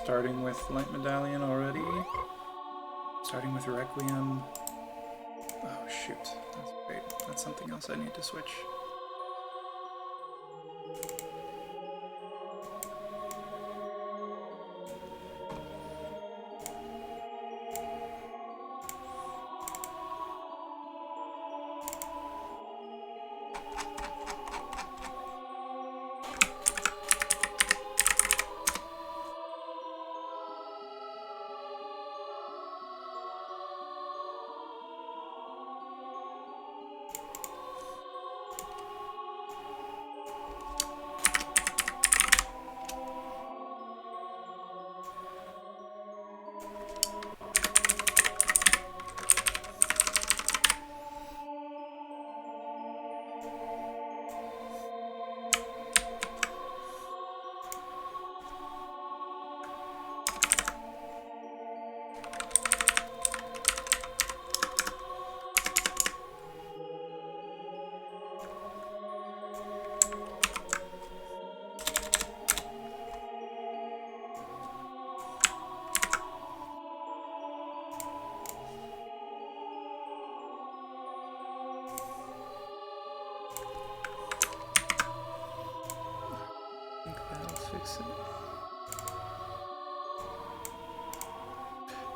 Starting with Light Medallion already. Starting with Requiem. Oh shoot, that's great. That's something else I need to switch.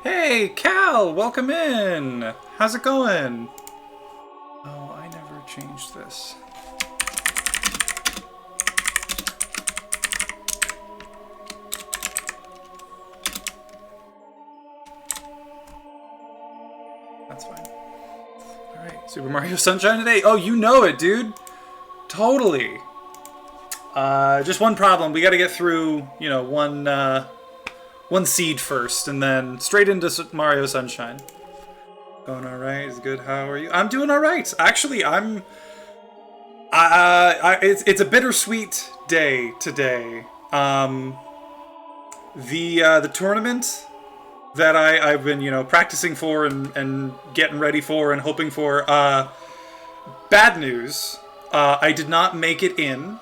Hey, Cal! Welcome in! How's it going? Oh, I never changed this. That's fine. Alright, Super Mario Sunshine today? Oh, you know it, dude! Totally! Just one problem. We gotta get through, you know, one seed first, and then straight into Mario Sunshine. Going alright, is good. How are you? I'm doing alright. Actually, it's a bittersweet day today. The tournament that I've been, you know, practicing for and getting ready for and hoping for, bad news. I did not make it in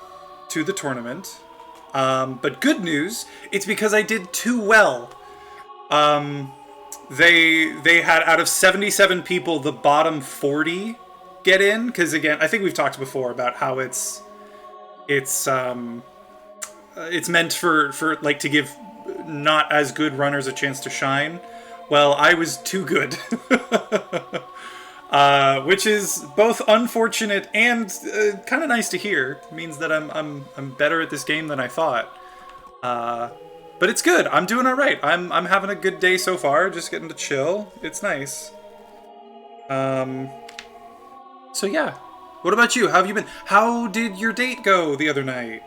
to the tournament. But good news, it's because I did too well. They had, out of 77 people, the bottom 40 get in, because again, I think we've talked before about how it's meant for like to give not as good runners a chance to shine. Well, I was too good. Which is both unfortunate and kind of nice to hear. It means that I'm better at this game than I thought. But it's good. I'm doing all right. I'm having a good day so far. Just getting to chill. It's nice. So yeah. What about you? How have you been? How did your date go the other night?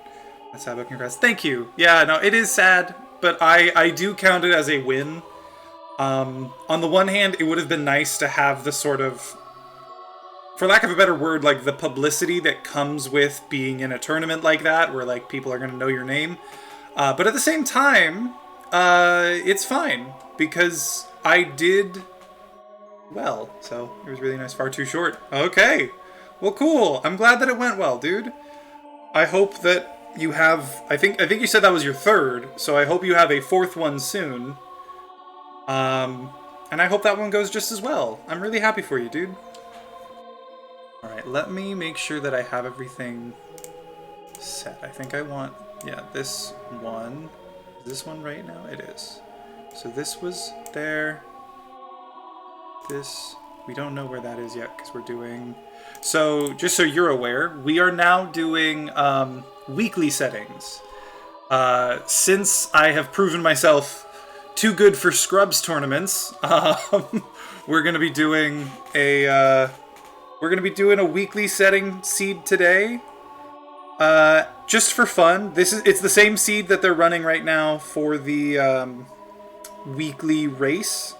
That's how about congrats. Thank you. Yeah, no, it is sad, but I do count it as a win. On the one hand, it would have been nice to have the sort of, for lack of a better word, like the publicity that comes with being in a tournament like that, where like people are going to know your name. But at the same time, it's fine because I did well. So it was really nice. Far too short. Okay. Well, cool. I'm glad that it went well, dude. I hope that you have, I think you said that was your third, so I hope you have a fourth one soon. And I hope that one goes just as well. I'm really happy for you, dude. Alright, let me make sure that I have everything set. I think I want, yeah, this one. Is this one right now? It is. So this was there. This, we don't know where that is yet because we're doing... So, just so you're aware, we are now doing weekly settings. Since I have proven myself too good for Scrubs tournaments, we're gonna be doing a weekly setting seed today, just for fun. It's the same seed that they're running right now for the weekly race.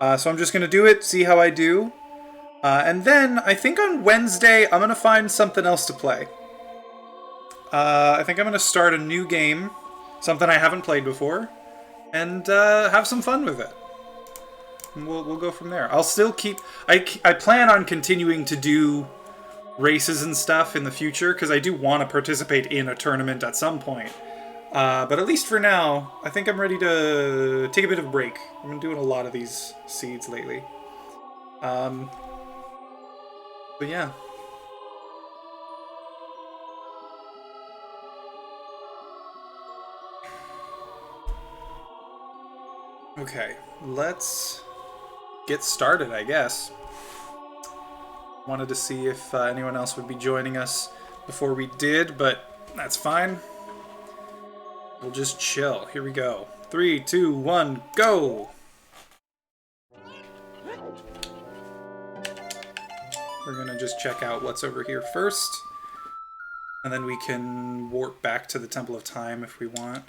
So I'm just gonna do it, see how I do, and then I think on Wednesday I'm gonna find something else to play. I think I'm gonna start a new game, something I haven't played before, and have some fun with it. And we'll go from there. I'll still keep... I plan on continuing to do races and stuff in the future, because I do want to participate in a tournament at some point. But at least for now, I think I'm ready to take a bit of a break. I've been doing a lot of these seeds lately. But yeah. Okay, let's get started, I guess. Wanted to see if anyone else would be joining us before we did, but that's fine. We'll just chill. Here we go. 3, 2, 1, go! We're gonna just check out what's over here first, and then we can warp back to the Temple of Time if we want.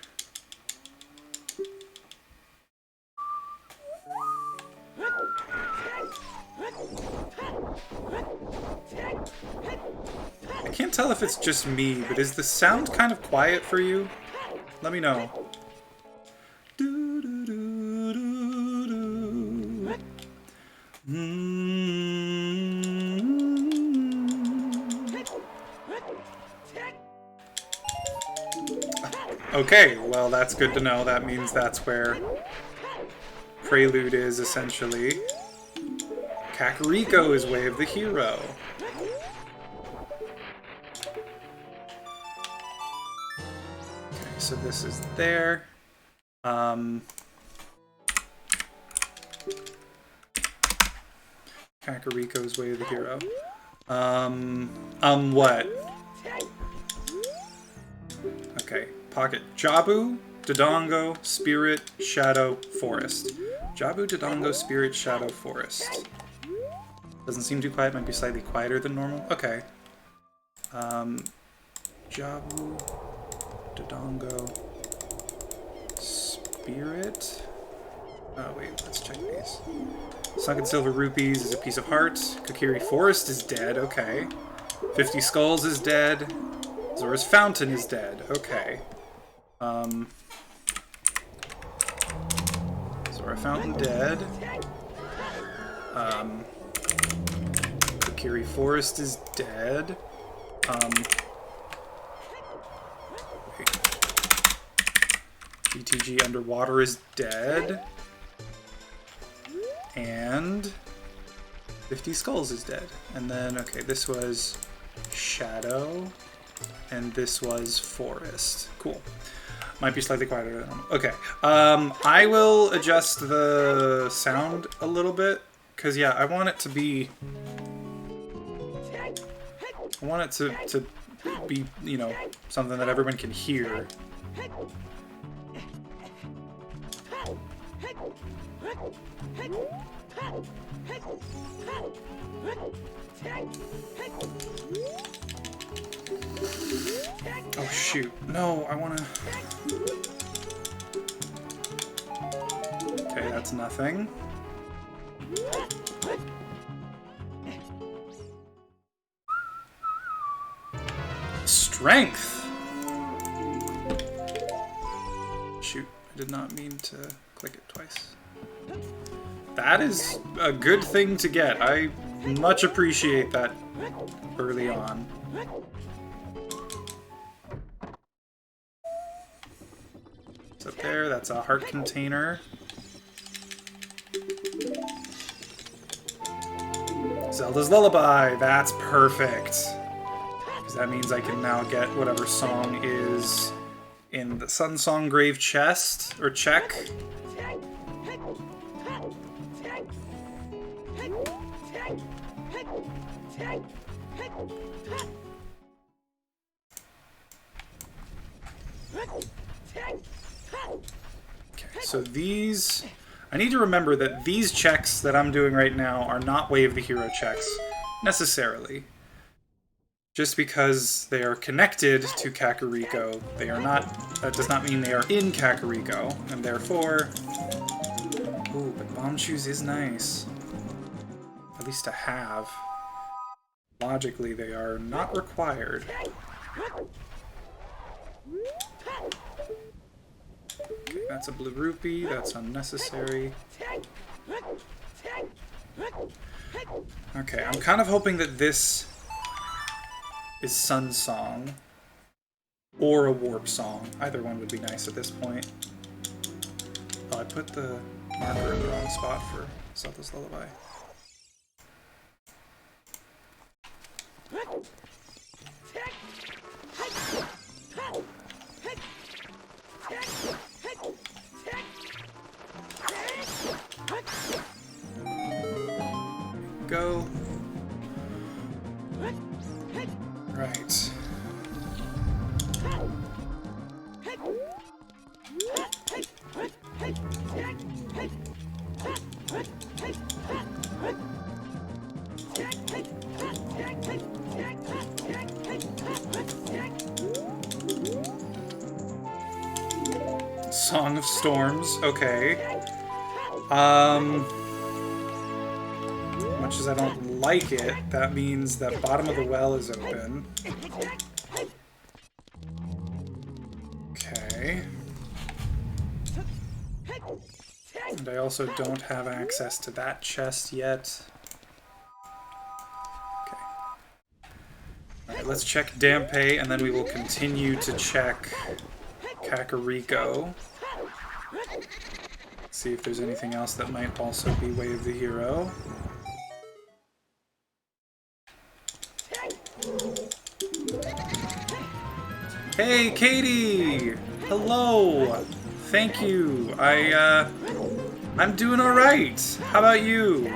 I can't tell if it's just me, but is the sound kind of quiet for you? Let me know. Okay, well that's good to know. That means that's where Prelude is, essentially. Kakariko is Way of the Hero. Okay, so this is there. Kakariko's Way of the Hero. What? Okay, pocket. Jabu, Dodongo, Spirit, Shadow, Forest. Jabu, Dodongo, Spirit, Shadow, Forest. Doesn't seem too quiet, might be slightly quieter than normal. Okay. Jabu, Dodongo, Spirit. Oh wait, let's check these. Sunken Silver Rupees is a piece of heart. Kokiri Forest is dead, okay. 50 Skulls is dead. Zora's Fountain is dead, okay. Zora Fountain dead. Kokiri Forest is dead. GTG Underwater is dead. And 50 Skulls is dead. And then, okay, this was Shadow, and this was Forest. Cool. Might be slightly quieter than normal. Okay. I will adjust the sound a little bit, because, yeah, I want it to be... I want it to be, you know, something that everyone can hear. Oh shoot, no, I wanna... Okay, that's nothing. Strength! Shoot, I did not mean to click it twice. That is a good thing to get. I much appreciate that early on. It's up there, that's a heart container. Zelda's Lullaby, that's perfect. Because that means I can now get whatever song is in the Sun Song Grave chest, or check. Okay, so these... I need to remember that these checks that I'm doing right now are not Way of the Hero checks, necessarily. Just because they are connected to Kakariko, they are not... That does not mean they are in Kakariko, and therefore... Ooh, but Bomb Shoes is nice. At least to have. Logically, they are not required. Okay, that's a blue rupee, that's unnecessary. Okay, I'm kind of hoping that this is Sun Song. or a warp song. Either one would be nice at this point. Oh, I put the marker in the wrong spot for Zelda's Lullaby. Go. Right. Song of Storms, okay. Much as I don't like it, that means that bottom of the well is open. Okay. And I also don't have access to that chest yet. Okay. Alright, let's check Dampe, and then we will continue to check Kakariko. See if there's anything else that might also be Way of the Hero. Hey, Katie! Hello! Thank you. I'm doing alright. How about you?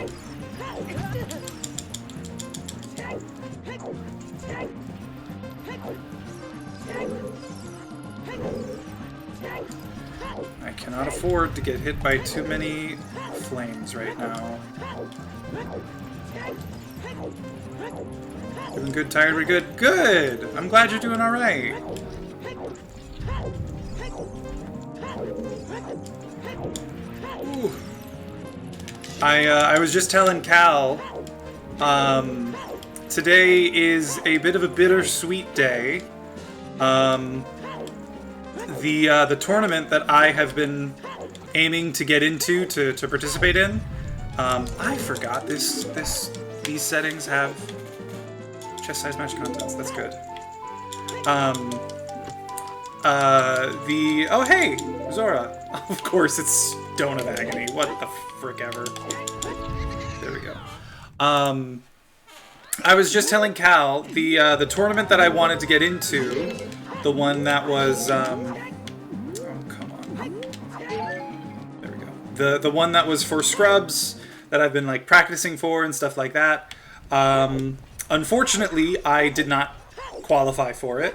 I cannot afford to get hit by too many flames right now. Feeling good, tired, we're good. Good! I'm glad you're doing alright. I was just telling Cal, today is a bit of a bittersweet day. The tournament that I have been aiming to get into to participate in, I forgot these settings have chest size match contents. That's good. Oh hey, Zora. Of course it's Stone of Agony. What the frick ever. There we go. I was just telling Cal, the tournament that I wanted to get into, the one that was, oh, come on. There we go. The one that was for scrubs, that I've been, like, practicing for and stuff like that. Unfortunately, I did not qualify for it,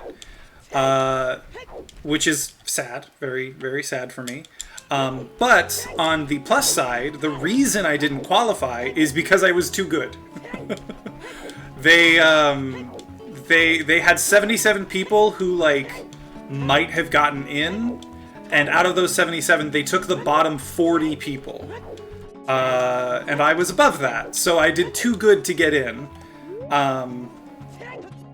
which is sad. Very, very sad for me. But on the plus side, the reason I didn't qualify is because I was too good. They had 77 people who, like, might have gotten in, and out of those 77, they took the bottom 40 people. And I was above that, so I did too good to get in.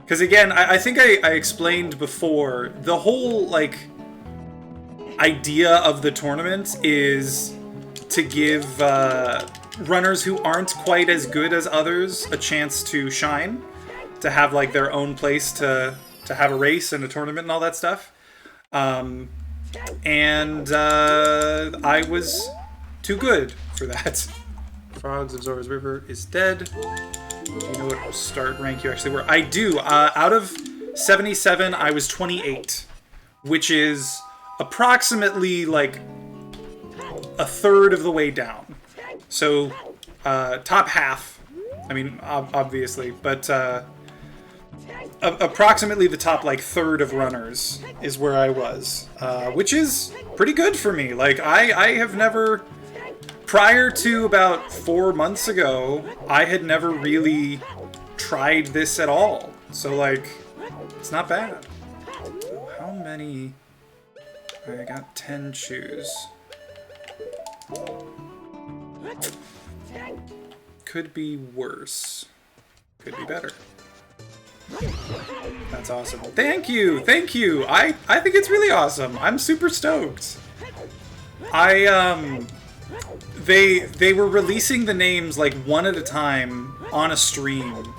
Because again, I think I explained before, the whole, like, idea of the tournament is to give runners who aren't quite as good as others a chance to shine, to have, like, their own place to have a race and a tournament and all that stuff. And I was too good for that. Frogs of Zora's River is dead. Do you know what start rank you actually were? I do. Out of 77, I was 28, which is approximately, like, a third of the way down. So, top half. I mean, obviously, but approximately the top, like, third of runners is where I was, which is pretty good for me. Like, I have never, prior to about 4 months ago, I had never really tried this at all. So, like, it's not bad. How many? I got 10 shoes. Could be worse. Could be better. That's awesome. Thank you! Thank you! I think it's really awesome. I'm super stoked. They were releasing the names, like, one at a time on a stream.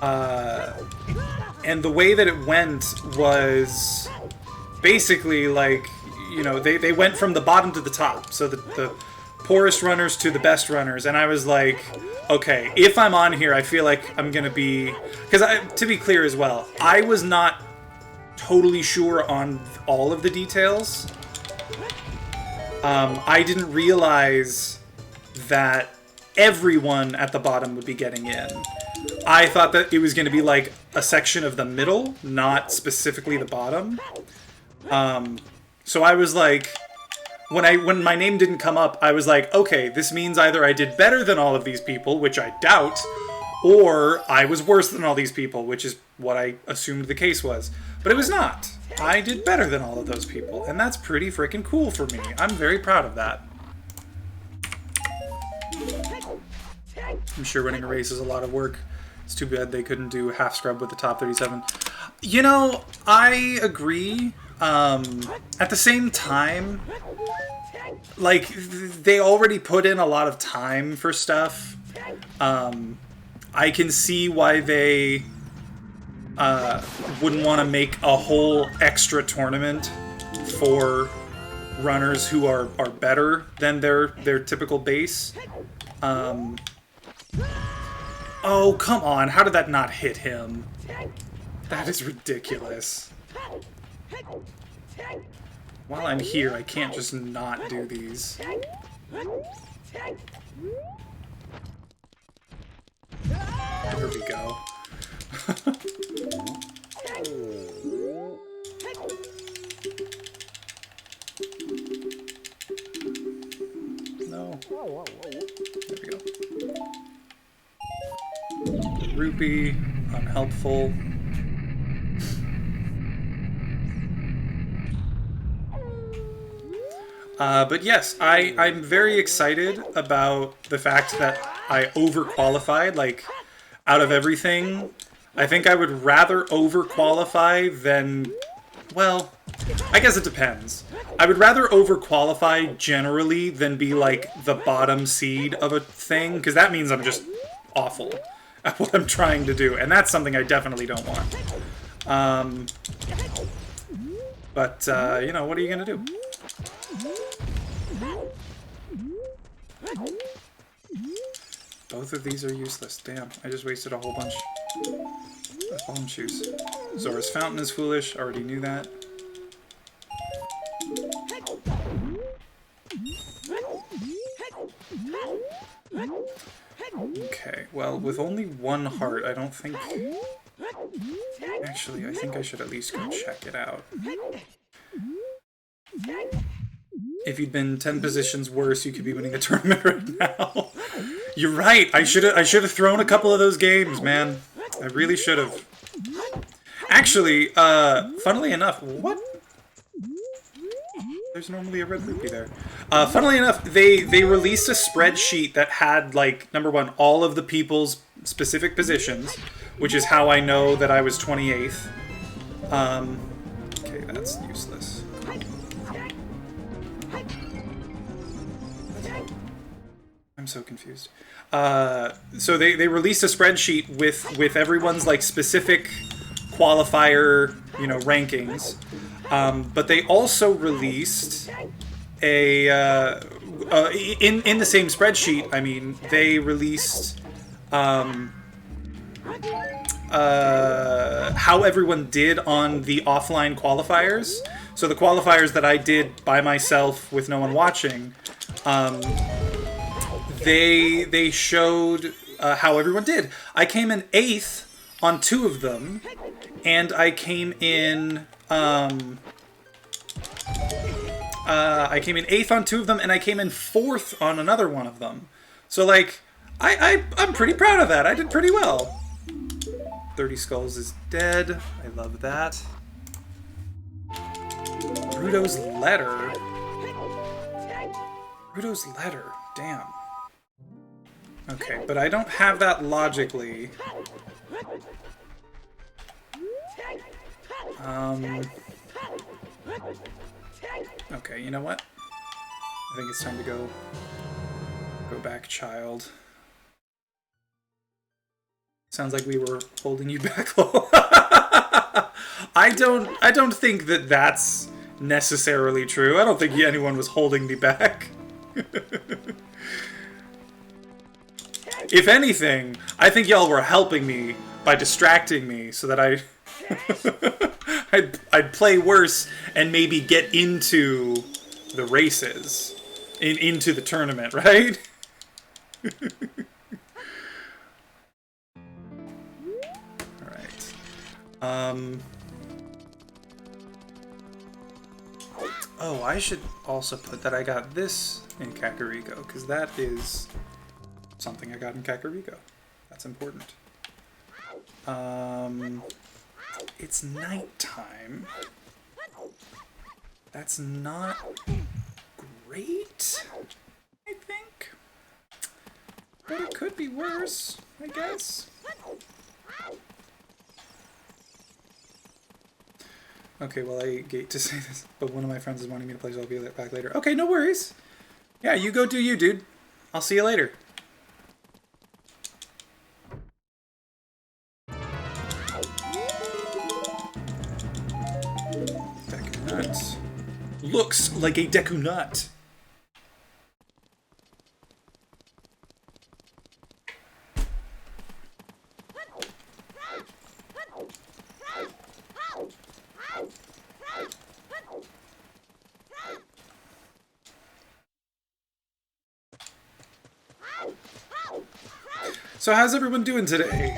And the way that it went was basically, like, you know, they went from the bottom to the top. So the poorest runners to the best runners. And I was like, okay, if I'm on here, I feel like I'm going to be... Because, to be clear as well, I was not totally sure on all of the details. I didn't realize that everyone at the bottom would be getting in. I thought that it was going to be like a section of the middle, not specifically the bottom. So I was like, when my name didn't come up, I was like, okay, this means either I did better than all of these people, which I doubt, or I was worse than all these people, which is what I assumed the case was. But it was not. I did better than all of those people, and that's pretty freaking cool for me. I'm very proud of that. I'm sure winning a race is a lot of work. It's too bad they couldn't do half scrub with the top 37. You know, I agree. At the same time, like, they already put in a lot of time for stuff. I can see why they wouldn't want to make a whole extra tournament for runners who are better than their typical base. Oh, come on. How did that not hit him? That is ridiculous. While I'm here, I can't just not do these. There we go. No. There we go. Rupee, unhelpful. But yes, I'm very excited about the fact that I overqualified. Like, out of everything, I think I would rather overqualify than... Well, I guess it depends. I would rather overqualify generally than be, like, the bottom seed of a thing, because that means I'm just awful at what I'm trying to do, and that's something I definitely don't want. You know, what are you gonna do? Both of these are useless. Damn, I just wasted a whole bunch of bomb shoes. Zora's Fountain is foolish. Already knew that. Okay, well, with only one heart, I don't think... Actually, I think I should at least go check it out. If you'd been 10 positions worse, you could be winning the tournament right now. You're right. I should have thrown a couple of those games, man. I really should have. Actually, funnily enough, what? There's normally a red rupee there. Funnily enough, they released a spreadsheet that had, like, number one, all of the people's specific positions, which is how I know that I was 28th. Okay, that's useless. I'm so confused. So they released a spreadsheet with everyone's, like, specific qualifier, you know, rankings. But they also released a in the same spreadsheet. I mean, they released how everyone did on the offline qualifiers. So the qualifiers that I did by myself with no one watching, they showed how everyone did. I came in 8th on 2 of them, and I came in 8th on 2 of them, and I came in 4th on another one of them. So, like, I'm pretty proud of that. I did pretty well. 30 Skulls is dead. I love that. Rudo's Letter. Rudo's Letter. Damn. Okay, but I don't have that logically. Okay, you know what? I think it's time to go back, child. Sounds like we were holding you back, Lol. I don't think that that's necessarily true. I don't think anyone was holding me back. If anything, I think y'all were helping me by distracting me so that I'd play worse and maybe get into the races, into the tournament, right? Alright. Oh, I should also put that I got this in Kakariko, because that is something I got in Kakariko. That's important. It's nighttime. That's not great, I think. But it could be worse, I guess. Okay, well, I hate to say this, but one of my friends is wanting me to play, so I'll be back later. Okay, no worries. Yeah, you go do you, dude. I'll see you later. Deku Nut. Looks like a Deku Nut. So how's everyone doing today?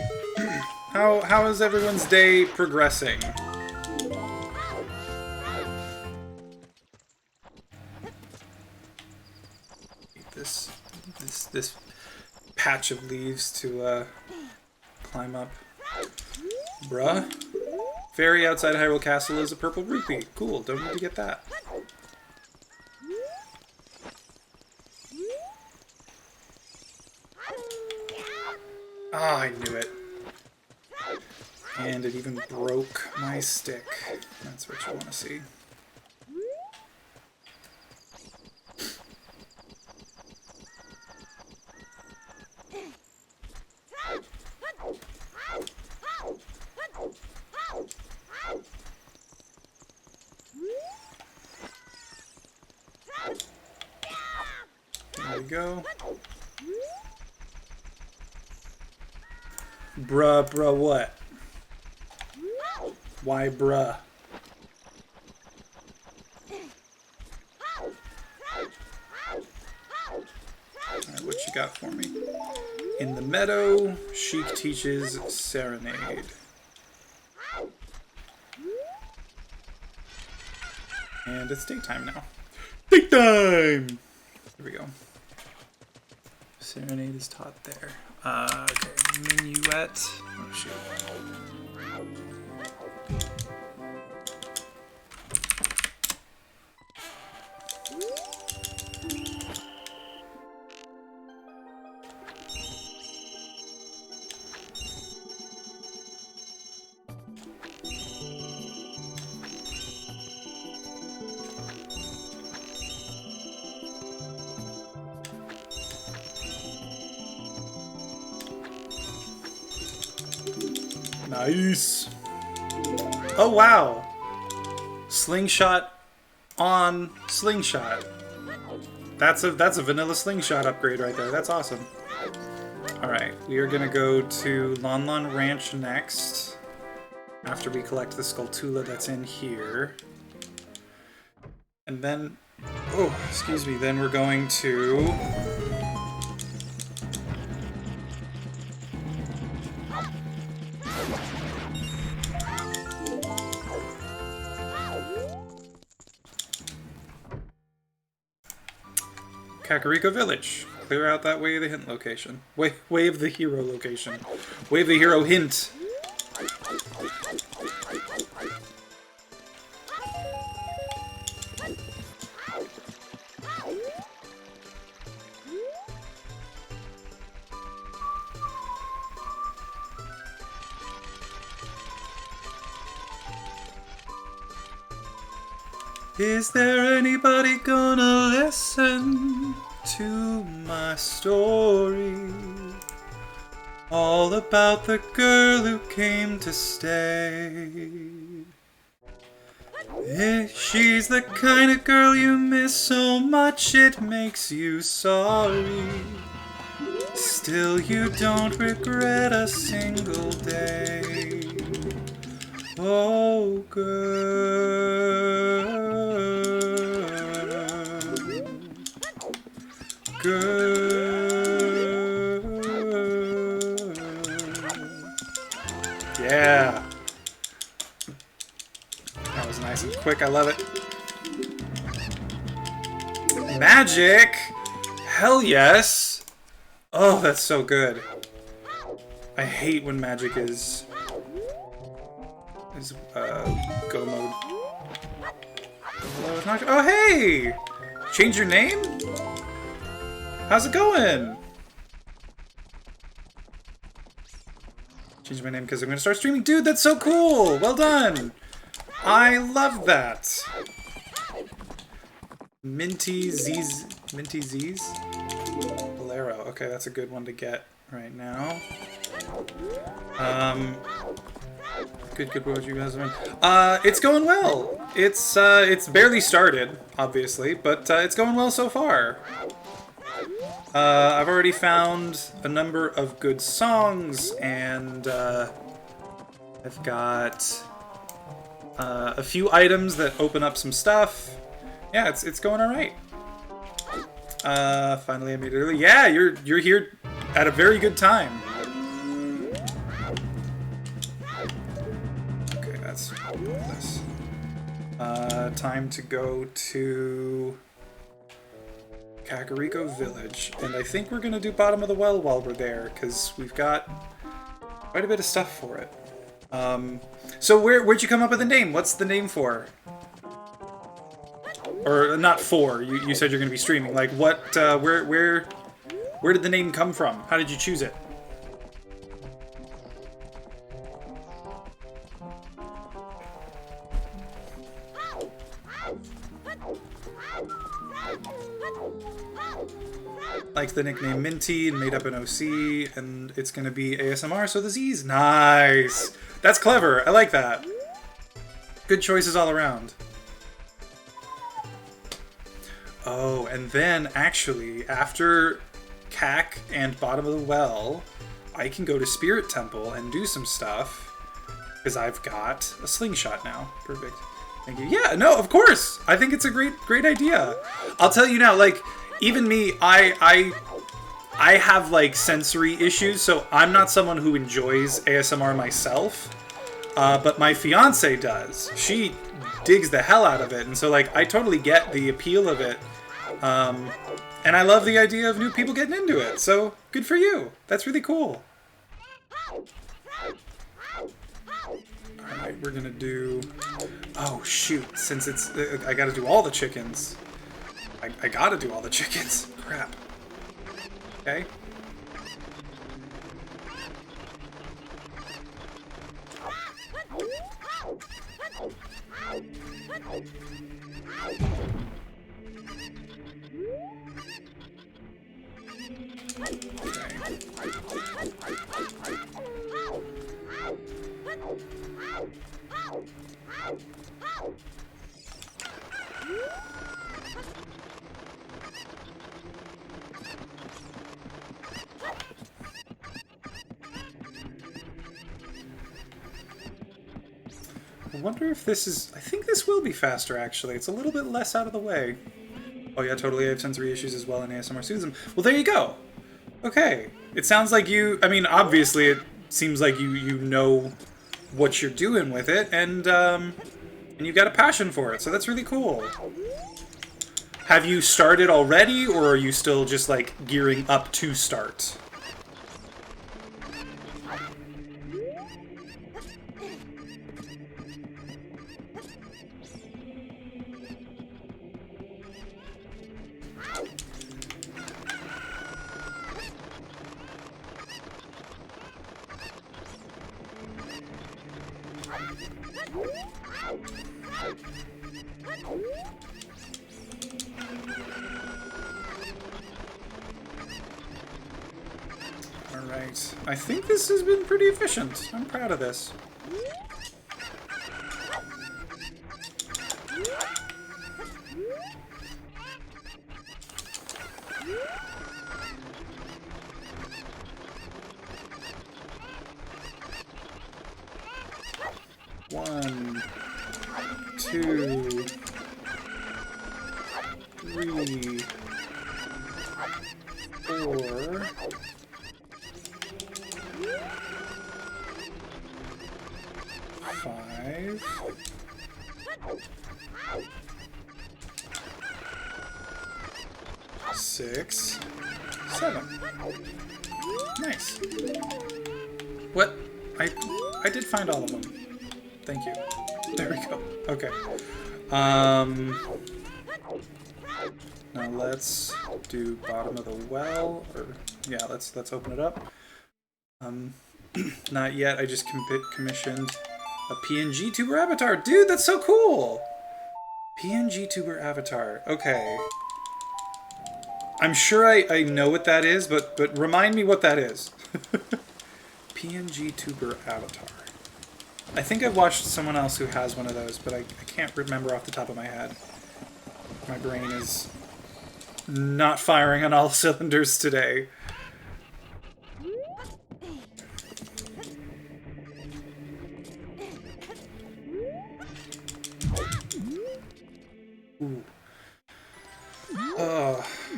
How is everyone's day progressing? This patch of leaves to climb up. Bruh. Fairy outside Hyrule Castle is a purple rupee. Cool, don't need to get that. Ah, I knew it. And it even broke my stick. That's what you want to see. There we go. Bruh, what? Why, bruh? Alright, what you got for me? In the meadow, Sheik teaches Serenade. And it's daytime now. Daytime! Here we go. Serenade is taught there. Okay, minuet. Oh, shoot. Nice. Oh wow. Slingshot on slingshot. That's a vanilla slingshot upgrade right there. That's awesome. Alright, we are gonna go to Lon Lon Ranch next. After we collect the Skulltula that's in here. And then, oh, excuse me, then we're going to Kakariko Village. Clear out that way of the hint location. Way of the hero location. Way of the hero hint. Is there anybody gonna listen to my story? All about the girl who came to stay. She's the kind of girl you miss so much it makes you sorry. Still you don't regret a single day. Oh, girl. Girl. Yeah. That was nice and quick. I love it. Magic! Hell yes! Oh, that's so good. I hate when magic is go mode. Oh, hey! Change your name? How's it going? Change my name because I'm going to start streaming. Dude, that's so cool! Well done! I love that. Minty Z's. Minty Z's? Bolero. Okay, that's a good one to get right now. Good what you guys are. It's going well. It's barely started, obviously, but it's going well so far. I've already found a number of good songs, and I've got a few items that open up some stuff. Yeah, it's going all right. Finally I made it early. Yeah, you're here at a very good time. Okay, that's this. Time to go to Kakariko Village, and I think we're gonna do Bottom of the Well while we're there, because we've got quite a bit of stuff for it. So where'd you come up with the name? What's the name for? Or not for? You said you're gonna be streaming. Like what? Where did the name come from? How did you choose it? Likes the nickname Minty and made up an OC, and it's gonna be ASMR, so the Z's. Nice! That's clever. I like that. Good choices all around. Oh, and then actually, after CAC and Bottom of the Well, I can go to Spirit Temple and do some stuff, because I've got a slingshot now. Perfect. Thank you. Yeah, no, of course! I think it's a great idea. I'll tell you now, like, even me, I have, like, sensory issues, so I'm not someone who enjoys ASMR myself, but my fiance does. She digs the hell out of it, and so, like, I totally get the appeal of it, and I love the idea of new people getting into it, so good for you. That's really cool. Alright, we're gonna do... Oh, shoot, since it's... I gotta do all the chickens. I gotta do all the chickens. Crap. Okay. I wonder if this is... I think this will be faster, actually. It's a little bit less out of the way. Oh yeah, totally. I have sensory issues as well, and ASMR soothes them. Well, there you go. Okay. It sounds like you... I mean, obviously, it seems like you know what you're doing with it, and you've got a passion for it, so that's really cool. Have you started already, or are you still just, like, gearing up to start? Alright. I think this has been pretty efficient. I'm proud of this. 2, 3, 4, 5, 6, 7. Nice. What? I did find all of them. Thank you. There we go. Okay. Now let's do bottom of the well, or yeah, let's open it up. Not yet. I just commissioned a PNG tuber avatar. Dude, that's so cool. PNG tuber avatar. Okay. I'm sure I know what that is, but remind me what that is. PNG tuber avatar. I think I've watched someone else who has one of those, but I can't remember off the top of my head. My brain is not firing on all cylinders today. Ooh.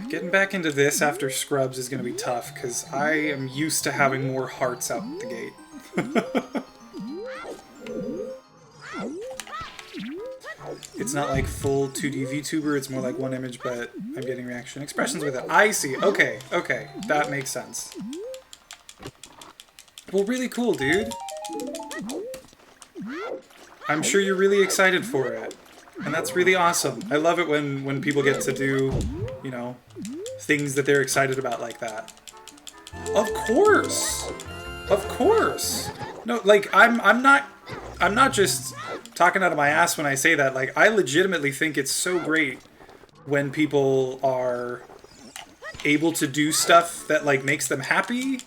Getting back into this after Scrubs is going to be tough, because I am used to having more hearts out the gate. It's not like full 2D VTuber, it's more like one image, but I'm getting reaction expressions with it. I see. Okay, okay. That makes sense. Well, really cool, dude. I'm sure you're really excited for it. And that's really awesome. I love it when people get to do, you know, things that they're excited about like that. Of course! Of course! No, like, I'm not just talking out of my ass when I say that. Like, I legitimately think it's so great when people are able to do stuff that, like, makes them happy,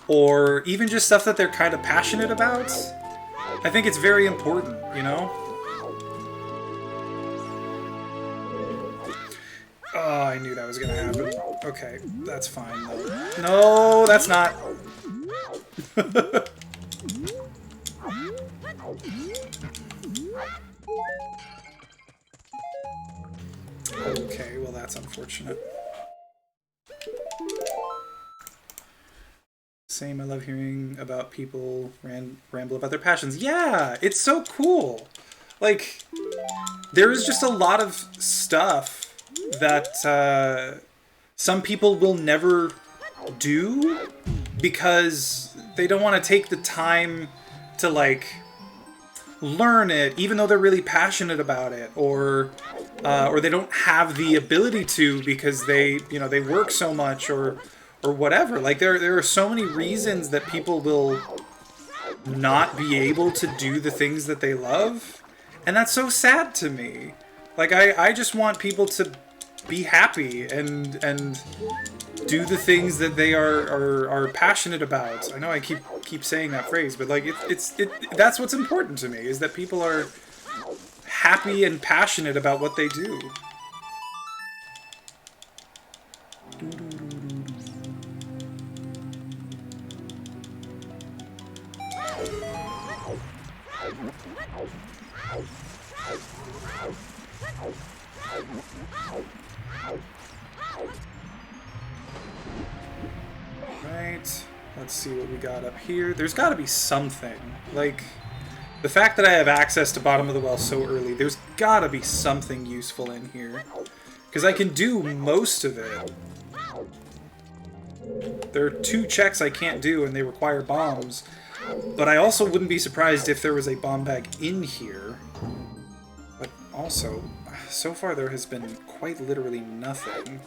or even just stuff that they're kind of passionate about. I think it's very important, you know? Oh, I knew that was gonna happen. Okay, that's fine, though. No, that's not. Okay, well that's unfortunate. Same, I love hearing about people ramble about their passions. Yeah, it's so cool. Like, there is just a lot of stuff that some people will never do because they don't want to take the time to, like, learn it, even though they're really passionate about it, or they don't have the ability to because they work so much, or whatever. Like, there are so many reasons that people will not be able to do the things that they love, and that's so sad to me. Like, I just want people to be happy and do the things that they are passionate about. I know I keep saying that phrase, but like that's what's important to me, is that people are happy and passionate about what they do. Right, let's see what we got up here. There's got to be something. Like, the fact that I have access to bottom of the well so early, there's got to be something useful in here. Because I can do most of it. There are 2 checks I can't do, and they require bombs. But I also wouldn't be surprised if there was a bomb bag in here. But also, so far there has been quite literally nothing.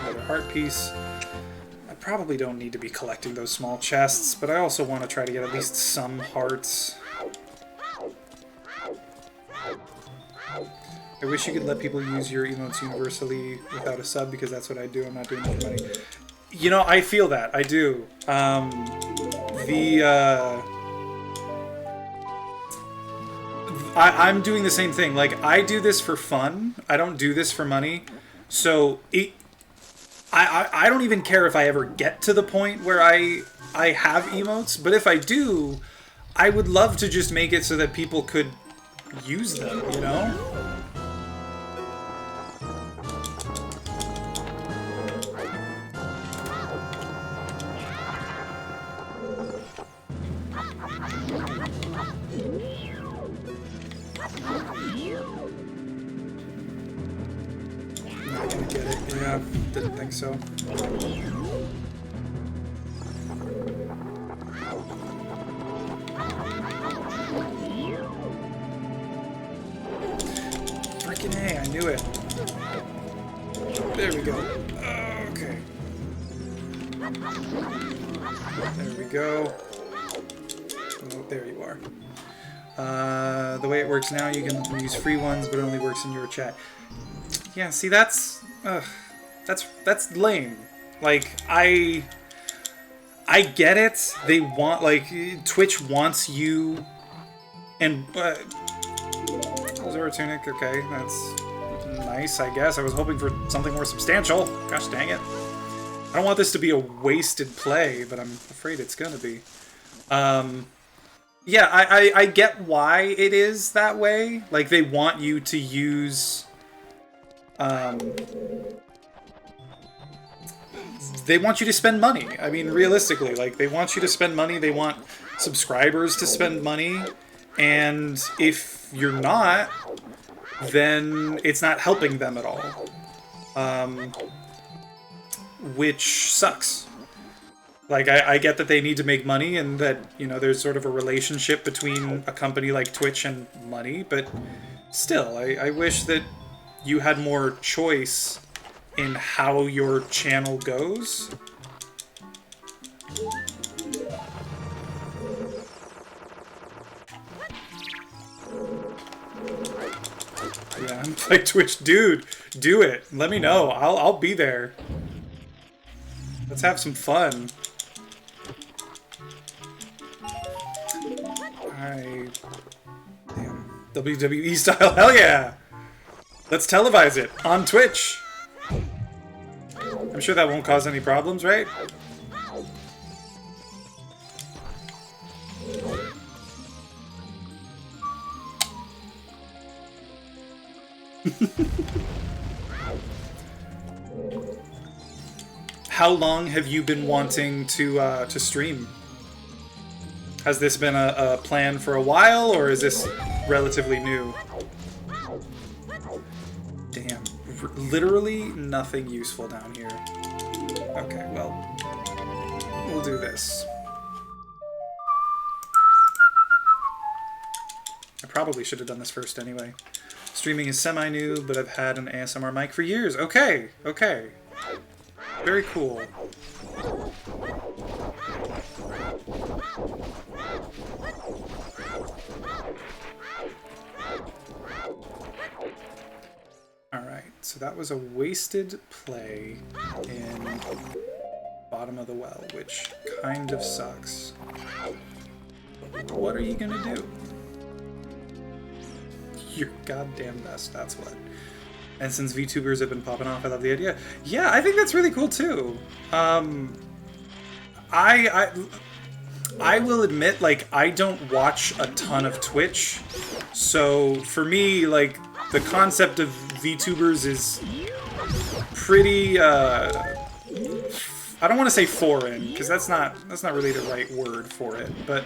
Another heart piece. I probably don't need to be collecting those small chests, but I also want to try to get at least some hearts. I wish you could let people use your emotes universally without a sub, because that's what I do. I'm not doing it for money. You know, I feel that. I do. I'm doing the same thing. Like, I do this for fun. I don't do this for money. So, I don't even care if I ever get to the point where I have emotes, but if I do, I would love to just make it so that people could use them, you know? Not gonna get it. Yeah, didn't think so. Freaking A, I knew it. There we go. Okay. There we go. Oh, there you are. The way it works now, you can use free ones, but it only works in your chat. Yeah, see, that's lame. Like, I get it. They want, like, Twitch wants you, and Zora Tunic. Okay, that's nice, I guess. I was hoping for something more substantial. Gosh dang it! I don't want this to be a wasted play, but I'm afraid it's gonna be. Yeah, I get why it is that way. Like, they want you to use... they want you to spend money. I mean, realistically, like, they want you to spend money. They want subscribers to spend money. And if you're not, then it's not helping them at all. Which sucks. Like, I get that they need to make money and that, you know, there's sort of a relationship between a company like Twitch and money, but still, I wish that you had more choice in how your channel goes. Yeah, I'm like, Twitch, dude, do it. Let me know. I'll be there. Let's have some fun. Damn. WWE style, hell yeah! Let's televise it on Twitch. I'm sure that won't cause any problems, right? How long have you been wanting to stream? Has this been a plan for a while, or is this relatively new? Damn. Literally nothing useful down here. Okay, well, we'll do this. I probably should have done this first anyway. Streaming is semi-new, but I've had an ASMR mic for years. Okay, okay. Very cool. Alright, so that was a wasted play in bottom of the well, which kind of sucks. But what are you gonna do? Your goddamn best, that's what. And since VTubers have been popping off, I love the idea. Yeah, I think that's really cool too. I will admit, like, I don't watch a ton of Twitch, so for me, like, the concept of VTubers is pretty, I don't want to say foreign, because that's not really the right word for it, but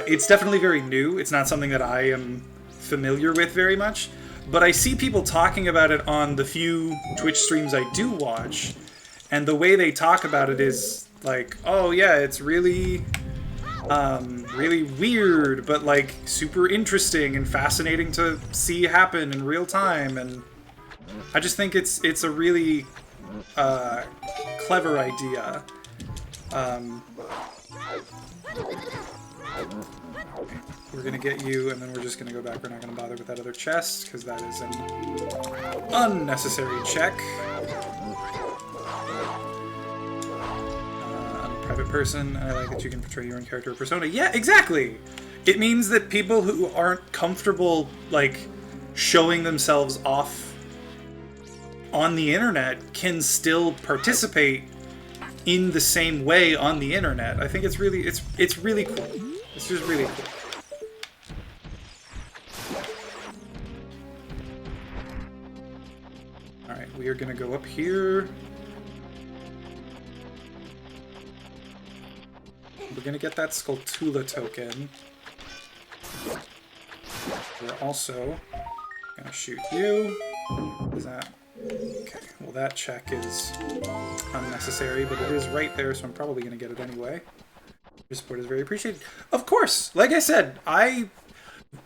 it's definitely very new. It's not something that I am familiar with very much, but I see people talking about it on the few Twitch streams I do watch, and the way they talk about it is like, oh yeah, it's really really weird, but like super interesting and fascinating to see happen in real time, and I just think it's a really clever idea. We're gonna get you, and then we're just gonna go back. We're not gonna bother with that other chest, because that is an unnecessary check. I'm a private person, and I like that you can portray your own character or persona. Yeah, exactly! It means that people who aren't comfortable, like, showing themselves off on the internet can still participate in the same way on the internet. I think it's really cool. This is really cool. Alright, we are gonna go up here. We're gonna get that Skulltula token. We're also gonna shoot you. Is that... Okay, well that check is unnecessary, but it is right there, so I'm probably gonna get it anyway. Your support is very appreciated. Of course! Like I said, I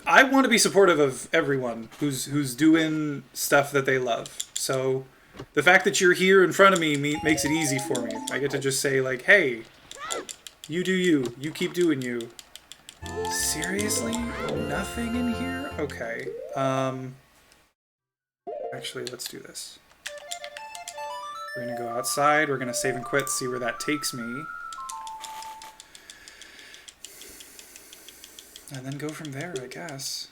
want to be supportive of everyone who's doing stuff that they love. So the fact that you're here in front of me makes it easy for me. I get to just say like, hey, you do you. You keep doing you. Seriously? Nothing in here? Okay. Actually, let's do this. We're gonna go outside. We're gonna save and quit, see where that takes me. And then go from there, I guess.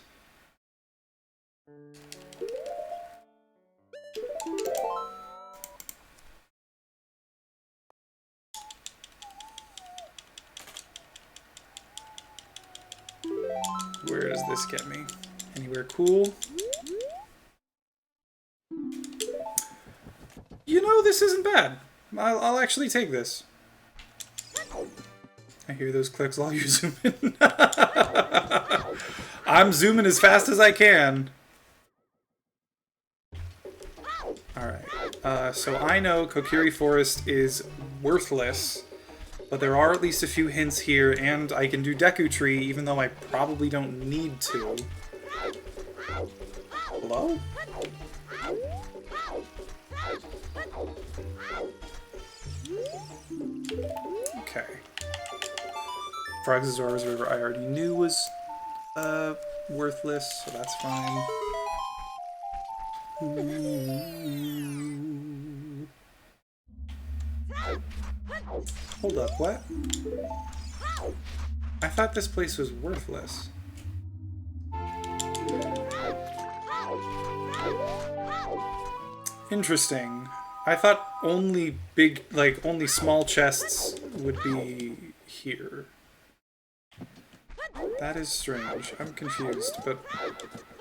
Where does this get me? Anywhere cool? You know, this isn't bad. I'll actually take this. I hear those clicks while you zoom in. I'm zooming as fast as I can. Alright, so I know Kokiri Forest is worthless, but there are at least a few hints here, and I can do Deku Tree, even though I probably don't need to. Hello? Okay. Frogzora's River I already knew was worthless, so that's fine. Ooh. Hold up, what? I thought this place was worthless. Interesting. I thought only big, like, only small chests would be here. That is strange. I'm confused, but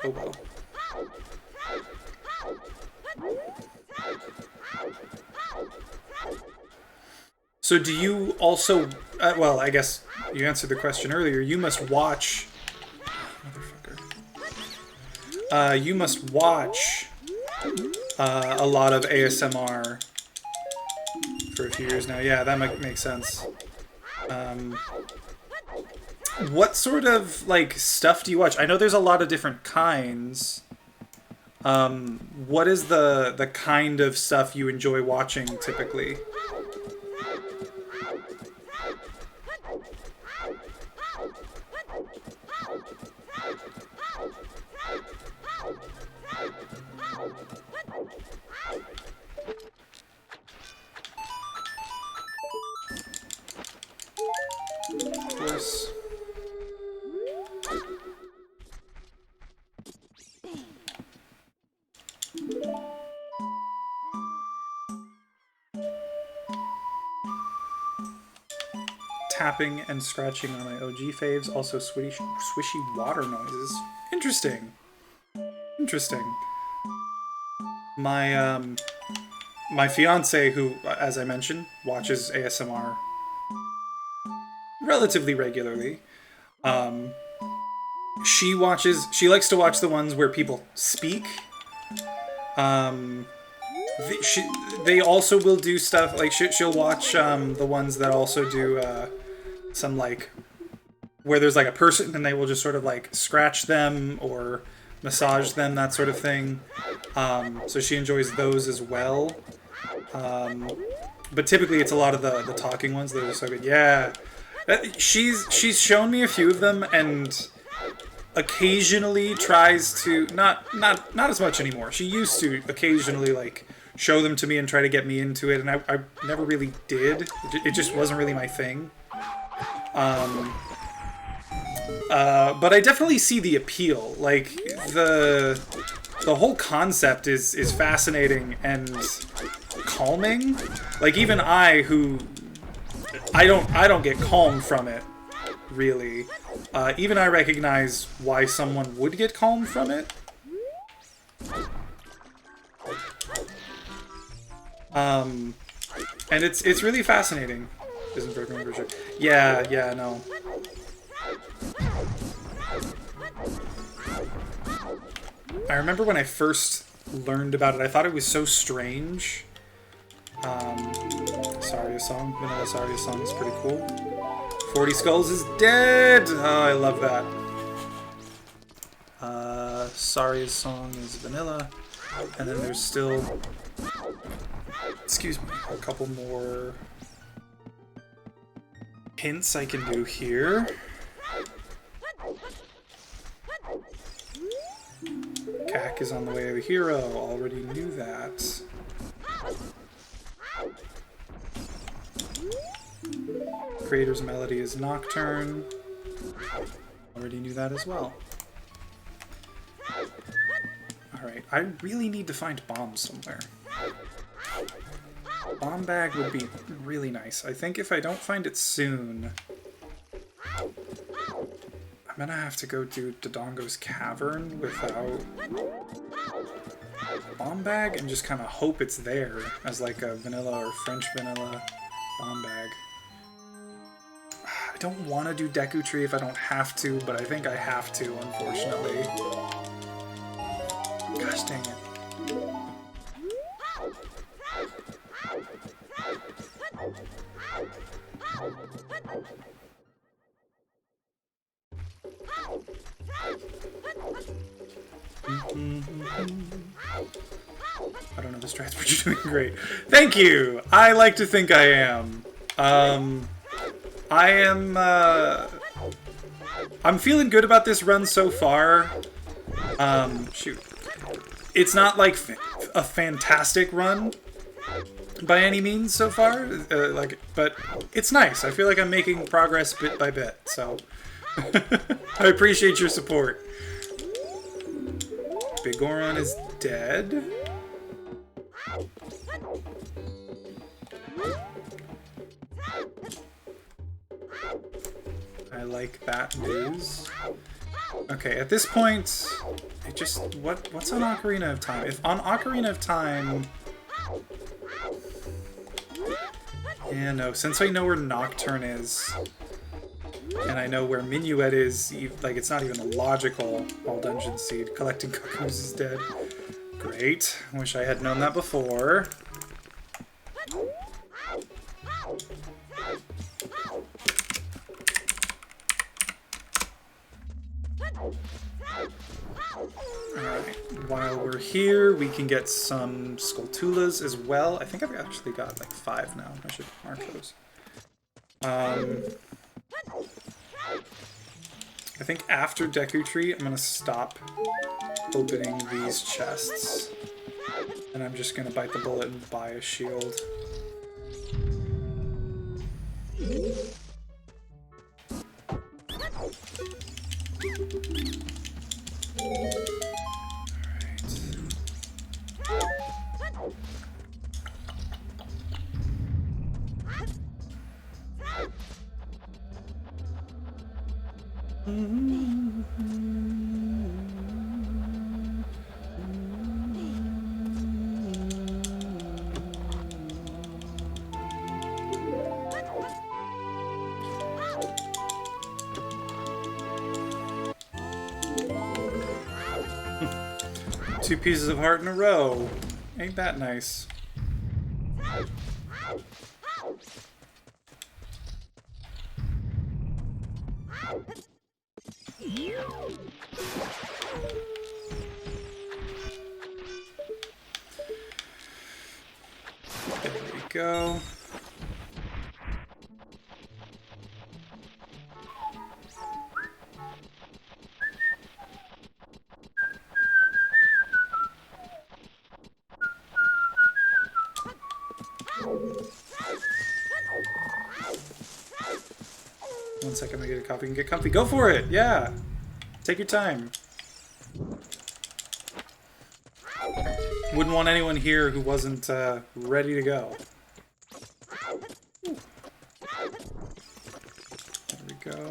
oh well. So do you also, well, I guess you answered the question earlier, you must watch, motherfucker, you must watch a lot of ASMR for a few years now. Yeah, that might make sense. What sort of, like, stuff do you watch? I know there's a lot of different kinds. What is the kind of stuff you enjoy watching, typically? Of course. Tapping and scratching on my OG faves, also swishy water noises. Interesting. Interesting. My my fiance, who, as I mentioned, watches ASMR relatively regularly. She likes to watch the ones where people speak. They also will do stuff, like, she'll watch the ones that also do some, like, where there's, like, a person and they will just sort of, like, scratch them or massage them, that sort of thing. So she enjoys those as well. But typically it's a lot of the talking ones that are so good. Yeah. She's shown me a few of them and occasionally tries to, not as much anymore. She used to occasionally, like, show them to me and try to get me into it, and I never really did. It just wasn't really my thing. But I definitely see the appeal. Like, the whole concept is fascinating and calming. Like, even I don't get calm from it. really. Even I recognize why someone would get calm from it. And it's really fascinating. Isn't broken version. Yeah, no. I remember when I first learned about it, I thought it was so strange. Saria song, Vanilla Saria song is pretty cool. 40 Skulls is dead! Oh, I love that. Saria's song is Vanilla. And then there's still, excuse me, a couple more hints I can do here. Cack is on the way of a hero, already knew that. Creator's melody is Nocturne, already knew that as well. Alright, I really need to find bombs somewhere. Bomb bag would be really nice. I think if I don't find it soon, I'm gonna have to go do Dodongo's Cavern without bomb bag and just kind of hope it's there as like a vanilla or French vanilla bomb bag. I don't want to do Deku Tree if I don't have to, but I think I have to, unfortunately. Gosh dang it. I don't know the strats, but you're doing great. Thank you! I like to think I am. I'm feeling good about this run so far. Shoot. It's not like a fantastic run by any means so far, but it's nice. I feel like I'm making progress bit by bit, so I appreciate your support. Big Goron is dead. I like that news. Okay, at this point, it just what's on Ocarina of Time? If on Ocarina of Time, yeah, no. Since I know where Nocturne is, and I know where Minuet is, like it's not even a logical all dungeon seed. Collecting cuckoos is dead. Great. Wish I had known that before. Alright, while we're here, we can get some Skulltulas as well. I think I've actually got like 5 now. I should mark those. I think after Deku Tree, I'm going to stop opening these chests. And I'm just going to bite the bullet and buy a shield. Two pieces of heart in a row. Ain't that nice? There we go. One second, I get a coffee and get comfy. Go for it! Yeah! Take your time. Wouldn't want anyone here who wasn't ready to go. There we go.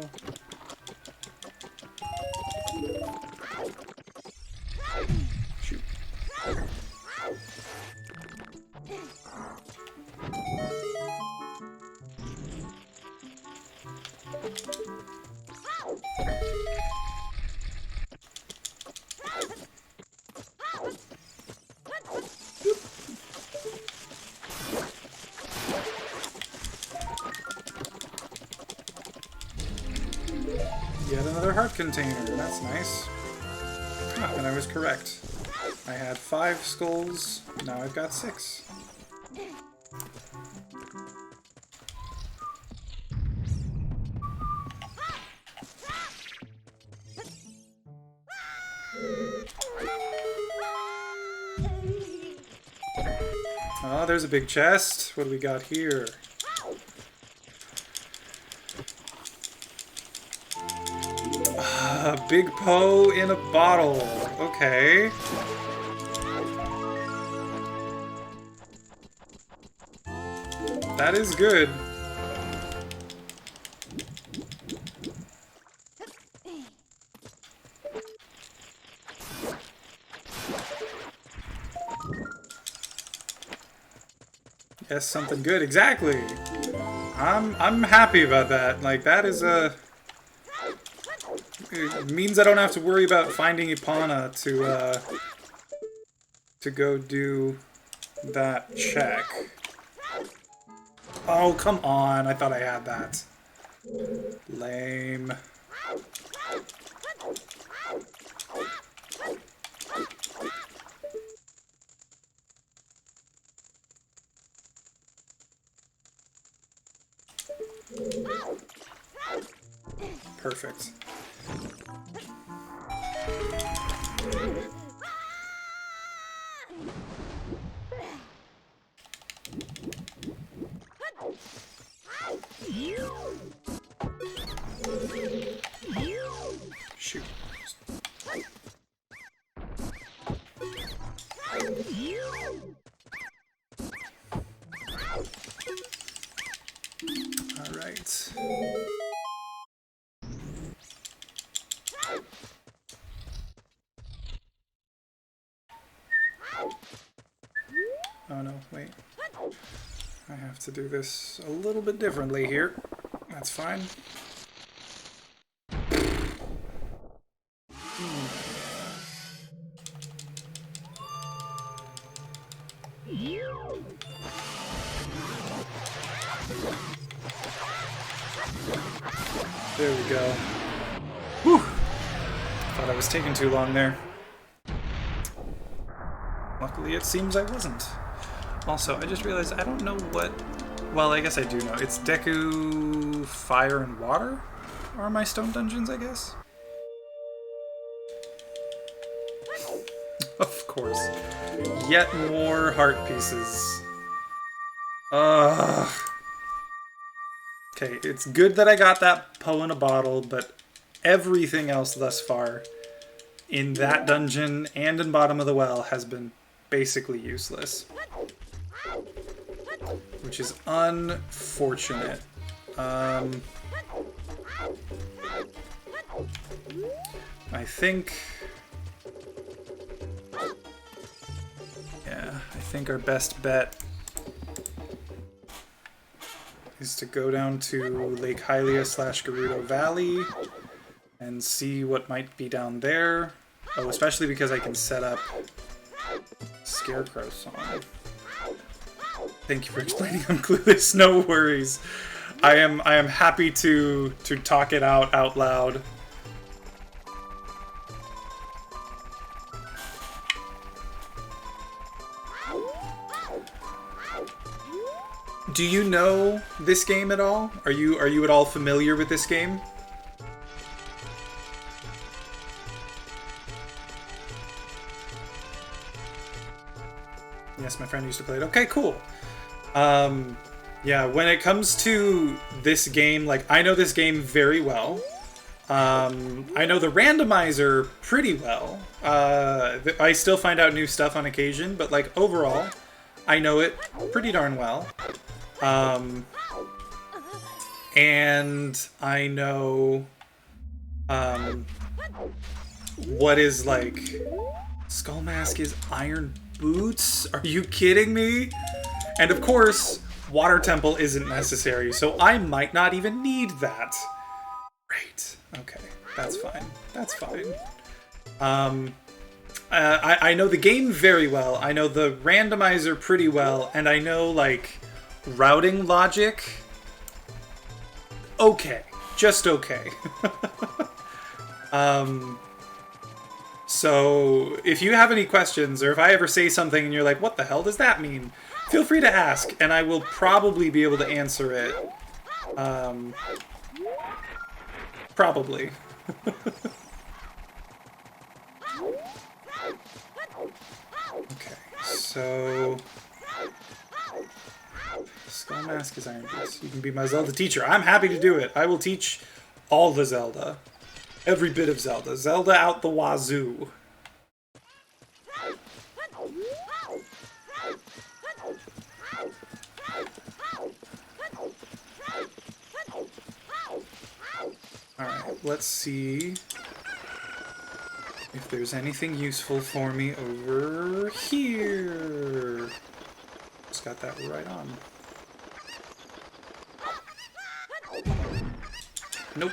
container. That's nice. Ah, and I was correct. I had 5 skulls. Now I've got 6. Oh, there's a big chest. What do we got here? Big Poe in a bottle. Okay. That is good. Yes, something good. Exactly. I'm happy about that. Like, that is a... It means I don't have to worry about finding Ipana to go do that check. Oh, come on. I thought I had that. Lame. Perfect. Shoot. All right. Oh no, wait. I have to do this a little bit differently here. That's fine. There we go. Whew! Thought I was taking too long there. Luckily, it seems I wasn't. Also, I just realized I don't know what... Well, I guess I do know. It's Deku, Fire, and Water are my stone dungeons, I guess? Of course. Yet more heart pieces. Ugh. Okay, it's good that I got that Poe in a bottle, but everything else thus far in that dungeon and in Bottom of the Well has been basically useless. Which is unfortunate. I think... Yeah, I think our best bet is to go down to Lake Hylia / Gerudo Valley and see what might be down there. Oh, especially because I can set up Scarecrow Song. Thank you for explaining. I'm clueless. No worries. I am happy to talk it out loud. Do you know this game at all? Are you at all familiar with this game? Yes, my friend used to play it. Okay, cool. Yeah, when it comes to this game, like, I know this game very well. I know the randomizer pretty well. I still find out new stuff on occasion, but, like, overall, I know it pretty darn well. And I know, what is, like, Skull Mask is Iron Boots? Are you kidding me? And of course, Water Temple isn't necessary, so I might not even need that. Great. Okay, that's fine. That's fine. I know the game very well. I know the randomizer pretty well, and I know, like, routing logic. Okay. Just okay. So if you have any questions, or if I ever say something and you're like, what the hell does that mean? Feel free to ask, and I will probably be able to answer it. Probably. Okay, so... Skull Mask is Iron Beast. You can be my Zelda teacher. I'm happy to do it. I will teach all the Zelda. Every bit of Zelda. Zelda out the wazoo. Alright, let's see if there's anything useful for me over here. Just got that right on. Nope.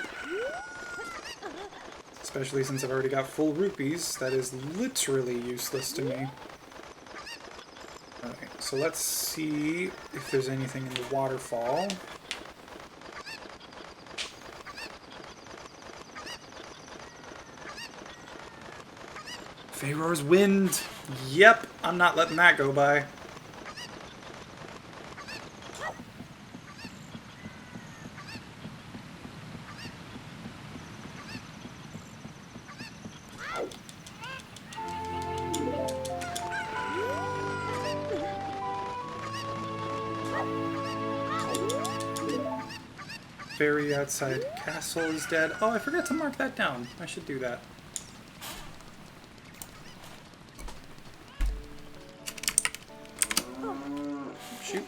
Especially since I've already got full rupees, that is literally useless to me. Alright, so let's see if there's anything in the waterfall. Pharaoh's Wind! Yep, I'm not letting that go by. Fairy outside castle is dead. Oh, I forgot to mark that down. I should do that. Shoot.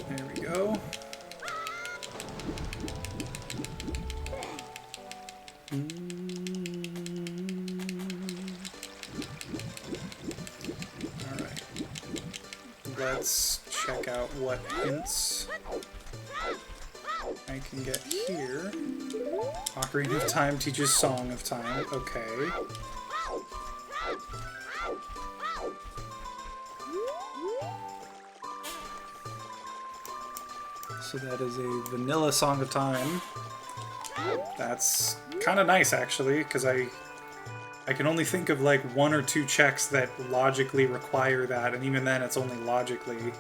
There we go. Alright. Let's check out what hints I can get here. Ocarina of Time teaches Song of Time. Okay. So that is a vanilla Song of Time. That's kind of nice, actually, because I can only think of like one or two checks that logically require that, and even then it's only logically.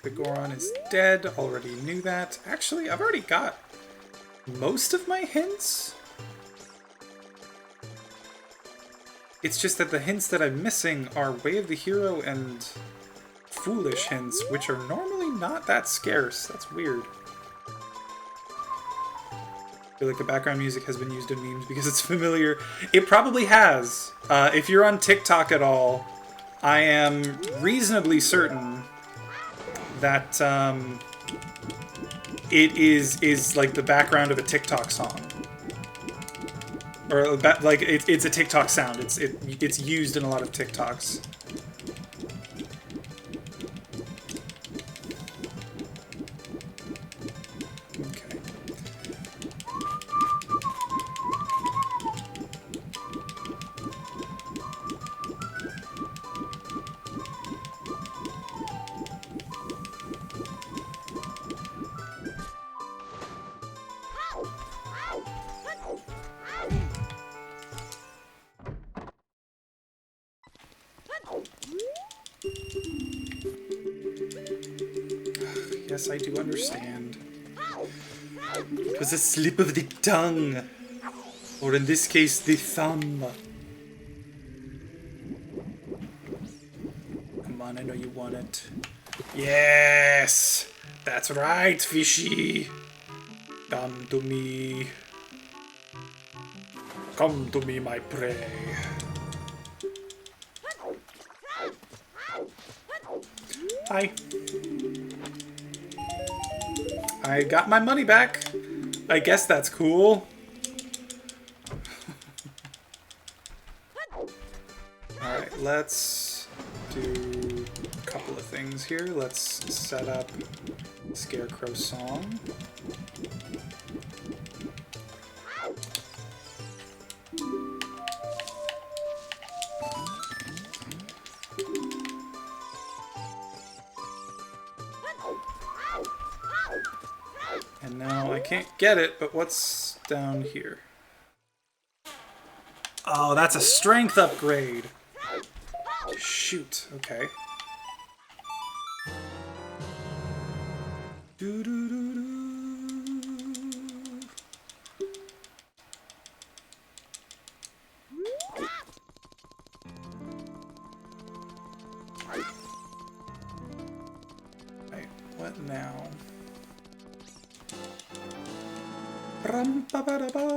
The Goron is dead, already knew that. Actually, I've already got most of my hints. It's just that the hints that I'm missing are Way of the Hero and Foolish hints, which are normally not that scarce. That's weird. I feel like the background music has been used in memes because it's familiar. It probably has. If you're on TikTok at all, I am reasonably certain that it is like the background of a TikTok song, or like it's a TikTok sound. It's used in a lot of TikToks. Okay. Yes, I do understand. It was a slip of the tongue. Or in this case, the thumb. Come on, I know you want it. Yes! That's right, fishy! Come to me. Come to me, my prey. Hi. I got my money back. I guess that's cool. Alright, let's do a couple of things here. Let's set up Scarecrow Song. And now I can't get it, but what's down here? Oh, that's a strength upgrade. Shoot, okay. Do do do do. Right, what now? Ram ba ba da ba.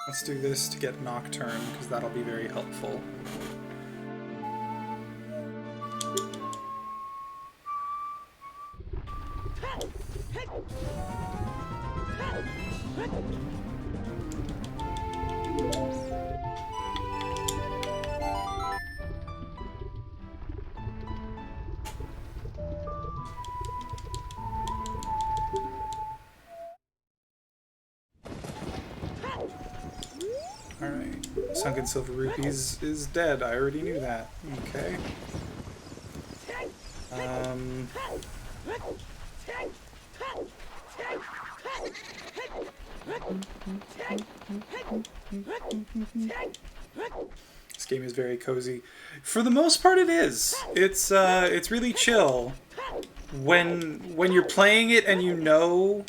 Let's do this to get Nocturne, because that'll be very helpful. Alright, Sunken Silver Rupees is dead. I already knew that. Okay. This game is very cozy. For the most part, it is. It's really chill. When you're playing it and you know,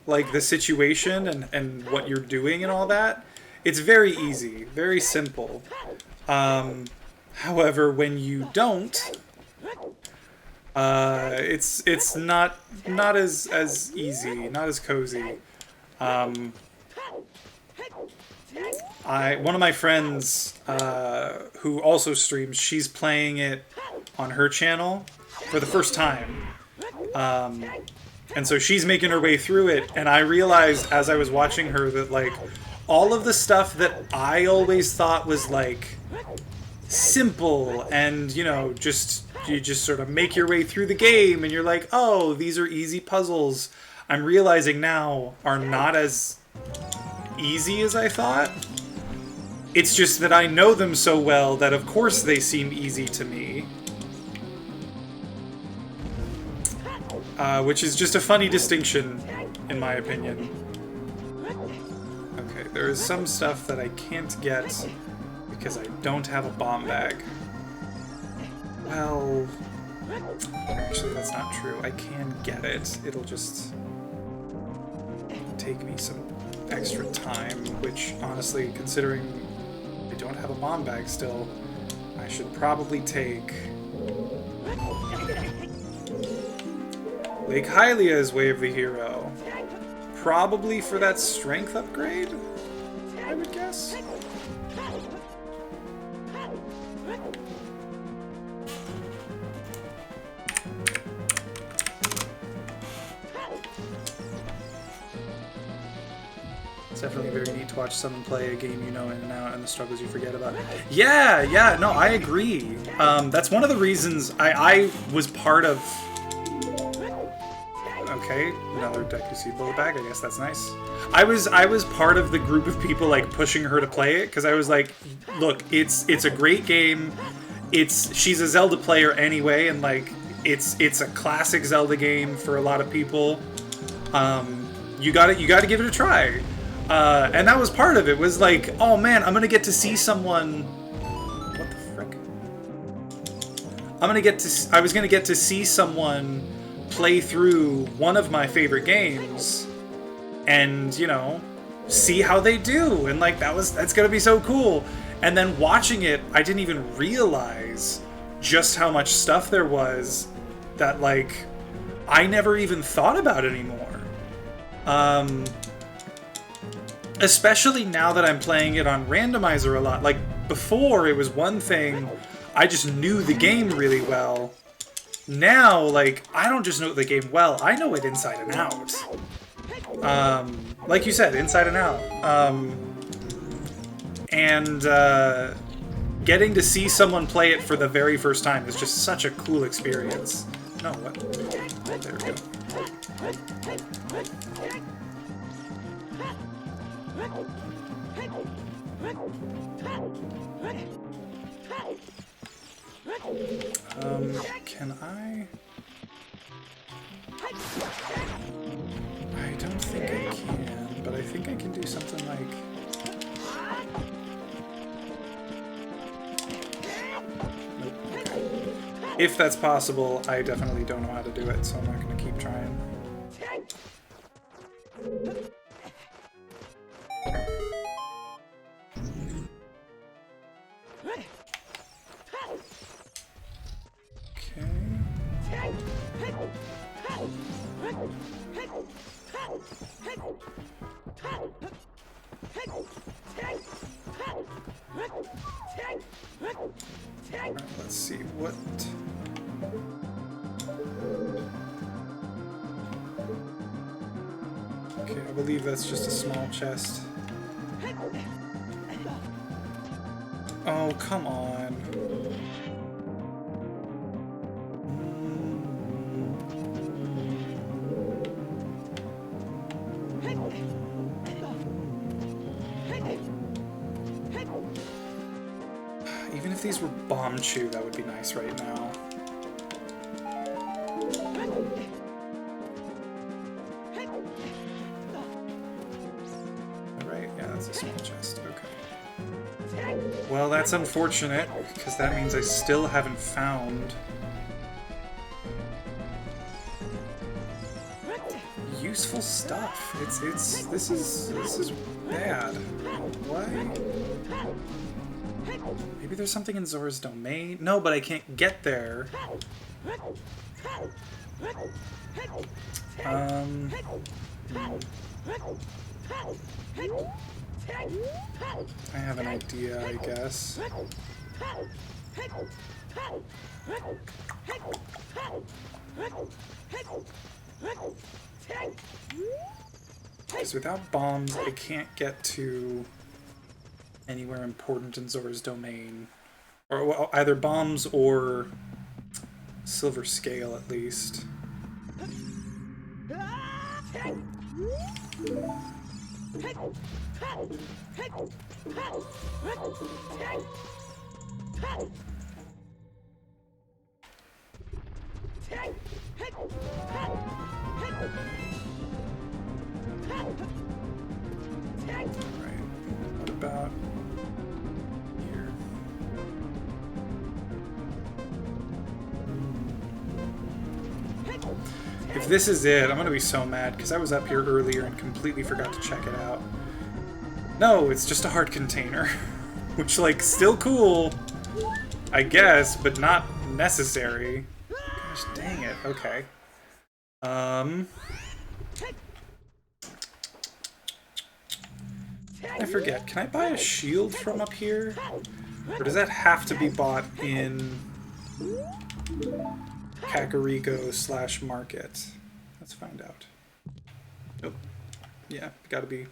like, the situation and what you're doing and all that, it's very easy, very simple. However, when you don't, it's not as easy, not as cozy. One of my friends who also streams, she's playing it on her channel for the first time. And so she's making her way through it, and I realized as I was watching her that, like, all of the stuff that I always thought was, like, simple and, you know, you just sort of make your way through the game and you're like, oh, these are easy puzzles, I'm realizing now are not as easy as I thought. It's just that I know them so well that of course they seem easy to me. Which is just a funny distinction, in my opinion. Okay, there is some stuff that I can't get because I don't have a bomb bag. Well, actually that's not true. I can get it. It'll just take me some extra time, which honestly, considering I don't have a bomb bag still, I should probably take Lake Hylia's Way of the Hero. Probably for that strength upgrade, I would guess. It's definitely very neat to watch someone play a game you know in and out and the struggles you forget about. Yeah, no, I agree. That's one of the reasons I was part of... Okay, another Deku bullet bag. I guess that's nice. I was part of the group of people like pushing her to play it because I was like, look, it's a great game. She's a Zelda player anyway, and like it's a classic Zelda game for a lot of people. You gotta give it a try. And that was part of it. Was like, oh man, I'm gonna get to see someone. What the frick? I was gonna get to see someone play through one of my favorite games and, you know, see how they do, and like that's gonna be so cool. And then watching it, I didn't even realize just how much stuff there was that like I never even thought about anymore. Especially now that I'm playing it on Randomizer a lot. Like before, it was one thing, I just knew the game really well. Now, like, I don't just know the game well, I know it inside and out. Like you said, inside and out. getting to see someone play it for the very first time is just such a cool experience. No, what? There we go. Can I don't think I can, but I think I can do something like... Nope, okay. If that's possible, I definitely don't know how to do it, so I'm not going to keep trying. Alright, let's see what... Okay, I believe that's just a small chest. Oh, come on. Even if these were bomb chew, that would be nice right now. Alright, yeah, that's a small chest. Okay. Well, that's unfortunate, because that means I still haven't found useful stuff. This is bad. Why? Maybe there's something in Zora's domain? No, but I can't get there. I have an idea, I guess. Because without bombs, I can't get to anywhere important in Zora's domain. Or well, either bombs or silver scale, at least. Alright, what about here? If this is it, I'm gonna be so mad, because I was up here earlier and completely forgot to check it out. No, it's just a heart container. Which, like, still cool, I guess, but not necessary. Gosh dang it, okay. I forget, can I buy a shield from up here? Or does that have to be bought in Kakariko/Market? Let's find out. Nope. Yeah, gotta be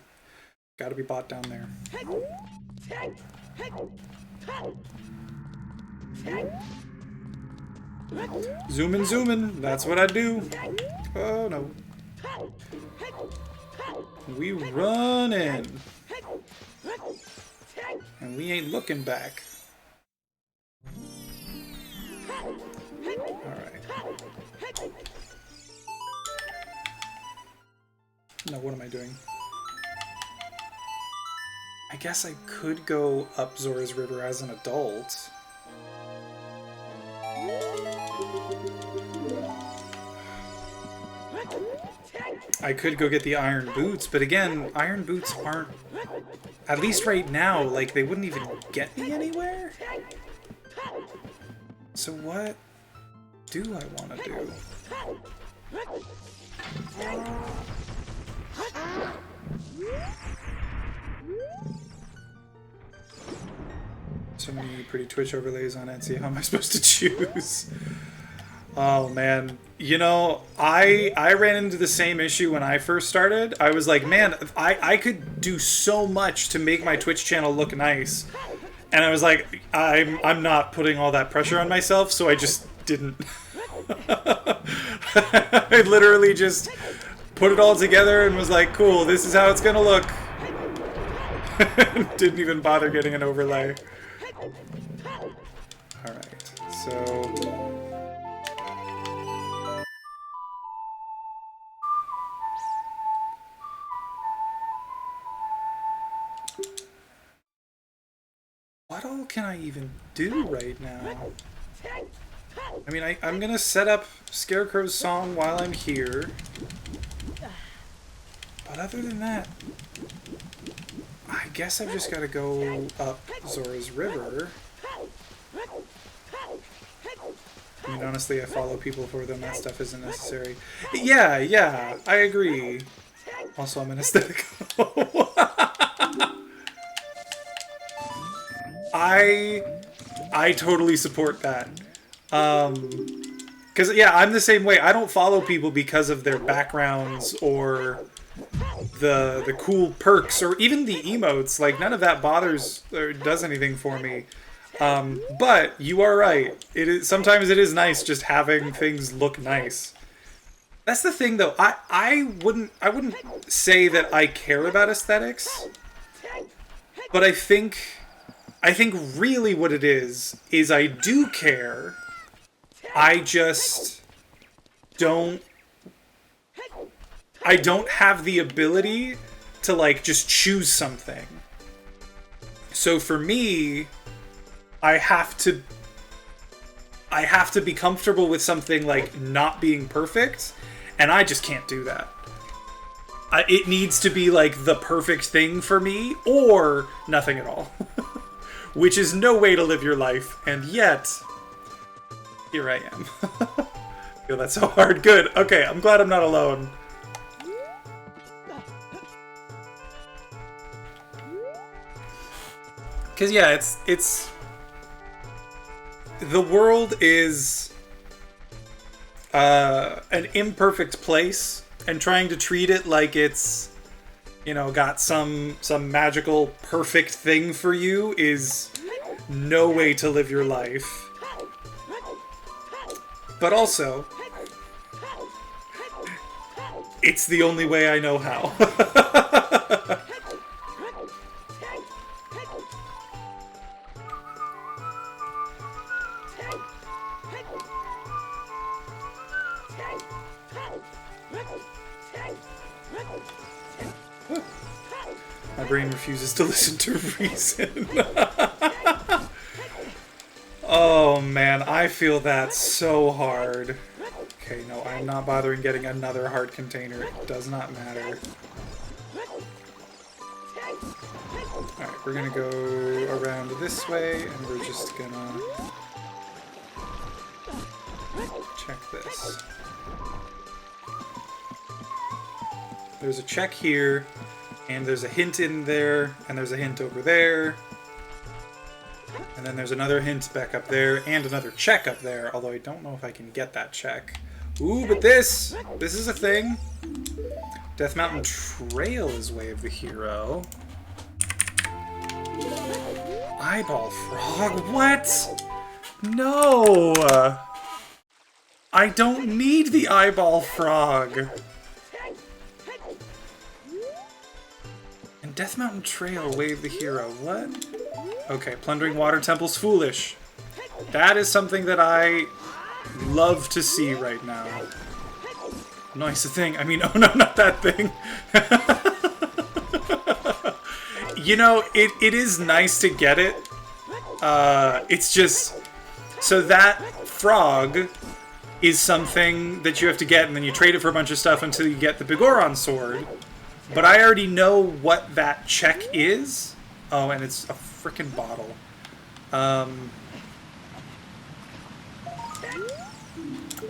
bought down there. Zoomin', that's what I do. Oh no. We running. And we ain't looking back. Alright. No, what am I doing? I guess I could go up Zora's River as an adult. I could go get the iron boots, but again, iron boots aren't, at least right now, like, they wouldn't even get me anywhere? So what do I want to do? So many pretty Twitch overlays on Etsy. How am I supposed to choose? Oh man, you know, I ran into the same issue when I first started. I was like, man, I could do so much to make my Twitch channel look nice, And I was like, I'm not putting all that pressure on myself, so I just didn't. I literally just put it all together and was like, cool, this is how it's gonna look. Didn't even bother getting an overlay. Alright, so... what all can I even do right now? I mean, I'm gonna set up Scarecrow's song while I'm here. But other than that, I guess I've just gotta go up Zora's River. I mean, honestly, I follow people for them. That stuff isn't necessary. Yeah, I agree. Also, I'm an aesthetic. I totally support that. Because, yeah, I'm the same way. I don't follow people because of their backgrounds or the cool perks or even the emotes. Like, none of that bothers or does anything for me. But you are right. Sometimes it is nice just having things look nice. That's the thing, though. I wouldn't say that I care about aesthetics, but I think really what it is I do care. I just don't have the ability to, like, just choose something. So for me, I have to be comfortable with something, like, not being perfect, and I just can't do that. It needs to be, like, the perfect thing for me, or nothing at all. Which is no way to live your life, and yet, here I am. Feel that's so hard. Good. Okay, I'm glad I'm not alone. Because, yeah, it's... the world is an imperfect place, and trying to treat it like it's, you know, got some magical perfect thing for you is no way to live your life. But also, it's the only way I know how. My brain refuses to listen to reason. Oh man, I feel that so hard. Okay, no, I'm not bothering getting another heart container. It does not matter. Alright, we're gonna go around this way, and we're just gonna check this. There's a check here, and there's a hint in there, and there's a hint over there. And then there's another hint back up there, and another check up there, although I don't know if I can get that check. Ooh, but this is a thing. Death Mountain Trail is Way of the Hero. Eyeball Frog? What? No! I don't need the Eyeball Frog! And Death Mountain Trail, Way of the Hero. What? Okay, plundering water temples, foolish. That is something that I love to see right now. Nice thing. I mean, oh no, not that thing. You know, it is nice to get it. It's just... so that frog is something that you have to get, and then you trade it for a bunch of stuff until you get the Bigoron sword. But I already know what that check is. Oh, and it's a frickin' bottle.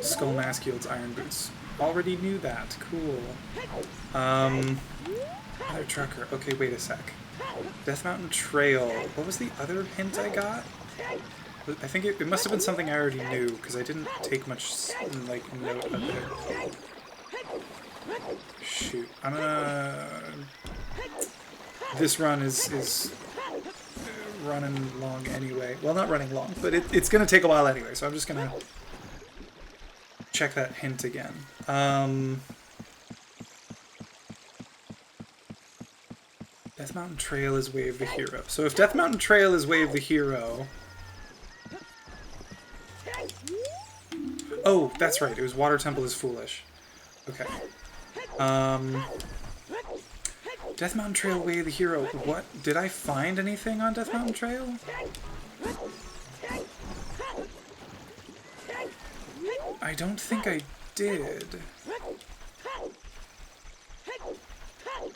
Skull Mask yields iron boots. Already knew that. Cool. Other trucker. Okay, wait a sec. Death Mountain Trail. What was the other hint I got? I think it must have been something I already knew, because I didn't take much, like, note of it. Shoot. I'm gonna... this run is running long anyway. Well, not running long, but it's going to take a while anyway, so I'm just going to check that hint again. Death Mountain Trail is Way of the Hero. So if Death Mountain Trail is Way of the Hero... Oh, that's right. It was Water Temple is Foolish. Okay. Death Mountain Trail, Way of the Hero. What? Did I find anything on Death Mountain Trail? I don't think I did.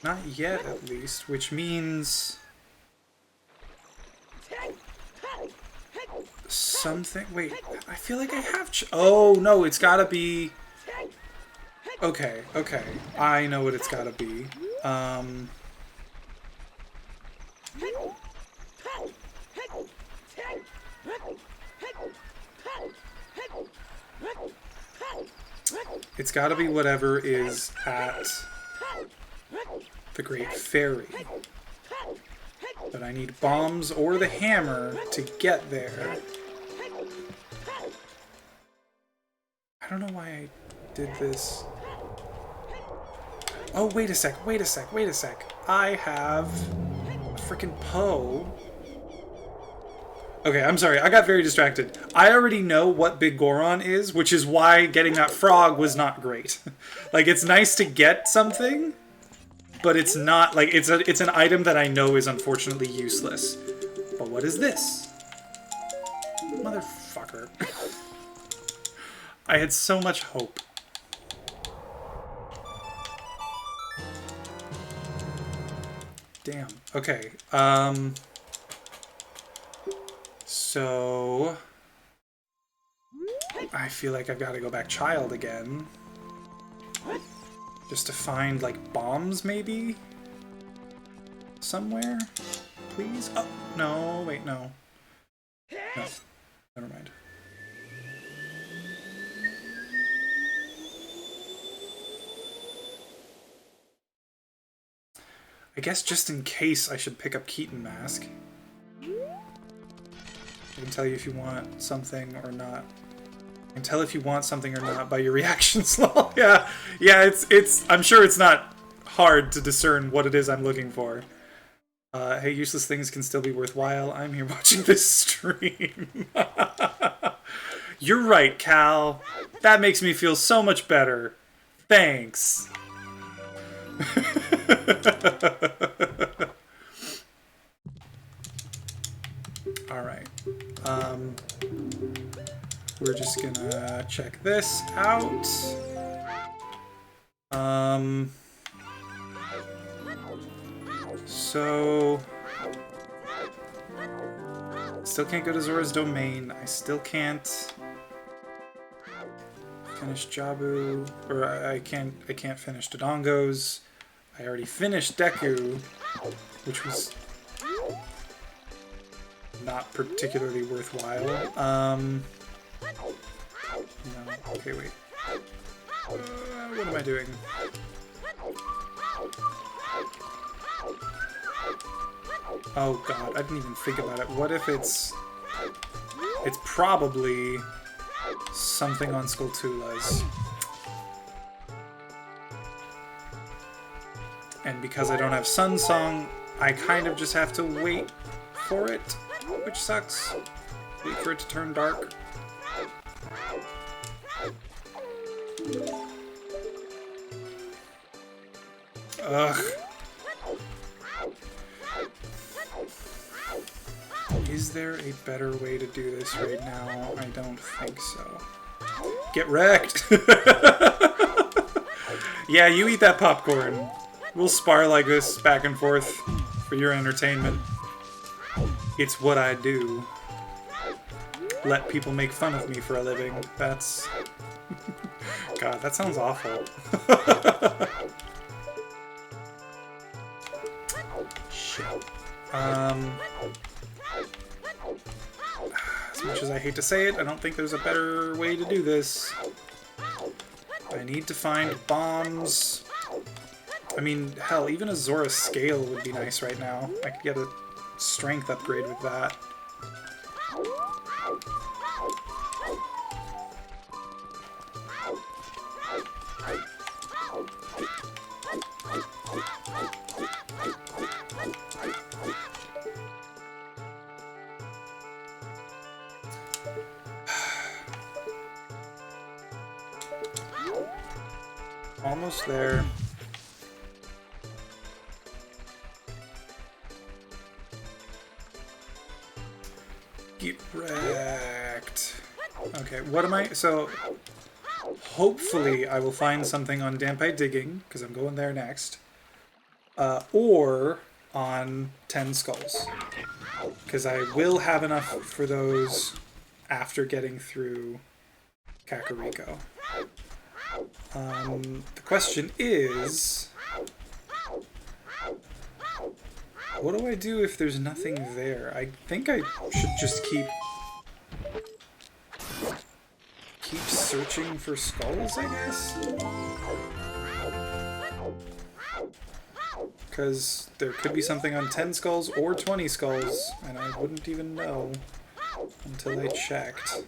Not yet, at least, which means... something... Wait, I feel like I have... Oh, no, it's gotta be... Okay, okay. I know what it's gotta be. It's gotta be whatever is at the Great Fairy. But I need bombs or the hammer to get there. I don't know why I did this. Oh, wait a sec, wait a sec, wait a sec. I have a frickin' Poe. Okay, I'm sorry, I got very distracted. I already know what Big Goron is, which is why getting that frog was not great. Like, it's nice to get something, but it's not, like, it's an item that I know is unfortunately useless. But what is this? Motherfucker. I had so much hope. Damn. Okay. So... I feel like I've got to go back child again. Just to find, like, bombs, maybe? Somewhere? Please? Oh, no. Wait, no. No. Never mind. I guess just in case I should pick up Keaton Mask. I can tell you if you want something or not. I can tell if you want something or not by your reactions. Yeah, it's. I'm sure it's not hard to discern what it is I'm looking for. Hey, useless things can still be worthwhile. I'm here watching this stream. You're right, Cal. That makes me feel so much better. Thanks. Alright. We're just gonna check this out. So... Still can't go to Zora's Domain. I still can't finish Jabu, or I can't finish Dodongo's. I already finished Deku, which was not particularly worthwhile. No, okay, wait. What am I doing? Oh god, I didn't even think about it. What if it's probably something on Skulltula's. And because I don't have Sun Song, I kind of just have to wait for it, which sucks. Wait for it to turn dark. Ugh. Is there a better way to do this right now? I don't think so. Get wrecked! Yeah, you eat that popcorn. We'll spar like this back and forth for your entertainment. It's what I do. Let people make fun of me for a living. That's... God, that sounds awful. Shit. As much as I hate to say it, I don't think there's a better way to do this. I need to find bombs. I mean, hell, even a Zora scale would be nice right now. I could get a strength upgrade with that. Almost there. Get wrecked. Okay, what am I... So, hopefully I will find something on Dampite Digging, because I'm going there next. Or on 10 Skulls. Because I will have enough for those after getting through Kakariko. The question is, what do I do if there's nothing there? I think I should just keep searching for skulls, I guess? Because there could be something on 10 skulls or 20 skulls, and I wouldn't even know until I checked.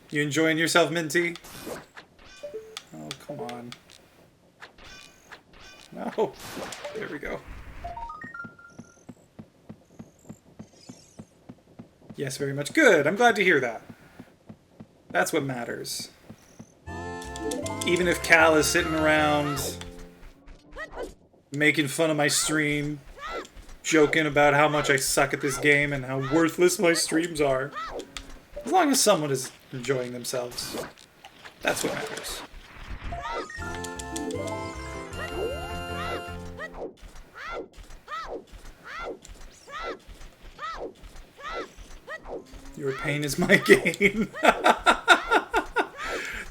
You enjoying yourself, Minty? Oh, come on. No. There we go. Yes, very much. Good. I'm glad to hear that. That's what matters. Even if Cal is sitting around making fun of my stream, joking about how much I suck at this game and how worthless my streams are. As long as someone is enjoying themselves, that's what matters. Your pain is my gain.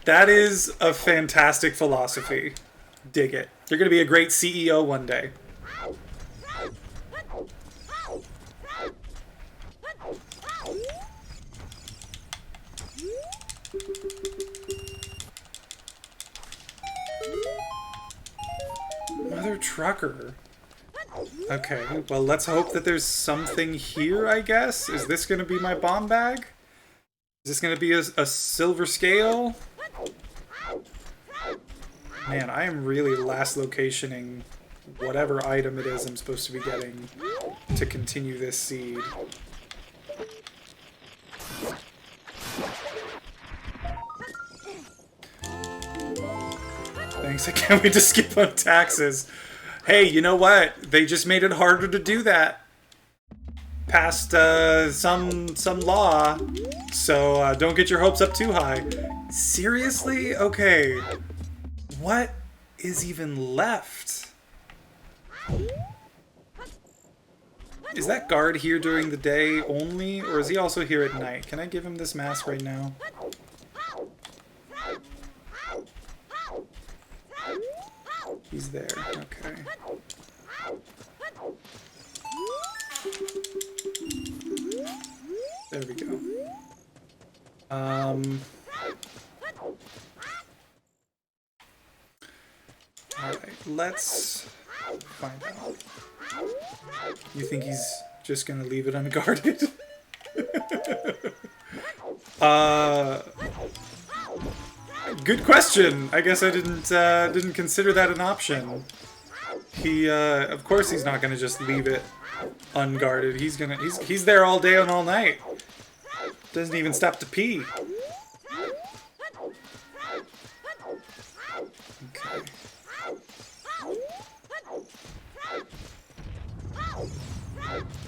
That is a fantastic philosophy. Dig it. You're going to be a great CEO one day. Mother trucker. Okay, well, let's hope that there's something here, I guess. Is this going to be my bomb bag? Is this going to be a silver scale? Man, I am really last locationing whatever item it is I'm supposed to be getting to continue this seed. Thanks, I can't wait to skip on taxes. Hey, you know what? They just made it harder to do that. Passed some law, so don't get your hopes up too high. Seriously? Okay. What is even left? Is that guard here during the day only, or is he also here at night? Can I give him this mask right now? He's there, okay. There we go. Alright, let's find out. You think he's just gonna leave it unguarded? Good question. I guess I didn't consider that an option. He, of course he's not gonna just leave it unguarded. He's there all day and all night. Doesn't even stop to pee. Okay.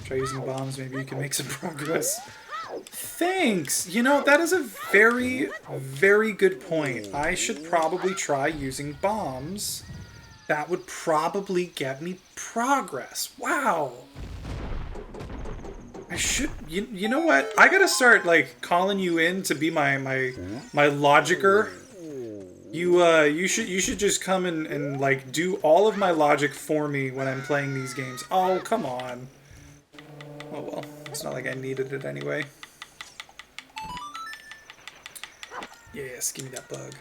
Try using bombs, maybe you can make some progress. Thanks! You know, that is a very, very good point. I should probably try using bombs. That would probably get me progress. Wow! I should... You know what? I gotta start, like, calling you in to be my logicer. You should just come and, like, do all of my logic for me when I'm playing these games. Oh, come on. Oh, well. It's not like I needed it anyway. Yes, give me that bug.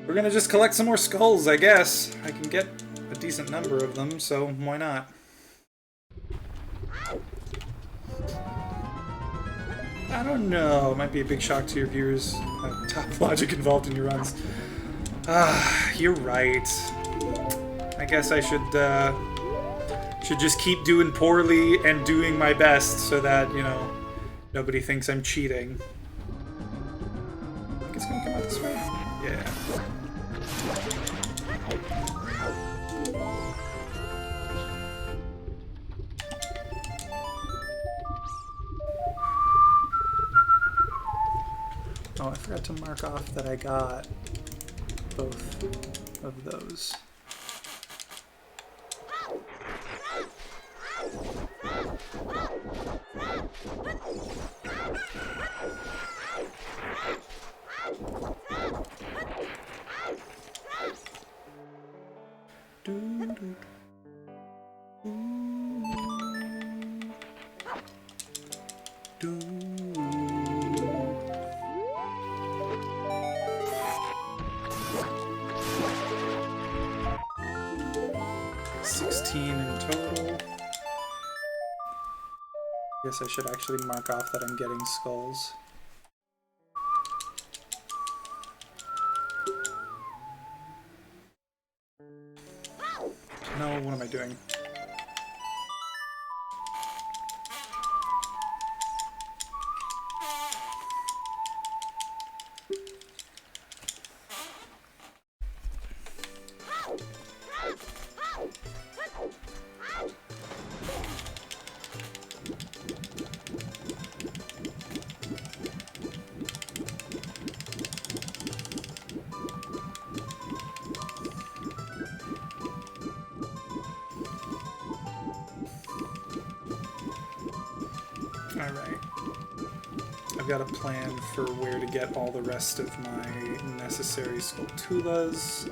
We're gonna just collect some more skulls, I guess. I can get a decent number of them, so why not? I don't know. It might be a big shock to your viewers. Top logic involved in your runs. Ah, you're right. I guess I should just keep doing poorly and doing my best so that, you know, nobody thinks I'm cheating. I think it's gonna come out this way? Yeah. Oh, I forgot to mark off that I got both of those. I should actually mark off that I'm getting skulls. No, what am I doing? Got a plan for where to get all the rest of my necessary Skulltulas.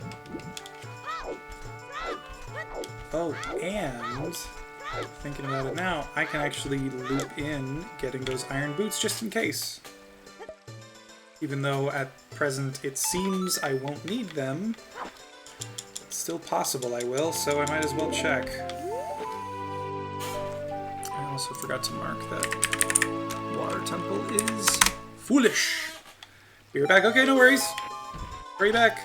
Oh, and thinking about it now, I can actually loop in getting those iron boots just in case. Even though at present it seems I won't need them, it's still possible I will, so I might as well check. I also forgot to mark that Water Temple is foolish. Be right back. Okay, no worries. Hurry back.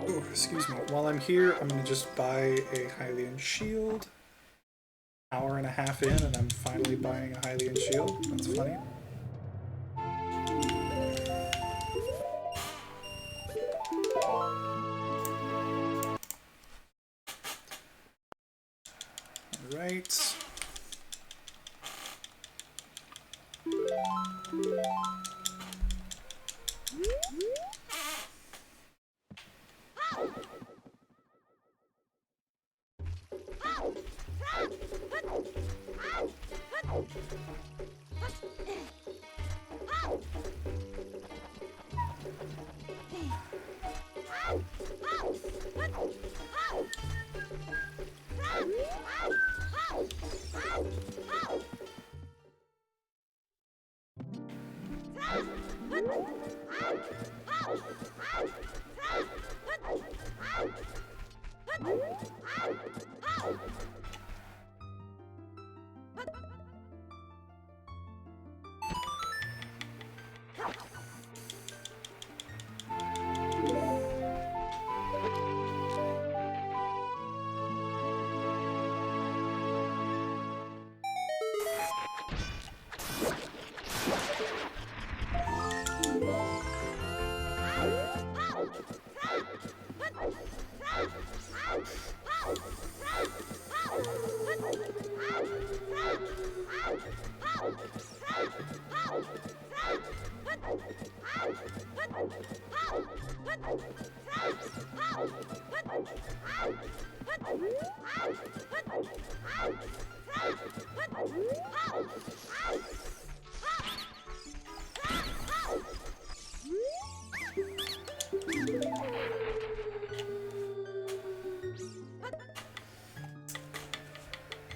Oh, excuse me. While I'm here, I'm gonna just buy a Hylian shield. Hour and a half in, and I'm finally buying a Hylian shield. That's funny. Right.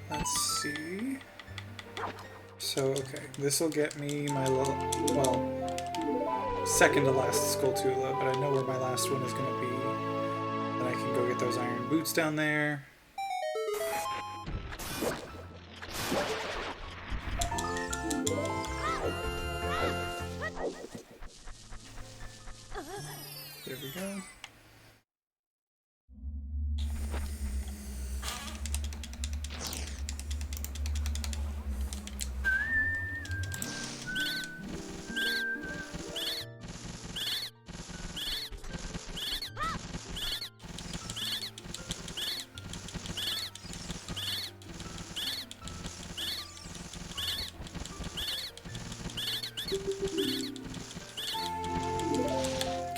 Let's see. So, okay, this will get me my second to last Skulltula, but I know where my last one is going to be. Then I can go get those iron boots down there. There we go.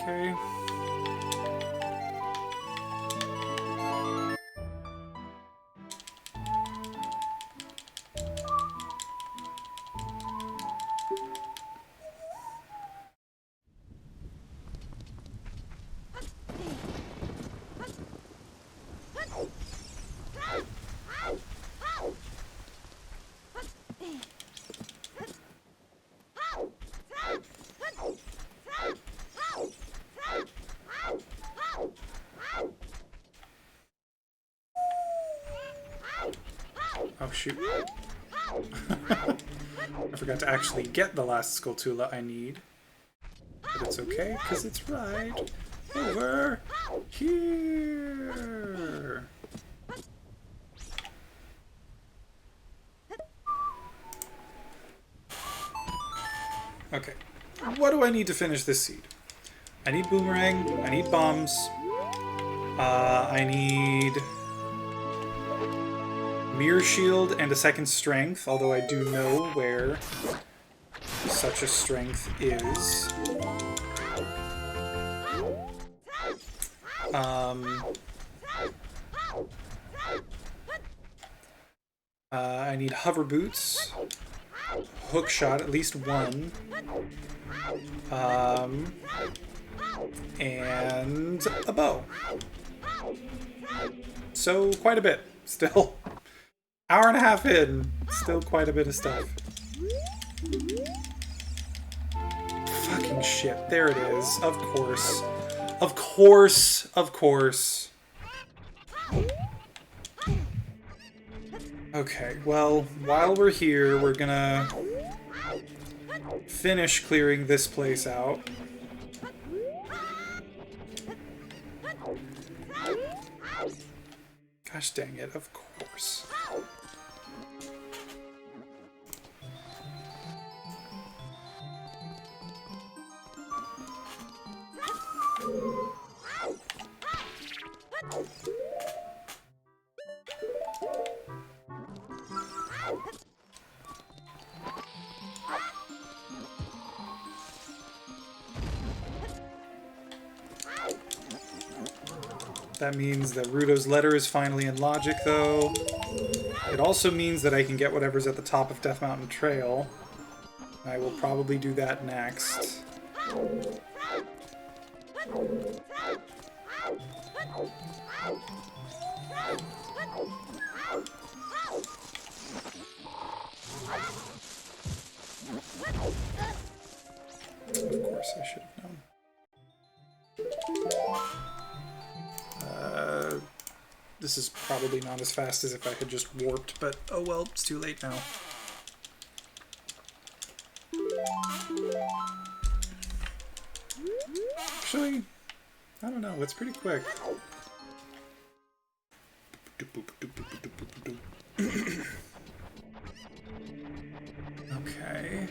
Okay. Oh shoot. I forgot to actually get the last Skulltula I need. But it's okay, because it's right over here. Okay. What do I need to finish this seed? I need boomerang, I need bombs, I need mirror shield and a second strength, although I do know where such a strength is. I need hover boots, hook shot, at least one, and a bow. So quite a bit still. Hour and a half in, still quite a bit of stuff. Fucking shit, there it is. Of course. Of course, of course. Okay, well, while we're here, we're gonna finish clearing this place out. Gosh dang it, of course. That means that Rudo's letter is finally in logic, though. It also means that I can get whatever's at the top of Death Mountain Trail. I will probably do that next. Of course, I should have known. This is probably not as fast as if I had just warped, but oh well, it's too late now. Actually, I don't know, it's pretty quick. Okay.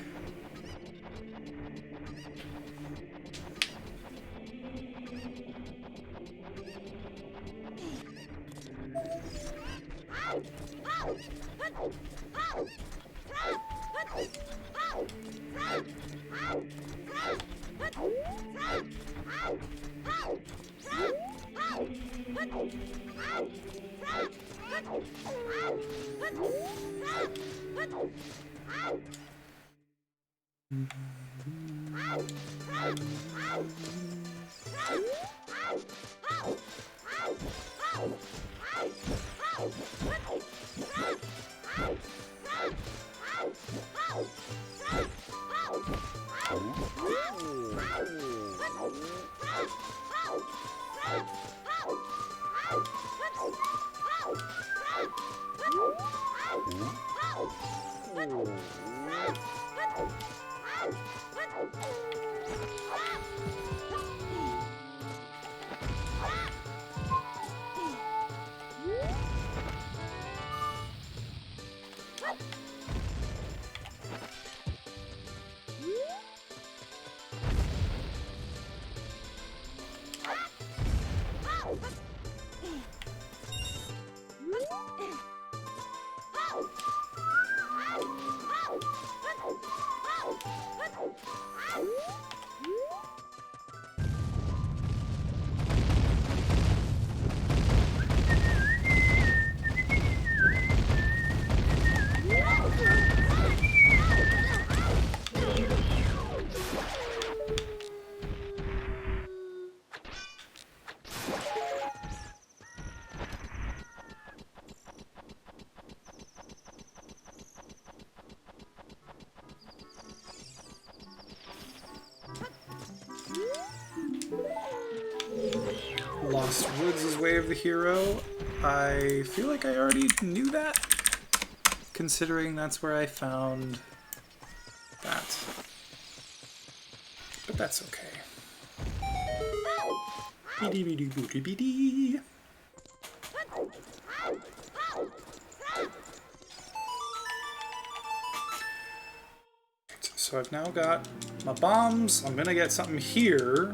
Lost Woods is Way of the Hero. I feel like I already knew that, considering that's where I found that. But that's okay. Bee-dee-bee-dee-boo-dee-bee-dee. So I've now got my bombs. I'm gonna get something here,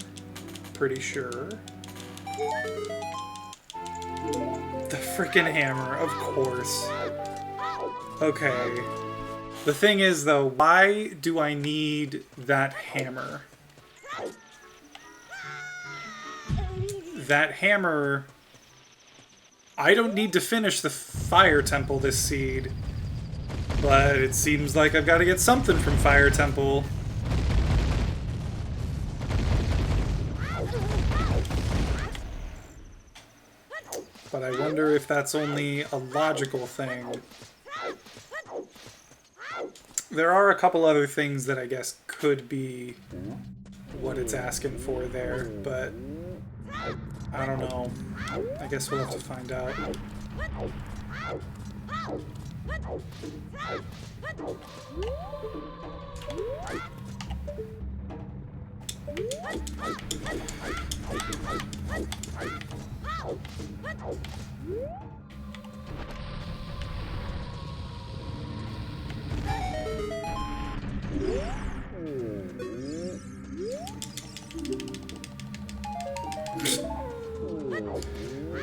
pretty sure. The frickin' hammer, of course. Okay. The thing is, though, why do I need that hammer? That hammer... I don't need to finish the Fire Temple this seed. But it seems like I've got to get something from Fire Temple. But I wonder if that's only a logical thing. There are a couple other things that I guess could be what it's asking for there, but I don't know. I guess we'll have to find out.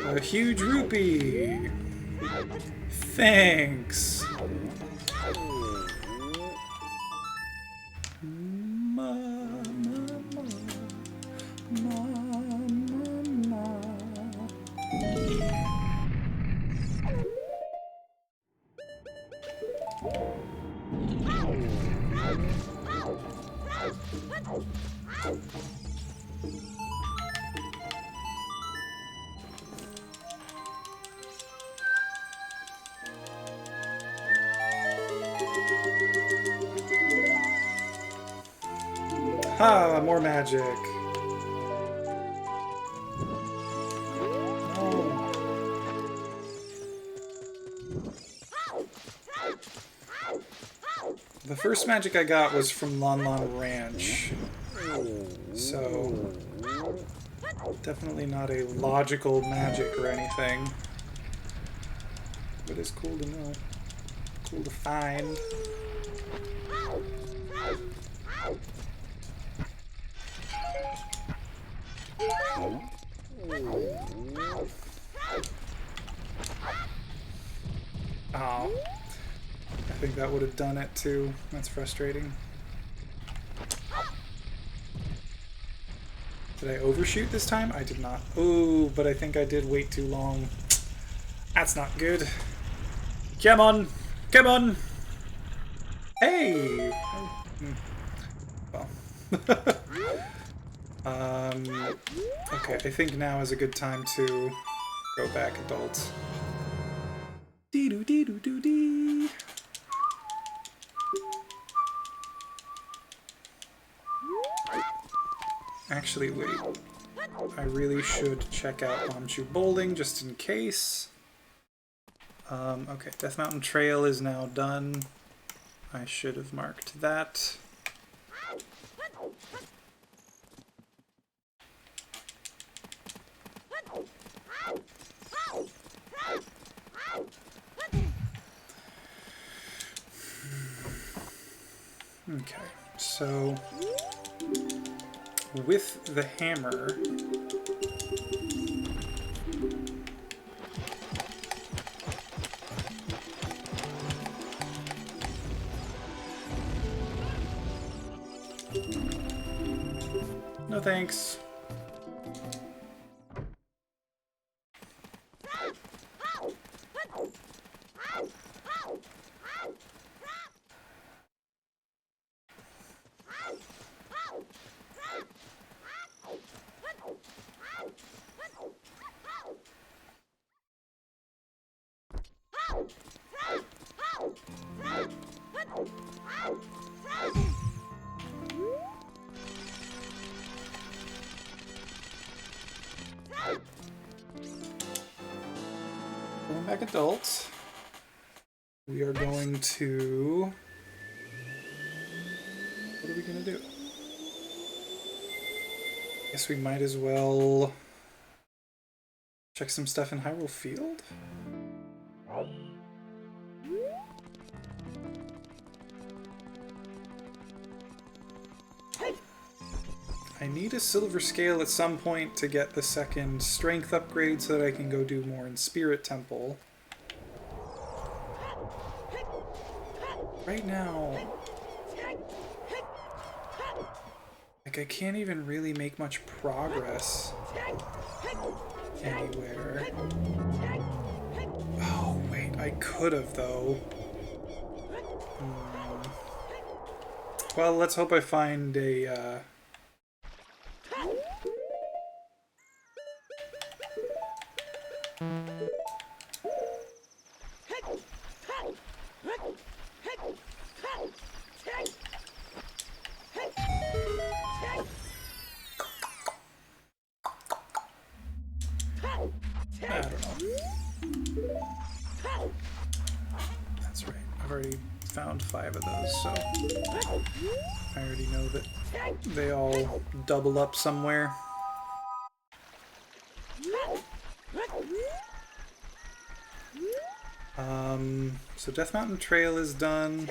A huge rupee! Thanks! Ah, more magic. Oh. The first magic I got was from Lon Lon Ranch. So, definitely not a logical magic or anything. But it's cool to know. Cool to find. Oh, I think that would have done it too. That's frustrating. Did I overshoot this time? I did not. Oh, but I think I did wait too long. That's not good. Come on! Come on! Hey! Well. Okay, I think now is a good time to go back adult. Dee-doo-dee-doo-doo-dee. Actually, wait. I really should check out Bombchu Bowling just in case. Okay, Death Mountain Trail is now done. I should have marked that. Okay, so with the hammer, no thanks. Going back adult, we are going to... What are we gonna do? Guess we might as well check some stuff in Hyrule Field. I need a silver scale at some point to get the second strength upgrade so that I can go do more in Spirit Temple. Right now, like, I can't even really make much progress anywhere. Oh, wait, I could have, though. Well, let's hope I find a, I don't know. That's right. I've already found 5 of those, so I already know that they all double up somewhere. So Death Mountain Trail is done.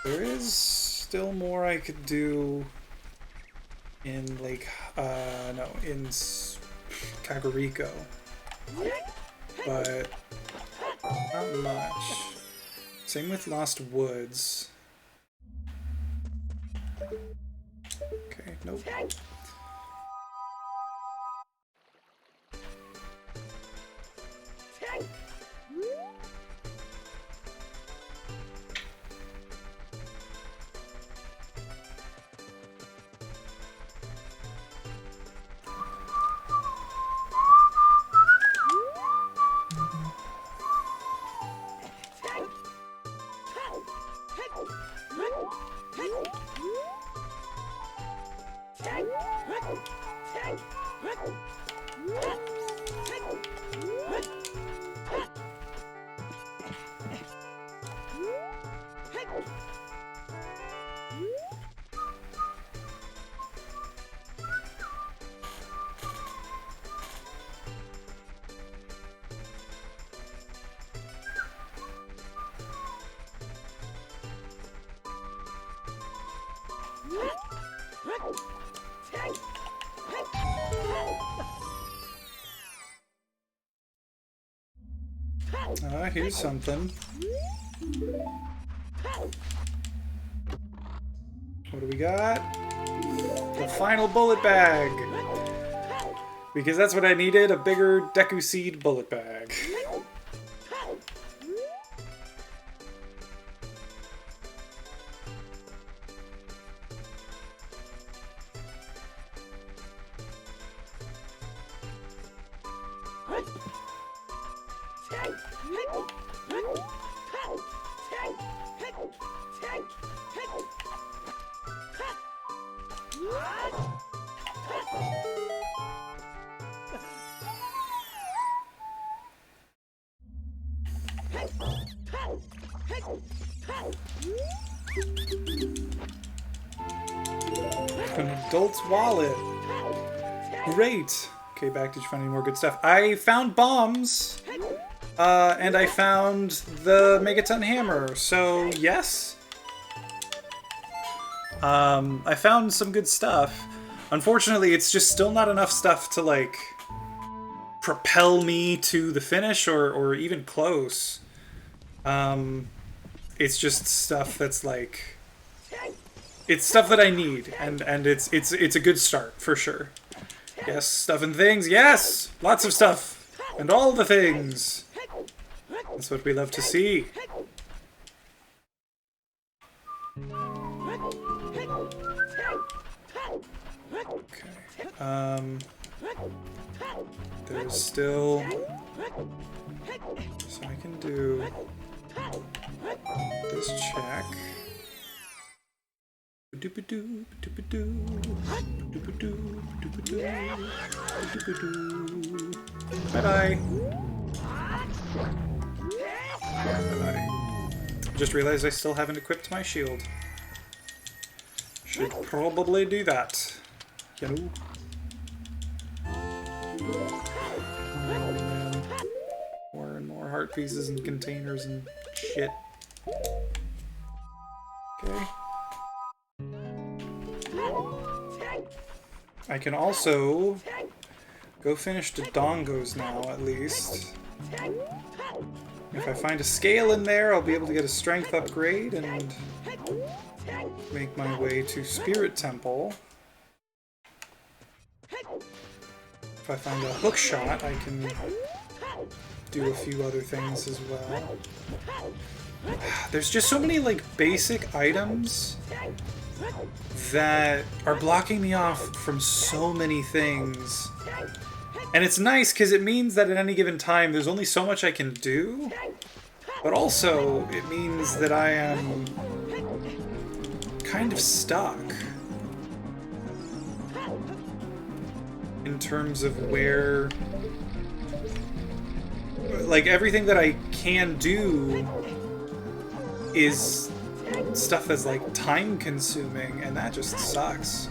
There is still more I could do in in Kakariko, but not much. Same with Lost Woods. Okay, nope. Here's something. What do we got? The final bullet bag. Because that's what I needed, a bigger Deku Seed bullet bag. An adult's wallet. Great. Okay, back. Did you find any more good stuff? I found bombs. And I found the Megaton hammer. So, yes. I found some good stuff. Unfortunately, it's just still not enough stuff to, like, propel me to the finish or even close. It's just stuff that's, like... It's stuff that I need, and it's a good start, for sure. Yes, stuff and things, yes! Lots of stuff! And all the things! That's what we love to see. Okay, there's still... So I can do this check. Bye-bye. Bye-bye. Just realized I still haven't equipped my shield. Should probably do that. You know? Oh, man. More and more heart pieces and containers and shit. Okay. I can also go finish the dongos now, at least. If I find a scale in there, I'll be able to get a strength upgrade and make my way to Spirit Temple. If I find a hook shot, I can do a few other things as well. There's just so many, like, basic items that are blocking me off from so many things. And it's nice because it means that at any given time there's only so much I can do, but also it means that I am kind of stuck in terms of where, like, everything that I can do is stuff that's, like, time-consuming, and that just sucks.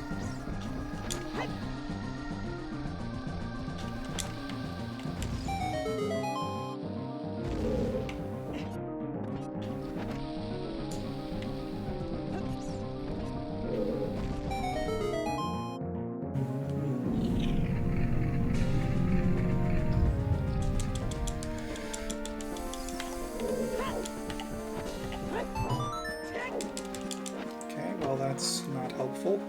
That's not helpful.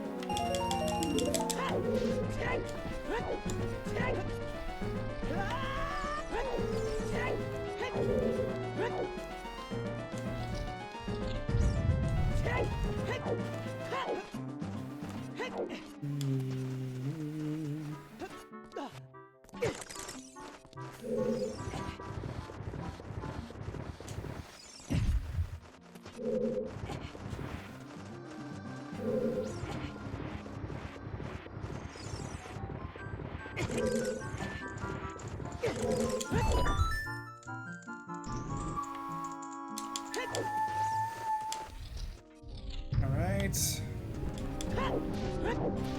Alright.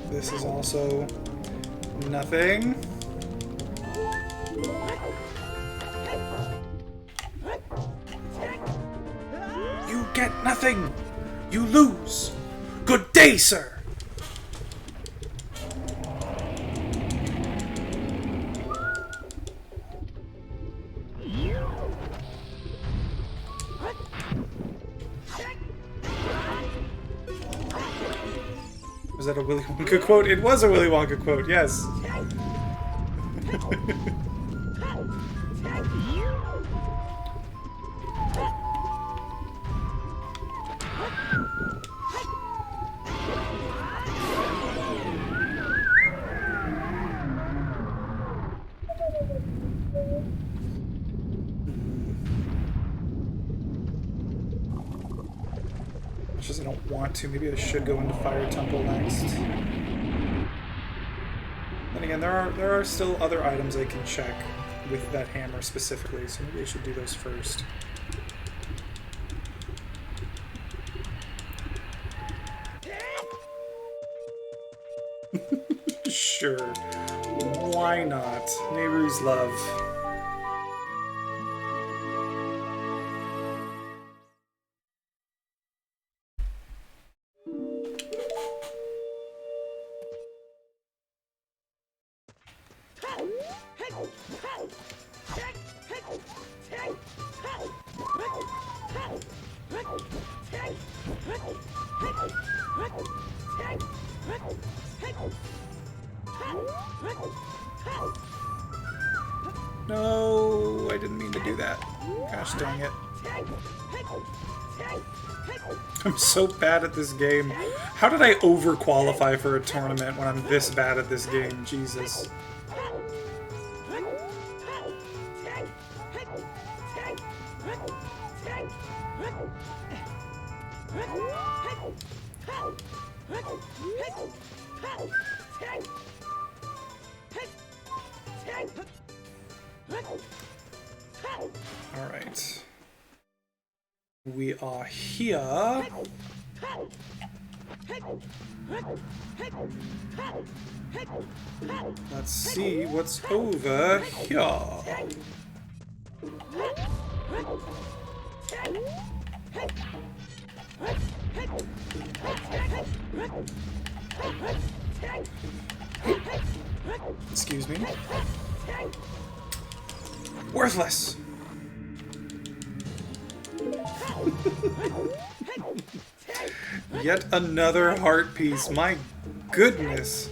This is also nothing. You get nothing! You lose! Good day, sir! Was that a Willy Wonka quote? It was a Willy Wonka quote, yes. It's just I don't want to. Maybe I should go into Fire Temple next. Then again, there are still other items I can check with that hammer specifically, so maybe I should do those first. Sure. Why not? Neighbor's love. No, I didn't mean to do that. Gosh dang it. I'm so bad at this game. How did I overqualify for a tournament when I'm this bad at this game? Jesus. Alright. We are here. Let's see what's over here. Excuse me. Worthless. Yet another heart piece. My goodness.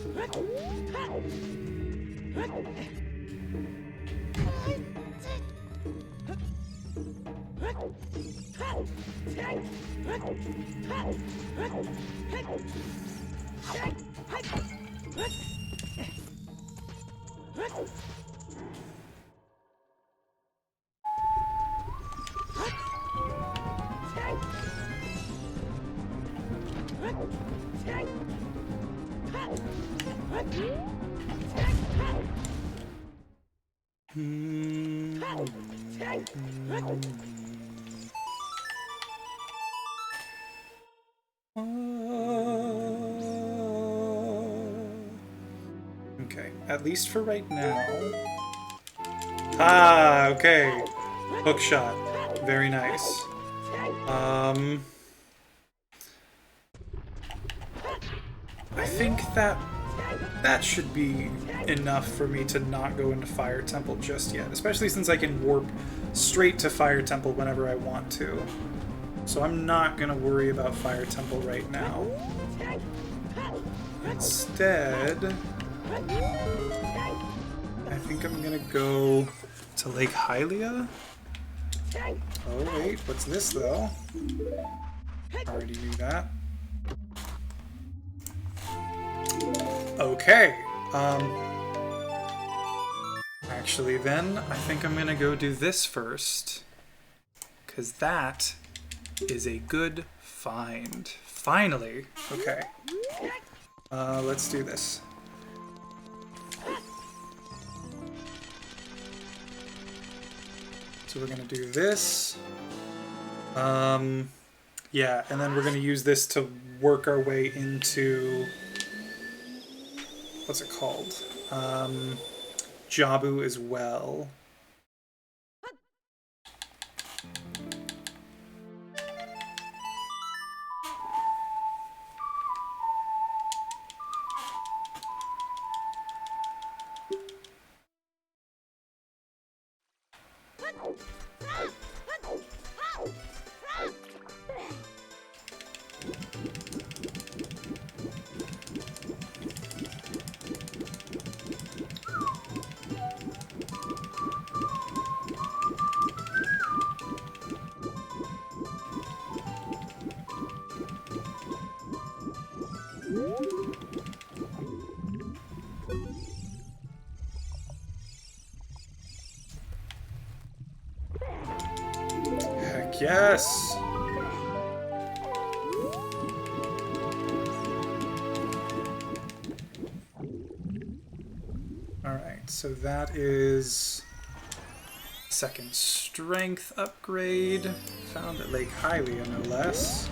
Okay, at least for right now. Ah, okay. Hook shot. Very nice. I think that should be enough for me to not go into Fire Temple just yet, especially since I can warp straight to Fire Temple whenever I want to. So I'm not gonna worry about Fire Temple right now. Instead, I think I'm gonna go to Lake Hylia. Oh wait, what's this though? Already knew that. Okay. Actually then, I think I'm gonna go do this first. 'Cause that is a good find. Finally. Okay. Let's do this. So we're gonna do this. Yeah, and then we're gonna use this to work our way into... what's it called? Jabu as well. Heck yes! Alright, so that is second strength upgrade, found at Lake Hylia, no less.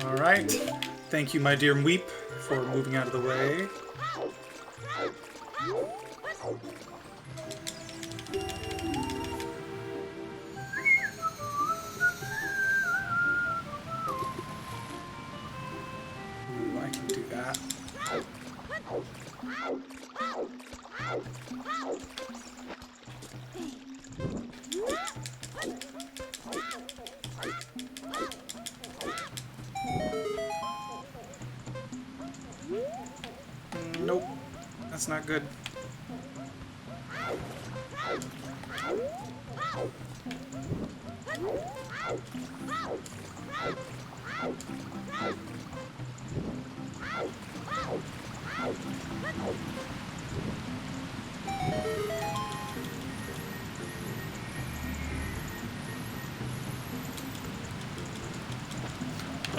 Alright, thank you, my dear Mweep, for moving out of the way. Ooh, I can do that. Nope, that's not good.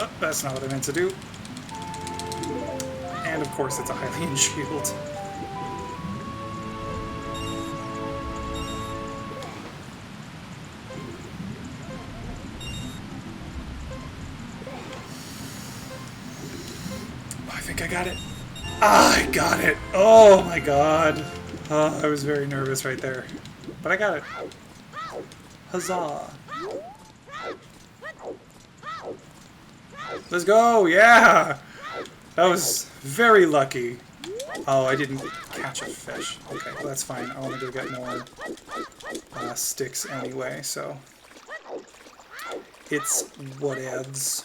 Oh, that's not what I meant to do. And of course it's a Hylian shield. Oh, I think I got it. Ah, I got it! Oh my god. Oh, I was very nervous right there. But I got it. Huzzah! Let's go! Yeah! That was very lucky. Oh, I didn't catch a fish. Okay, well that's fine. I want to go get more sticks anyway, so... It's whatevs.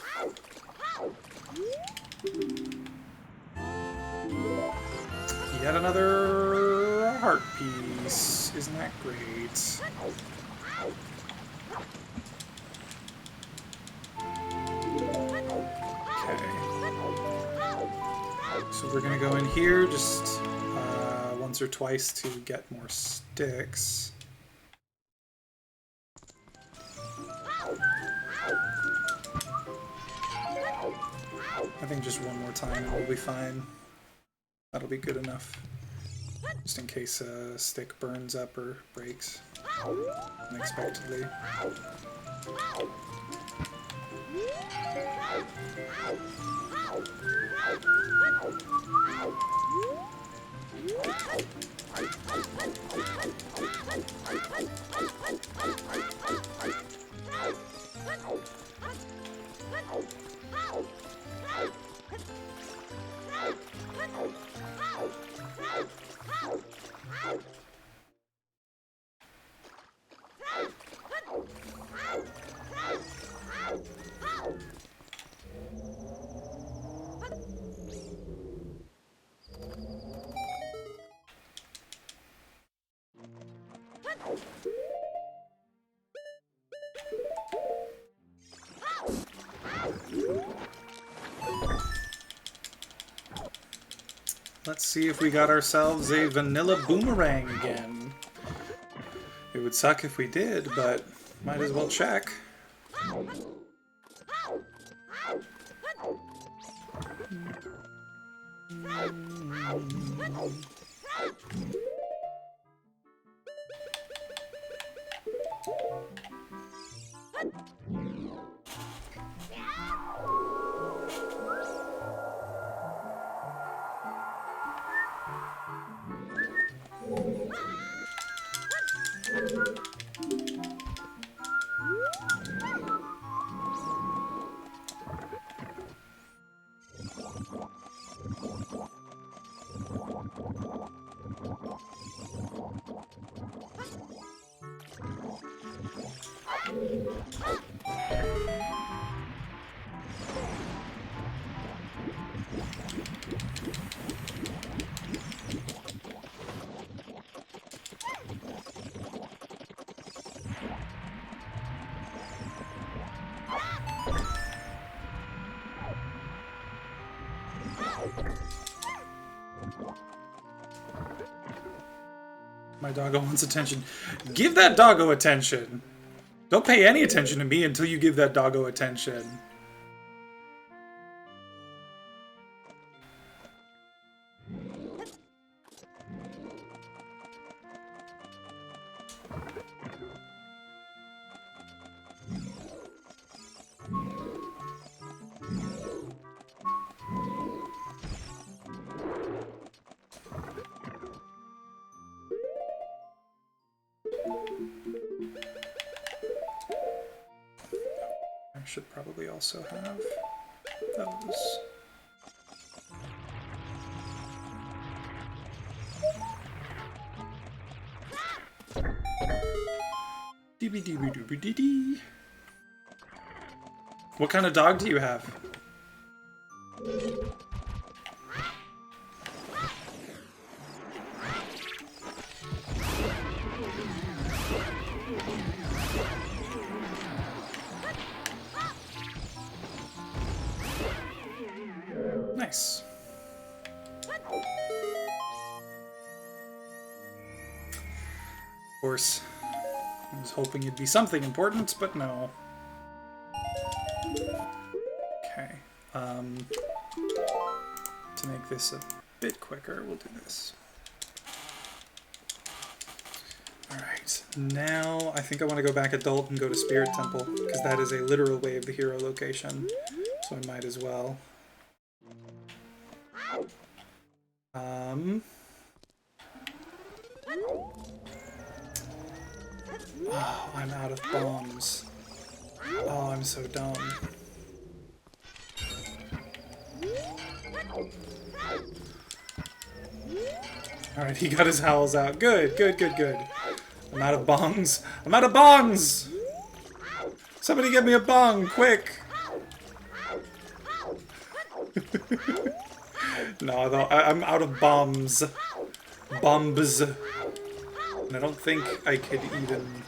Yet another heart piece. Isn't that great? So we're gonna go in here just once or twice to get more sticks. I think just one more time and we'll be fine. That'll be good enough. Just in case a stick burns up or breaks unexpectedly. Let's see if we got ourselves a vanilla boomerang again. It would suck if we did, but might as well check. My doggo wants attention. Give that doggo attention. Don't pay any attention to me until you give that doggo attention. I should probably also have those. Dee-bee-dee-bee-doo-bee-dee-dee. What kind of dog do you have? Nice. Of course, I was hoping it'd be something important, but no. Okay. To make this a bit quicker, we'll do this. Alright, now I think I want to go back adult and go to Spirit Temple, because that is a literal way of the hero location, so I might as well. Oh, I'm out of bombs. Oh, I'm so dumb. Alright, he got his howls out. Good, good, good, good. I'm out of bongs. I'm out of bongs! Somebody get me a bong, quick! No, I'm out of bombs. Bombs. And I don't think I could even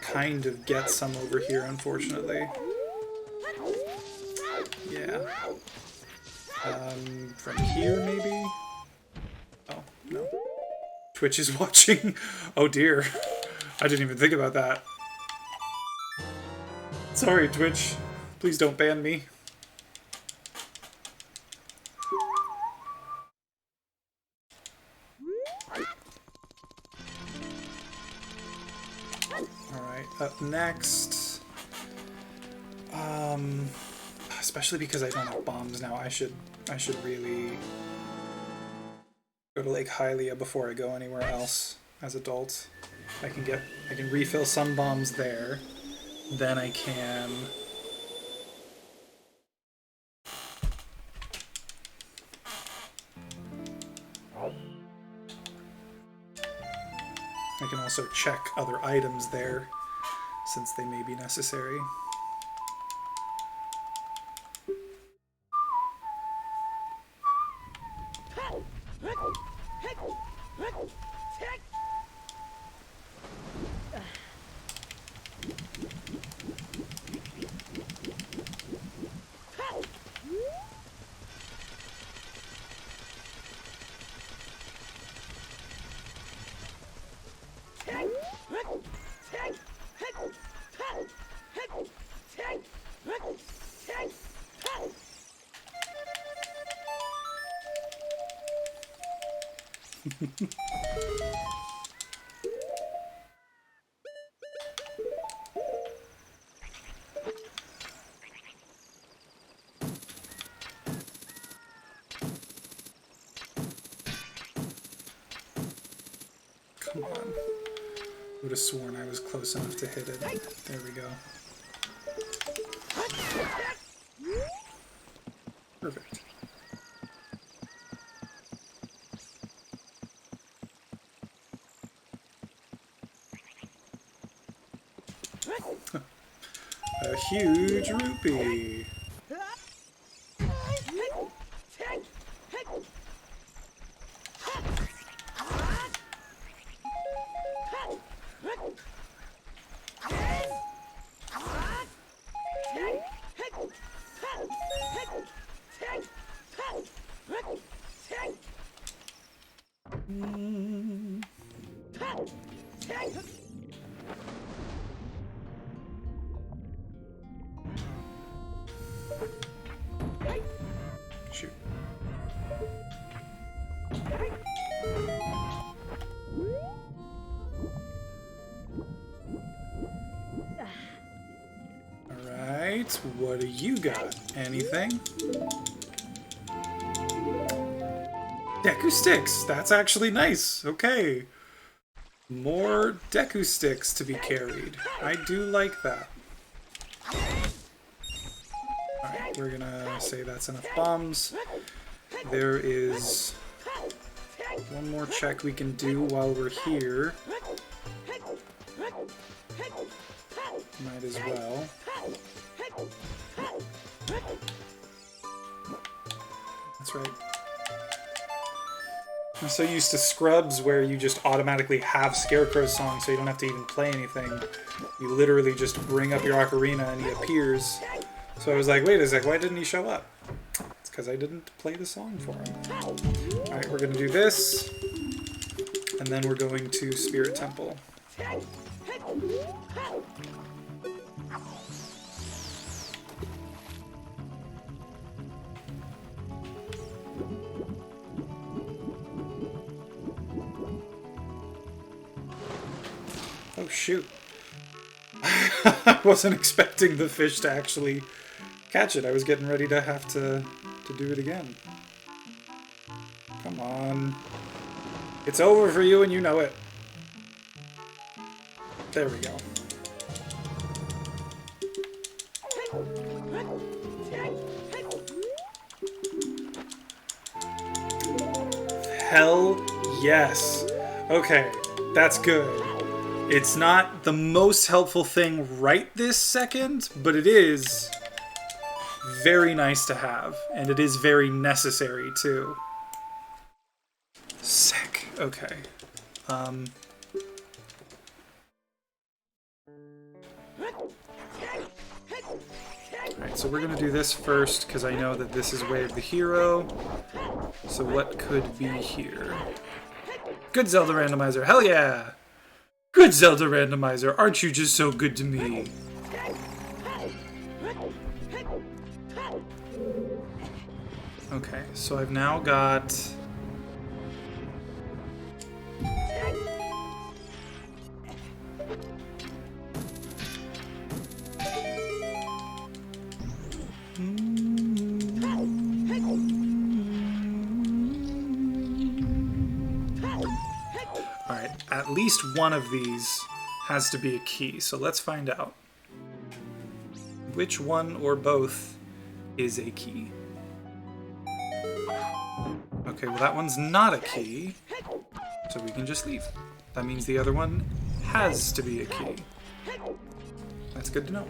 kind of get some over here, unfortunately. Yeah. From here, maybe? Oh, no. Twitch is watching. Oh dear. I didn't even think about that. Sorry, Twitch. Please don't ban me. Alright, up next. Especially because I don't have bombs now, I should really go to Lake Hylia before I go anywhere else as adult. I can refill some bombs there. Then I can also check other items there, since they may be necessary. Come on. I would have sworn I was close enough to hit it. There we go. Perfect. A huge rupee. Shoot. Alright, what do you got? Anything? Deku sticks! That's actually nice! Okay. More Deku sticks to be carried. I do like that. Alright, we're gonna say that's enough bombs. There is one more check we can do while we're here. Might as well. That's right. I'm so used to Scrubs where you just automatically have Scarecrow's song so you don't have to even play anything. You literally just bring up your ocarina and he appears. So I was like, wait a sec, why didn't he show up? It's because I didn't play the song for him. Alright, we're going to do this. And then we're going to Spirit Temple. Oh shoot. I wasn't expecting the fish to actually catch it. I was getting ready to have to do it again. Come on. It's over for you and you know it. There we go. Hell yes. Okay, that's good. It's not the most helpful thing right this second, but it is very nice to have, and it is very necessary too. Sick. Okay. Alright, so we're gonna do this first, because I know that this is Way of the Hero. So what could be here? Good Zelda Randomizer, hell yeah! Good Zelda Randomizer, aren't you just so good to me? Okay, so I've now got... Alright, at least one of these has to be a key, so let's find out. Which one or both is a key? Okay, well that one's not a key, so we can just leave. That means the other one has to be a key. That's good to know.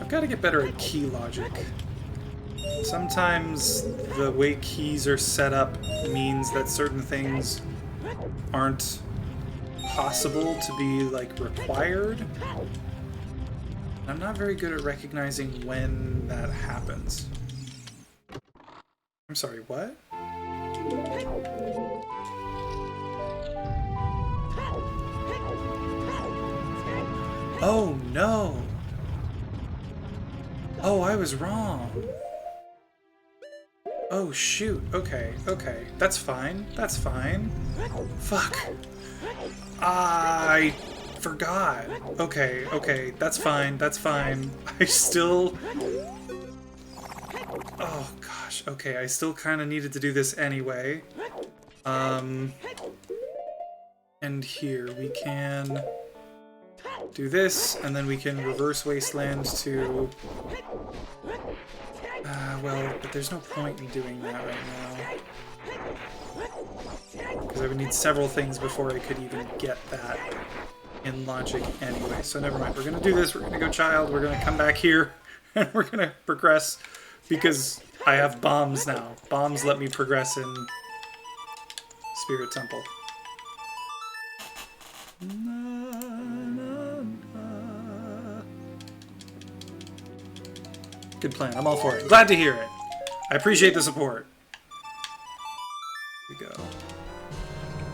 I've got to get better at key logic. Sometimes the way keys are set up means that certain things aren't possible to be, like, required. I'm not very good at recognizing when that happens. I'm sorry, what? Oh, no! Oh, I was wrong. Oh, shoot. Okay, okay. That's fine. That's fine. Fuck. I forgot. Okay, okay. That's fine. That's fine. I still... Oh, gosh. Okay, I still kind of needed to do this anyway. And here we can... do this, and then we can reverse Wasteland to... well, but there's no point in doing that right now. Because I would need several things before I could even get that in logic anyway. So never mind. We're going to do this. We're going to go child. We're going to come back here. And we're going to progress because I have bombs now. Bombs let me progress in Spirit Temple. Good plan. I'm all for it. Glad to hear it. I appreciate the support. Here we go.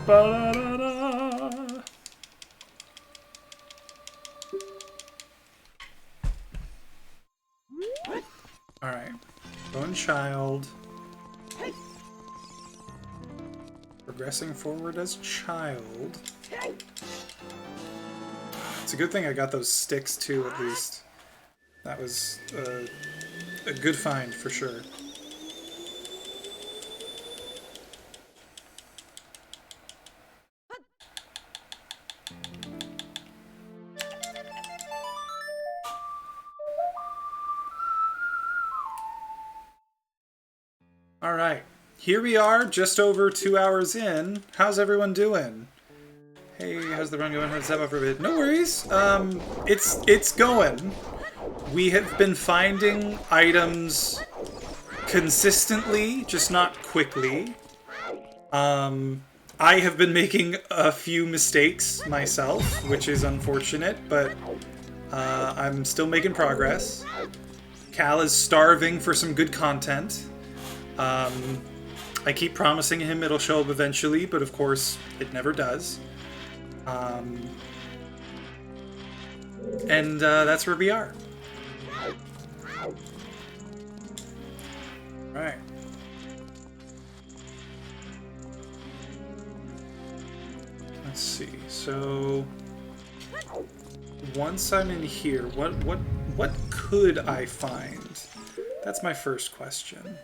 Ba-da-da-da. Alright. Bone child. Progressing forward as child. It's a good thing I got those sticks too, at least. That was a good find for sure. All right, here we are, just over 2 hours in. How's everyone doing? Hey, how's the run going? How's that for a bit? No worries. It's going. We have been finding items consistently, just not quickly. I have been making a few mistakes myself, which is unfortunate, but I'm still making progress. Cal is starving for some good content. I keep promising him it'll show up eventually, but of course it never does. And that's where we are. Right. Let's see. So once I'm in here, what could I find? That's my first question.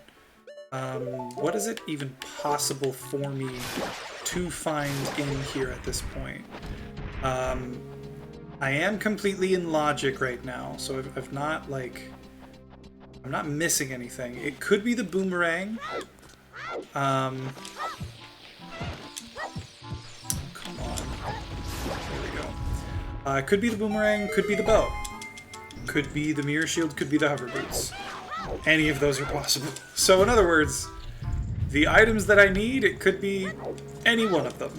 What is it even possible for me to find in here at this point? I am completely in logic right now, so I've not, like... I'm not missing anything. It could be the boomerang. Come on. There we go. It could be the boomerang, could be the bow. Could be the mirror shield, could be the hover boots. Any of those are possible. So in other words, the items that I need, it could be any one of them.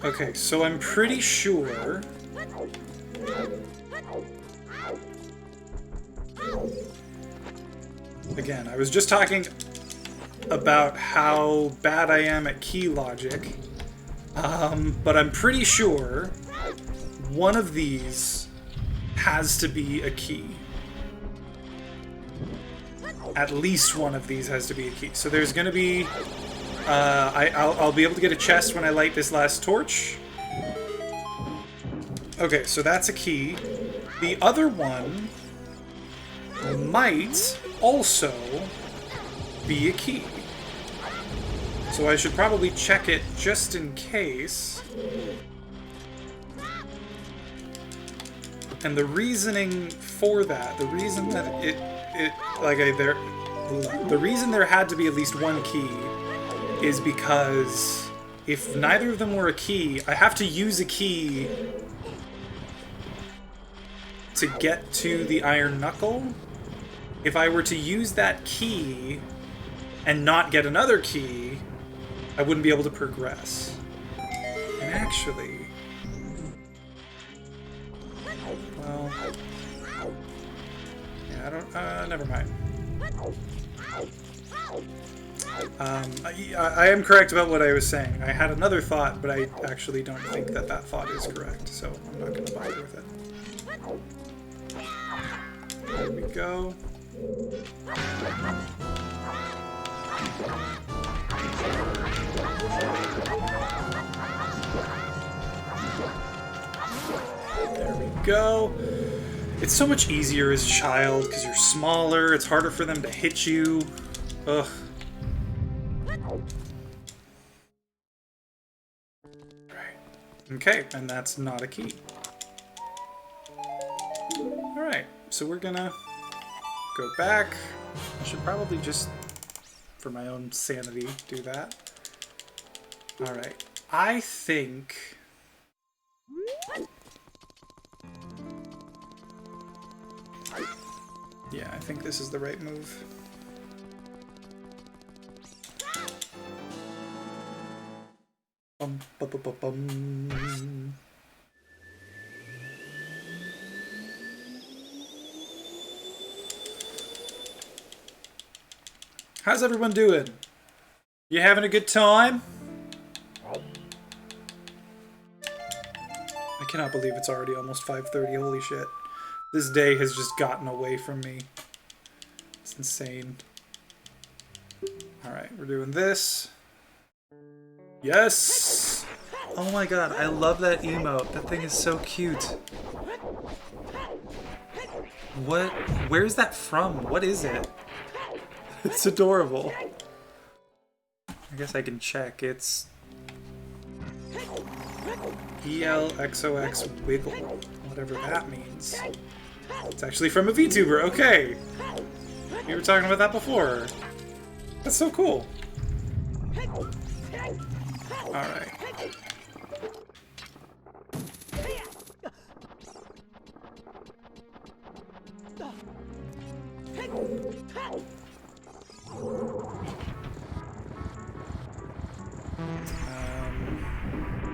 Okay, so I'm pretty sure... Again, I was just talking about how bad I am at key logic, but I'm pretty sure one of these has to be a key. At least one of these has to be a key. So there's going to be... I'll be able to get a chest when I light this last torch. Okay, so that's a key. The other one might also be a key. So I should probably check it just in case. And the reasoning for that, the reason that the reason there had to be at least one key is because if neither of them were a key, I have to use a key to get to the iron knuckle. If I were to use that key and not get another key, I wouldn't be able to progress. And actually... Well... Yeah, I don't... never mind. I am correct about what I was saying. I had another thought, but I actually don't think that that thought is correct, so I'm not going to bother with it. There we go. There we go. It's so much easier as a child because you're smaller. It's harder for them to hit you. Ugh. Right. Okay, and that's not a key. Alright, so we're gonna go back. I should probably just, for my own sanity, do that. Alright, I think... Yeah, I think this is the right move. Bum, bum, bum, bum, bum. How's everyone doing? You having a good time? I cannot believe it's already almost 5:30. Holy shit. This day has just gotten away from me. It's insane. Alright, we're doing this. Yes! Oh my god, I love that emote. That thing is so cute. What? Where's that from? What is it? It's adorable. I guess I can check. It's ELXOX Wiggle. Whatever that means. It's actually from a VTuber. Okay! We were talking about that before. That's so cool. Alright.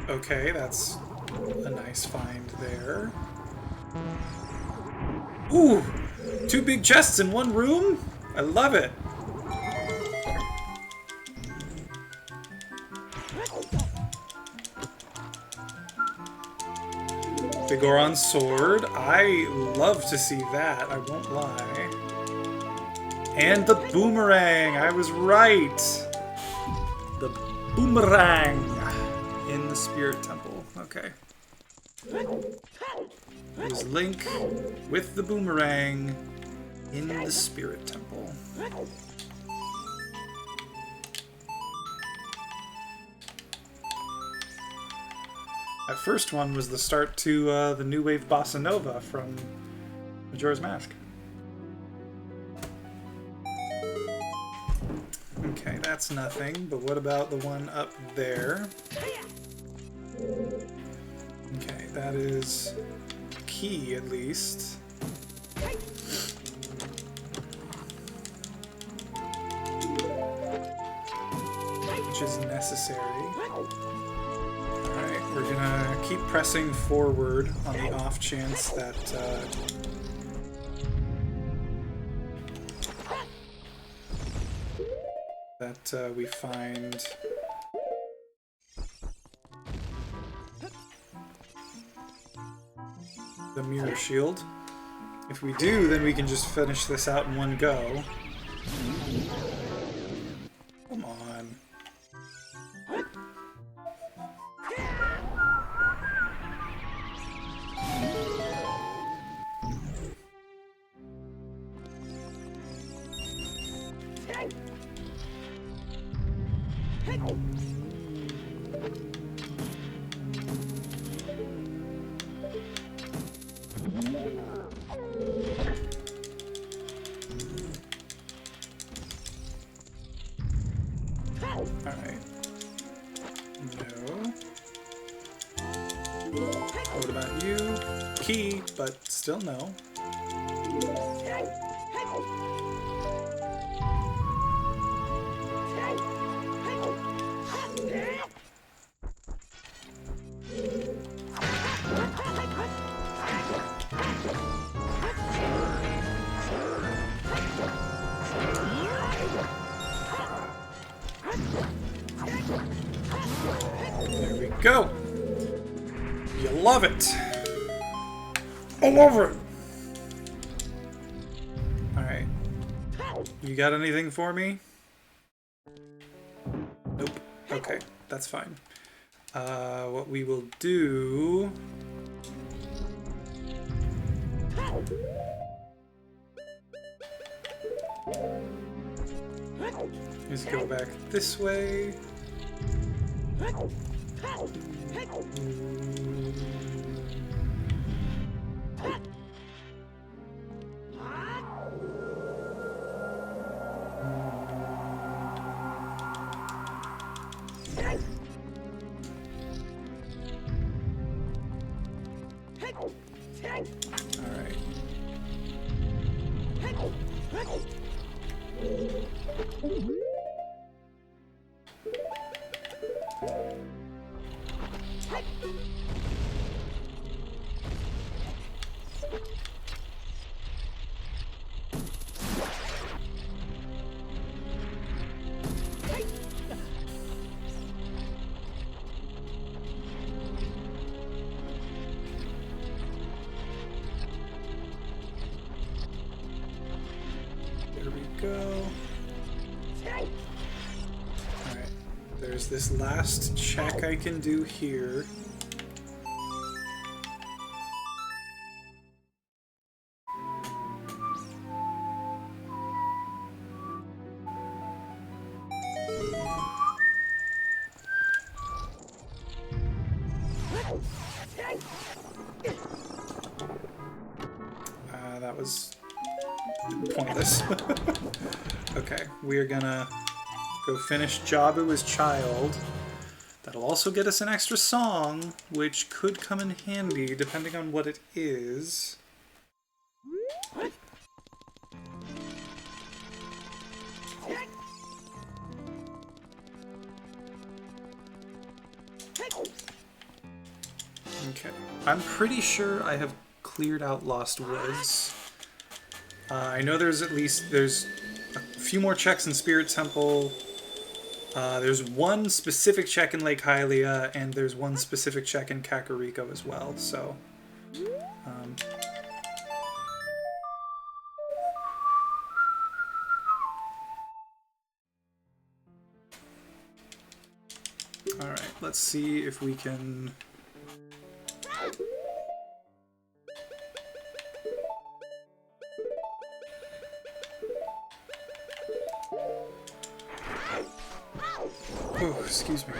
Okay, that's a nice find there. Ooh! 2 big chests in one room? I love it! Vigoron sword. I love to see that, I won't lie. And the boomerang! I was right! The boomerang! In the Spirit Temple. Okay. There's Link with the boomerang in the Spirit Temple. That first one was the start to the New Wave Bossa Nova from Majora's Mask. Okay, that's nothing, but what about the one up there? Okay, that is a key, at least. Which is necessary. Alright, we're gonna keep pressing forward on the off chance that we find the mirror shield. If we do, then we can just finish this out in one go. Come on. Alright. No. What about you? Key, but still no. go. You love it. I love it. Alright. You got anything for me? Nope. Okay, that's fine. What we will do... is go back this way. Alright. There we go. Alright, there's this last check I can do here. That was pointless. Okay, we are gonna go finish Jabu's Child. That'll also get us an extra song, which could come in handy depending on what it is. Okay, I'm pretty sure I have cleared out Lost Woods. I know there's a few more checks in Spirit Temple. There's one specific check in Lake Hylia, and there's one specific check in Kakariko as well, so... Alright, let's see if we can... Oh, excuse me.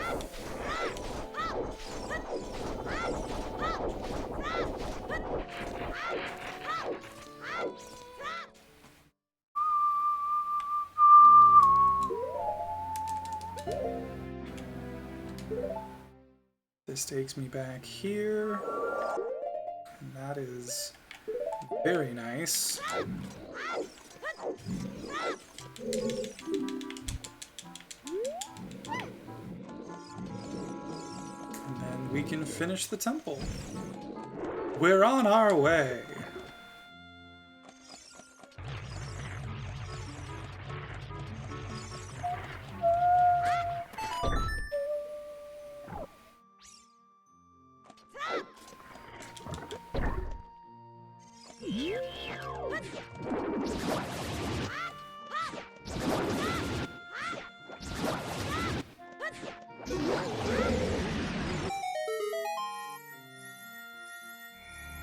This takes me back here, and that is very nice. We can finish the temple. We're on our way.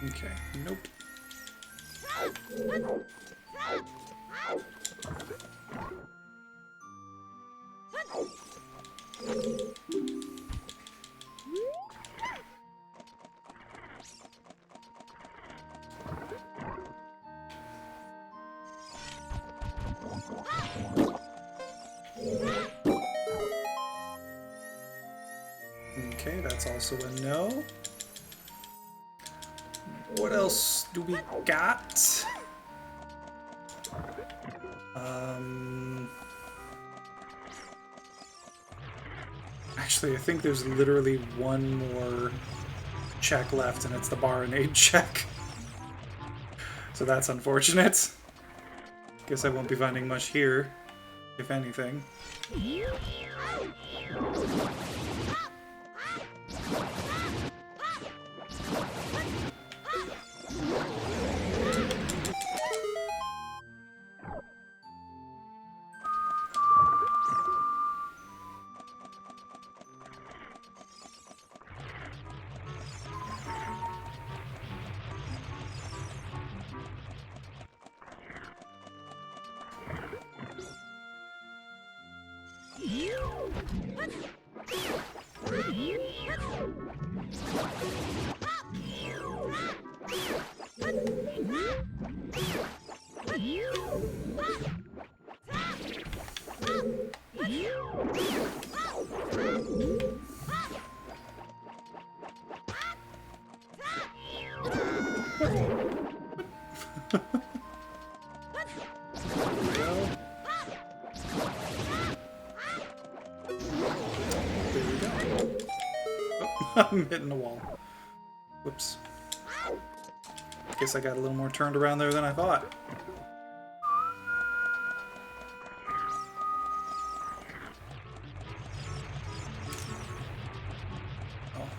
Okay, nope. Okay, that's also a no. What else do we got? Actually, I think there's literally one more check left, and it's the Baronade check. So that's unfortunate. Guess I won't be finding much here, if anything. I'm hitting the wall. Whoops. Guess I got a little more turned around there than I thought. Oh.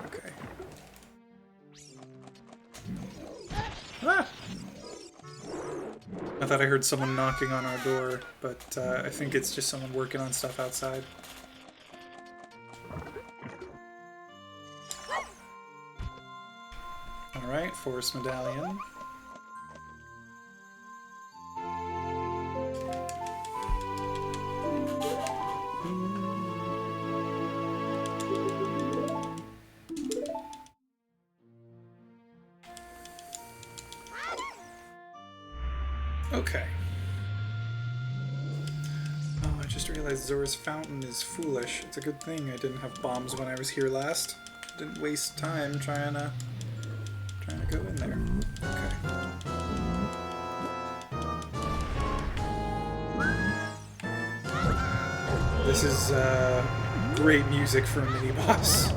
Okay. Ah! I thought I heard someone knocking on our door, but I think it's just someone working on stuff outside. Alright, Forest Medallion. Okay. Oh, I just realized Zora's Fountain is foolish. It's a good thing I didn't have bombs when I was here last. Didn't waste time trying to go in there. Okay. This is great music for a mini-boss.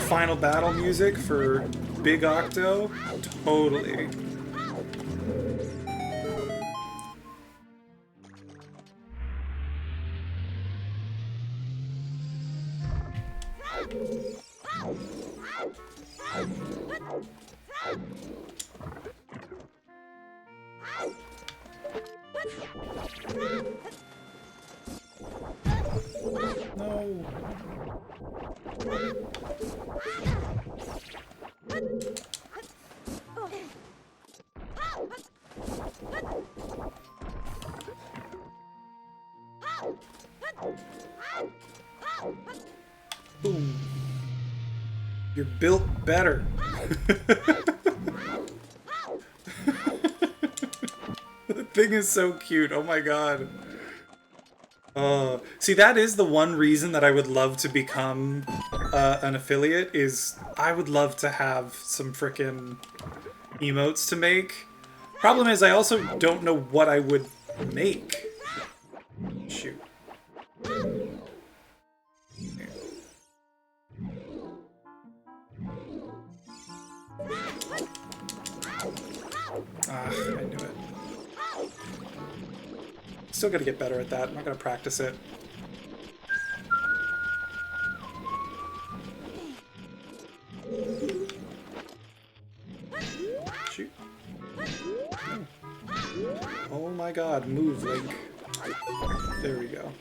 Final battle music for Big Octo? Totally. No. Boom. You're built better. The thing is so cute. Oh my god. See, that is the one reason that I would love to become an affiliate, is I would love to have some frickin' emotes to make. Problem is, I also don't know what I would make. Shoot. Ah, I knew it. Still gotta get better at that. I'm not gonna practice it. Shoot. Oh my god, move, Link. There we go.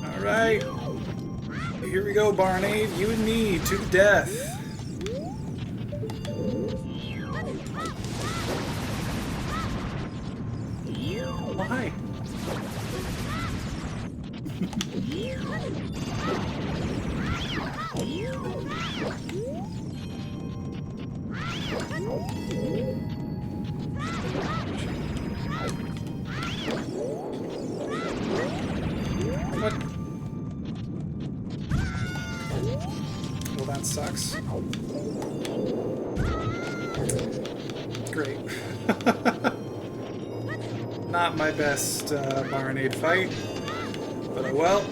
Alright. Here we go, Barnade. You and me, to the death. Why? What? Well, that sucks. Great. Not my best Barnade fight, but oh well.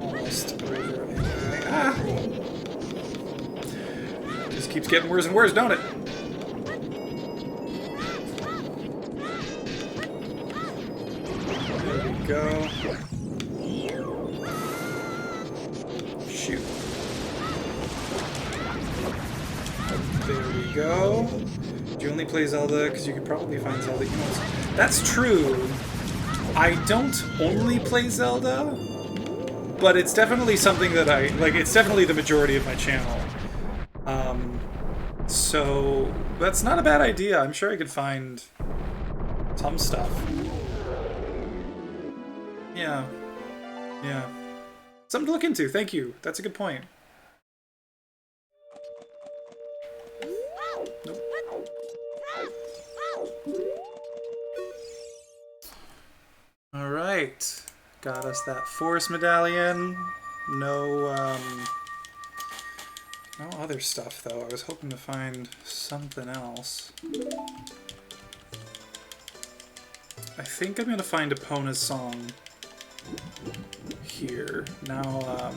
Almost over anyway. Ah! Just keeps getting worse and worse, don't it? There we go. Shoot. There we go. Do you only play Zelda? Because you could probably find Zelda emotes. That's true. I don't only play Zelda, but it's definitely something that I like. It's definitely the majority of my channel. So that's not a bad idea. I'm sure I could find some stuff. Yeah. Yeah. Something to look into. Thank you. That's a good point. right. Got us that forest medallion. No, no other stuff, though. I was hoping to find something else. I think I'm going to find Epona's song here. Now,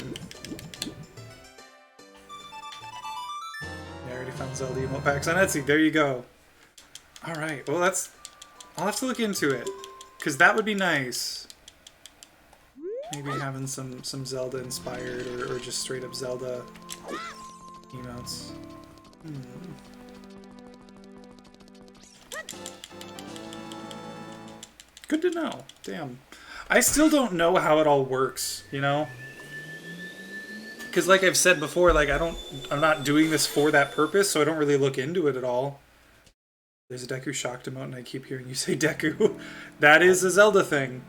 I already found Zelda emote packs on Etsy. There you go. Alright, well that's... I'll have to look into it. Because that would be nice. Maybe having some Zelda inspired or just straight up Zelda emotes. Good to know. Damn. I still don't know how it all works, you know? Because like I've said before, like I'm not doing this for that purpose, so I don't really look into it at all. There's a Deku shocked emote and I keep hearing you say Deku. That is a Zelda thing.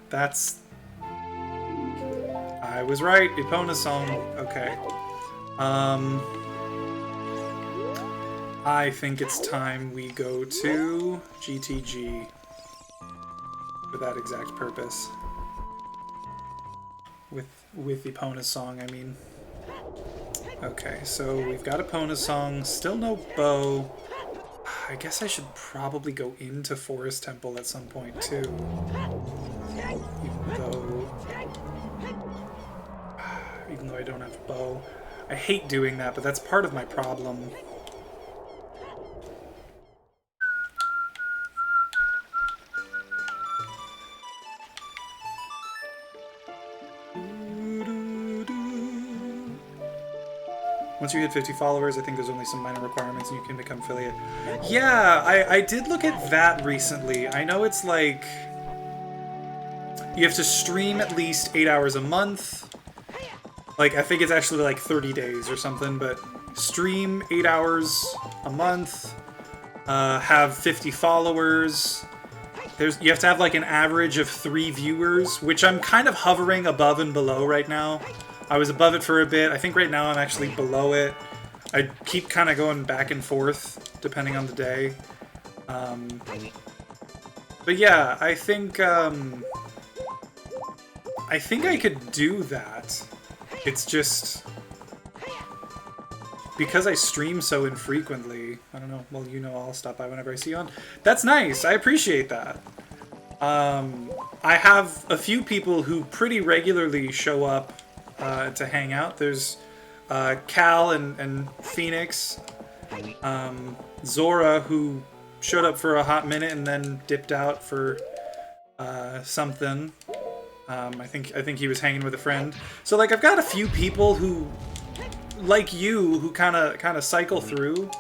That's... I was right. Epona's song. Okay. I think it's time we go to GTG for that exact purpose. With Epona's song, I mean. Okay, so we've got Epona's song. Still no bow. I guess I should probably go into Forest Temple at some point too. Even though I don't have bow. I hate doing that, but that's part of my problem. Once you hit 50 followers, I think there's only some minor requirements and you can become affiliate. Yeah, I did look at that recently. I know it's like... You have to stream at least 8 hours a month. Like, I think it's actually like 30 days or something, but stream 8 hours a month, have 50 followers. You have to have like an average of 3 viewers, which I'm kind of hovering above and below right now. I was above it for a bit. I think right now I'm actually below it. I keep kind of going back and forth, depending on the day. But yeah, I think I could do that. It's just... Because I stream so infrequently, I don't know, well, you know I'll stop by whenever I see you on. That's nice, I appreciate that. I have a few people who pretty regularly show up to hang out. There's Cal and Phoenix, Zora, who showed up for a hot minute and then dipped out for something. I think he was hanging with a friend. So like I've got a few people who, like you, who kind of cycle through,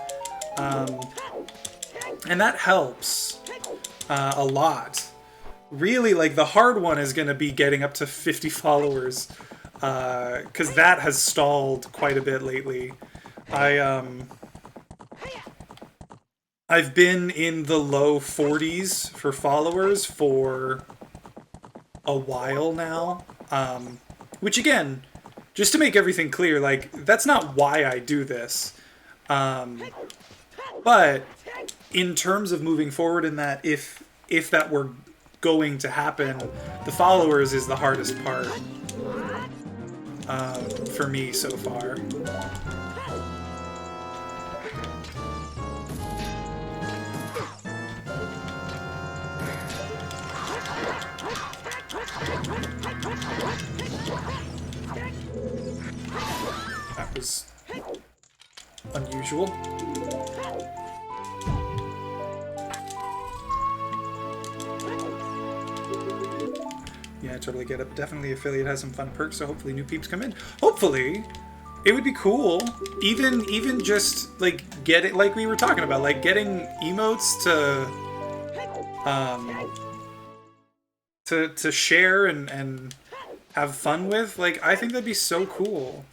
and that helps a lot. Really, like the hard one is going to be getting up to 50 followers. Because that has stalled quite a bit lately. I've been in the low 40s for followers for a while now. Which again, just to make everything clear, like, that's not why I do this. But in terms of moving forward in that, if that were going to happen, the followers is the hardest part. For me so far. That was unusual. Yeah, I totally get it. Definitely affiliate has some fun perks, so hopefully new peeps come in. Hopefully! It would be cool. Even just, like, get it, like we were talking about, like, getting emotes to share and have fun with. Like, I think that'd be so cool.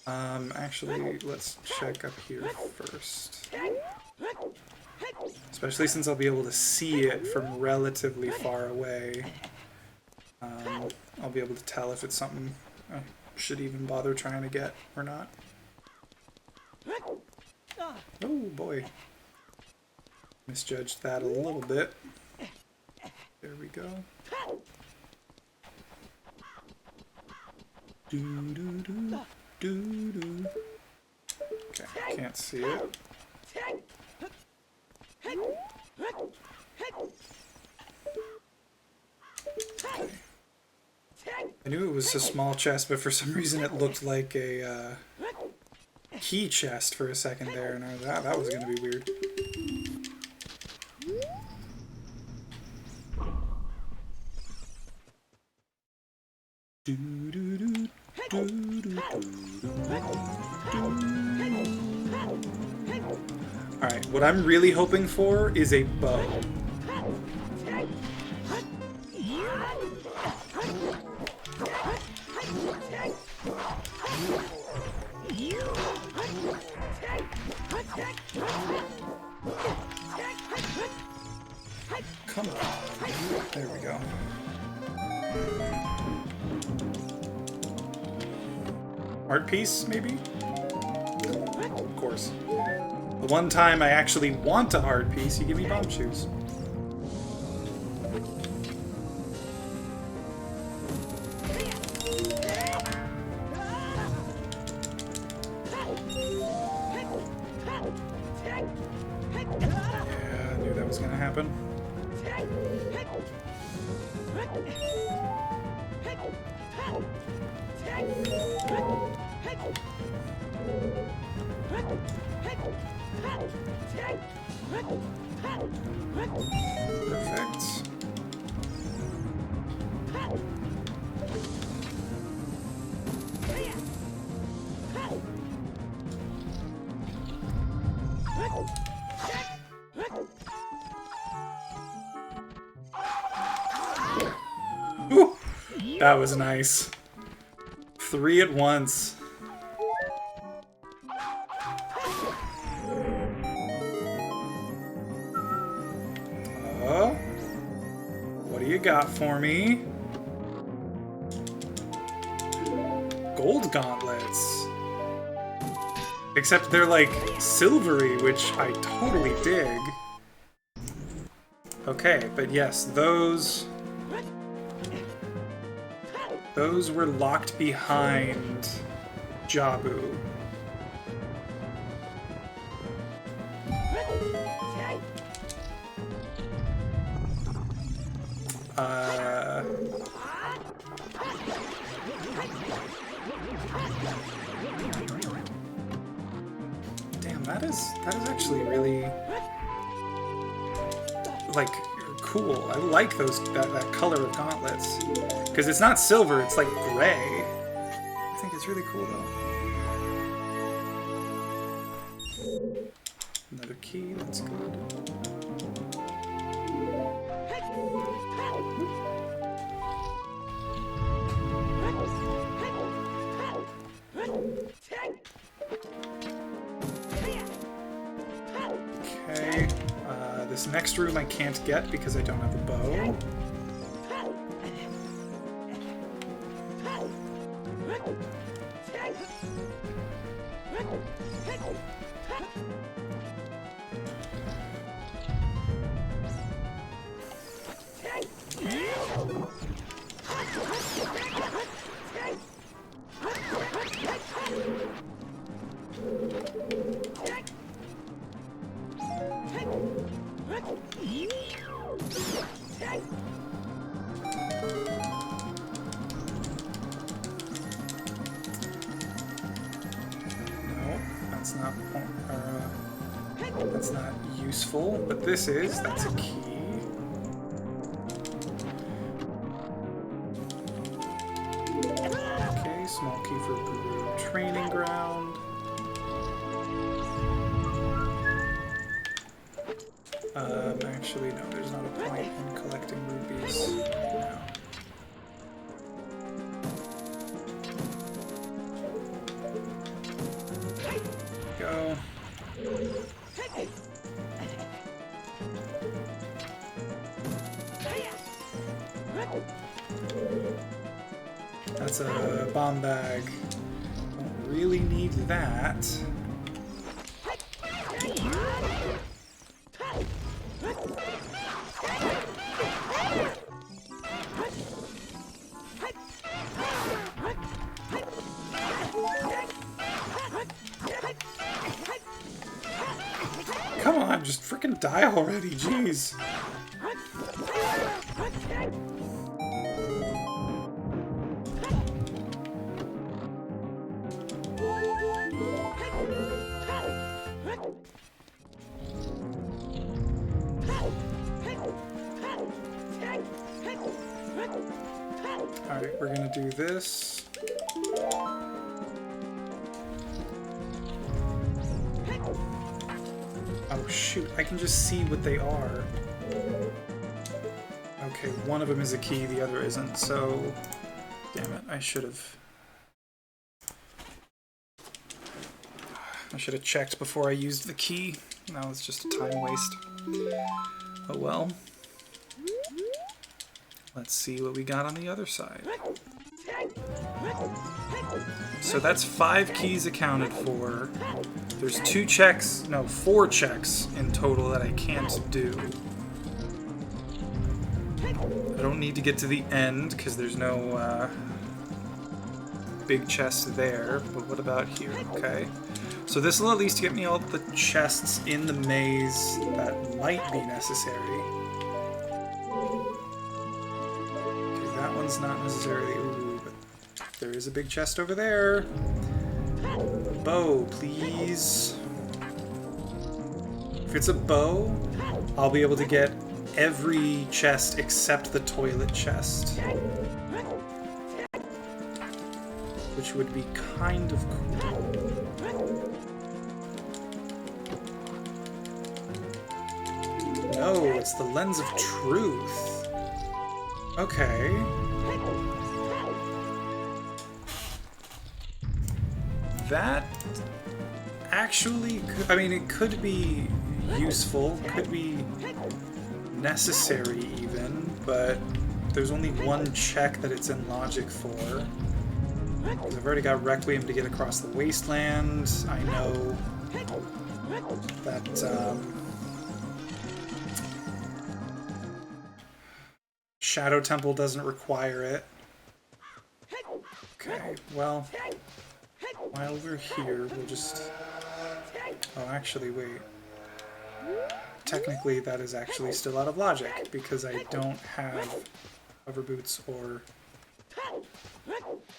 Actually, let's check up here first. Especially since I'll be able to see it from relatively far away. I'll be able to tell if it's something I should even bother trying to get or not. Oh boy. Misjudged that a little bit. There we go. Do. Okay, can't see it. Okay. I knew it was a small chest, but for some reason it looked like a key chest for a second there, and I was, that was going to be weird. Alright, what I'm really hoping for is a bow. Come on. There we go. Art piece, maybe? Of course. The one time I actually want a art piece, you give me bomb shoes. Yeah, I knew that was gonna happen. Perfect. Ooh, that was nice. 3 at once. What do you got for me? Gold gauntlets. Except they're like silvery, which I totally dig. Okay, but yes, those were locked behind Jabu. Damn, that is actually really like cool. I like that color of gauntlets because it's not silver; it's like gray. I think it's really cool though. Another key. That's good. Okay, this next room I can't get because I don't have a bow. That's not useful, but this is. That's a key. Okay, small key for Guru training ground. Actually, no, there's not a point in collecting rupees. No. Go. That's a bomb bag. Don't really need that. just freaking die already, jeez. Alright, we're gonna do this. Oh shoot, I can just see what they are. Okay, one of them is a key, the other isn't, so... Damn it, I should have checked before I used the key. Now it's just a time waste. Oh well. Let's see what we got on the other side. So that's 5 keys accounted for. There's 4 checks in total that I can't do. I don't need to get to the end because there's no big chest there, but what about here? Okay. So this will at least get me all the chests in the maze that might be necessary. Okay, that one's not necessarily... Ooh, but there is a big chest over there. Bow, please. If it's a bow, I'll be able to get every chest except the toilet chest. Which would be kind of cool. No, it's the lens of truth. Okay. That actually, I mean, it could be useful, could be necessary even, but there's only one check that it's in logic for. I've already got Requiem to get across the wasteland. I know that Shadow Temple doesn't require it. Okay, well, while we're here, we'll just... Oh, actually, wait. Technically, that is actually still out of logic, because I don't have hover boots or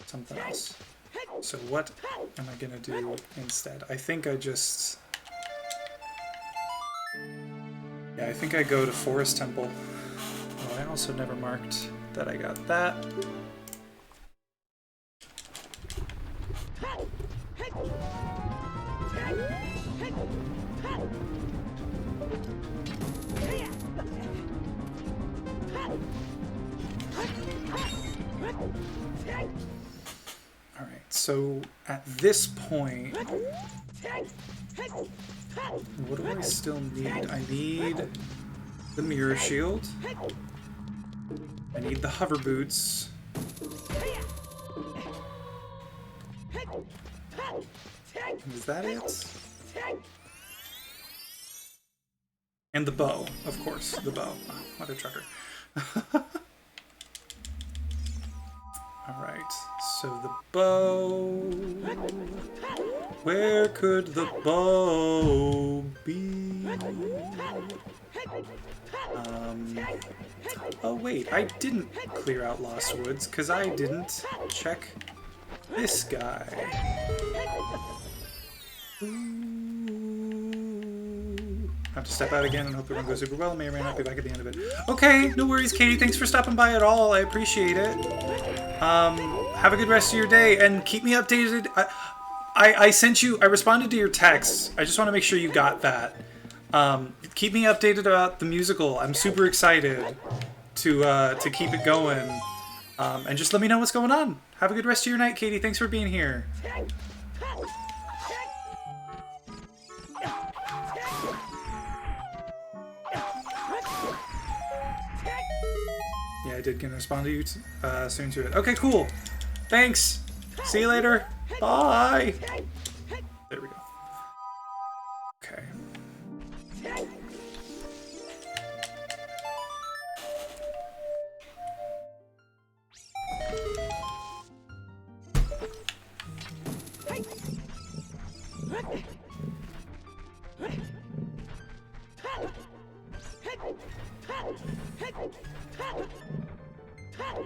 something else. So what am I gonna do instead? I think I just... Yeah, I think I go to Forest Temple. Oh, I also never marked that I got that. Alright, so at this point, what do I still need? I need the mirror shield. I need the hover boots. Is that it? And the bow, of course, the bow. Oh, what a trucker. Alright, so the bow... Where could the bow be? Oh wait, I didn't clear out Lost Woods, because I didn't check this guy. I have to step out again and hope everyone goes super well. May or may not be back at the end of it. Okay, no worries, Katie. Thanks for stopping by at all. I appreciate it. Have a good rest of your day, and keep me updated. I sent you... I responded to your text. I just want to make sure you got that. Keep me updated about the musical. I'm super excited to keep it going. And just let me know what's going on. Have a good rest of your night, Katie. Thanks for being here. Yeah, I did gonna respond to you soon to it. Okay, cool. Thanks. See you later. Bye. There we go. Okay.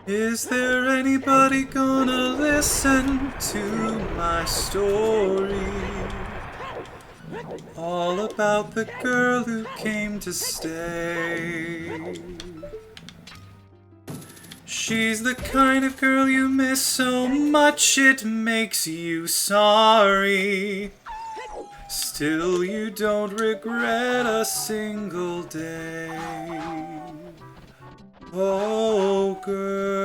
Is there anybody gonna listen to my story? All about the girl who came to stay. She's the kind of girl you miss so much it makes you sorry. Still you don't regret a single day. Oh, girl,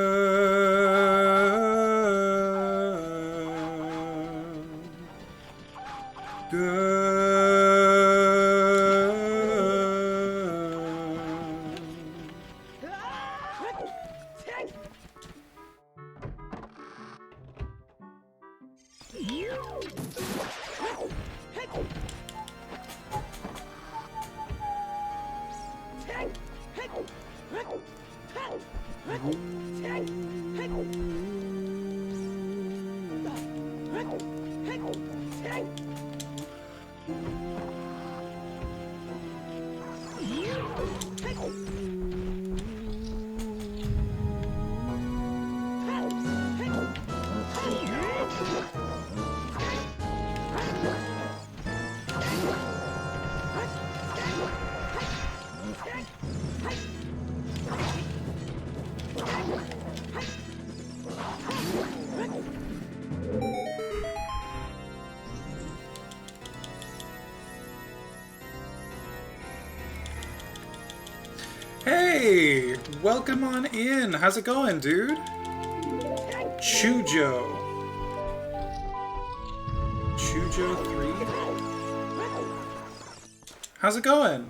Hey, welcome on in. How's it going, dude? Chujo. Chujo 3? How's it going?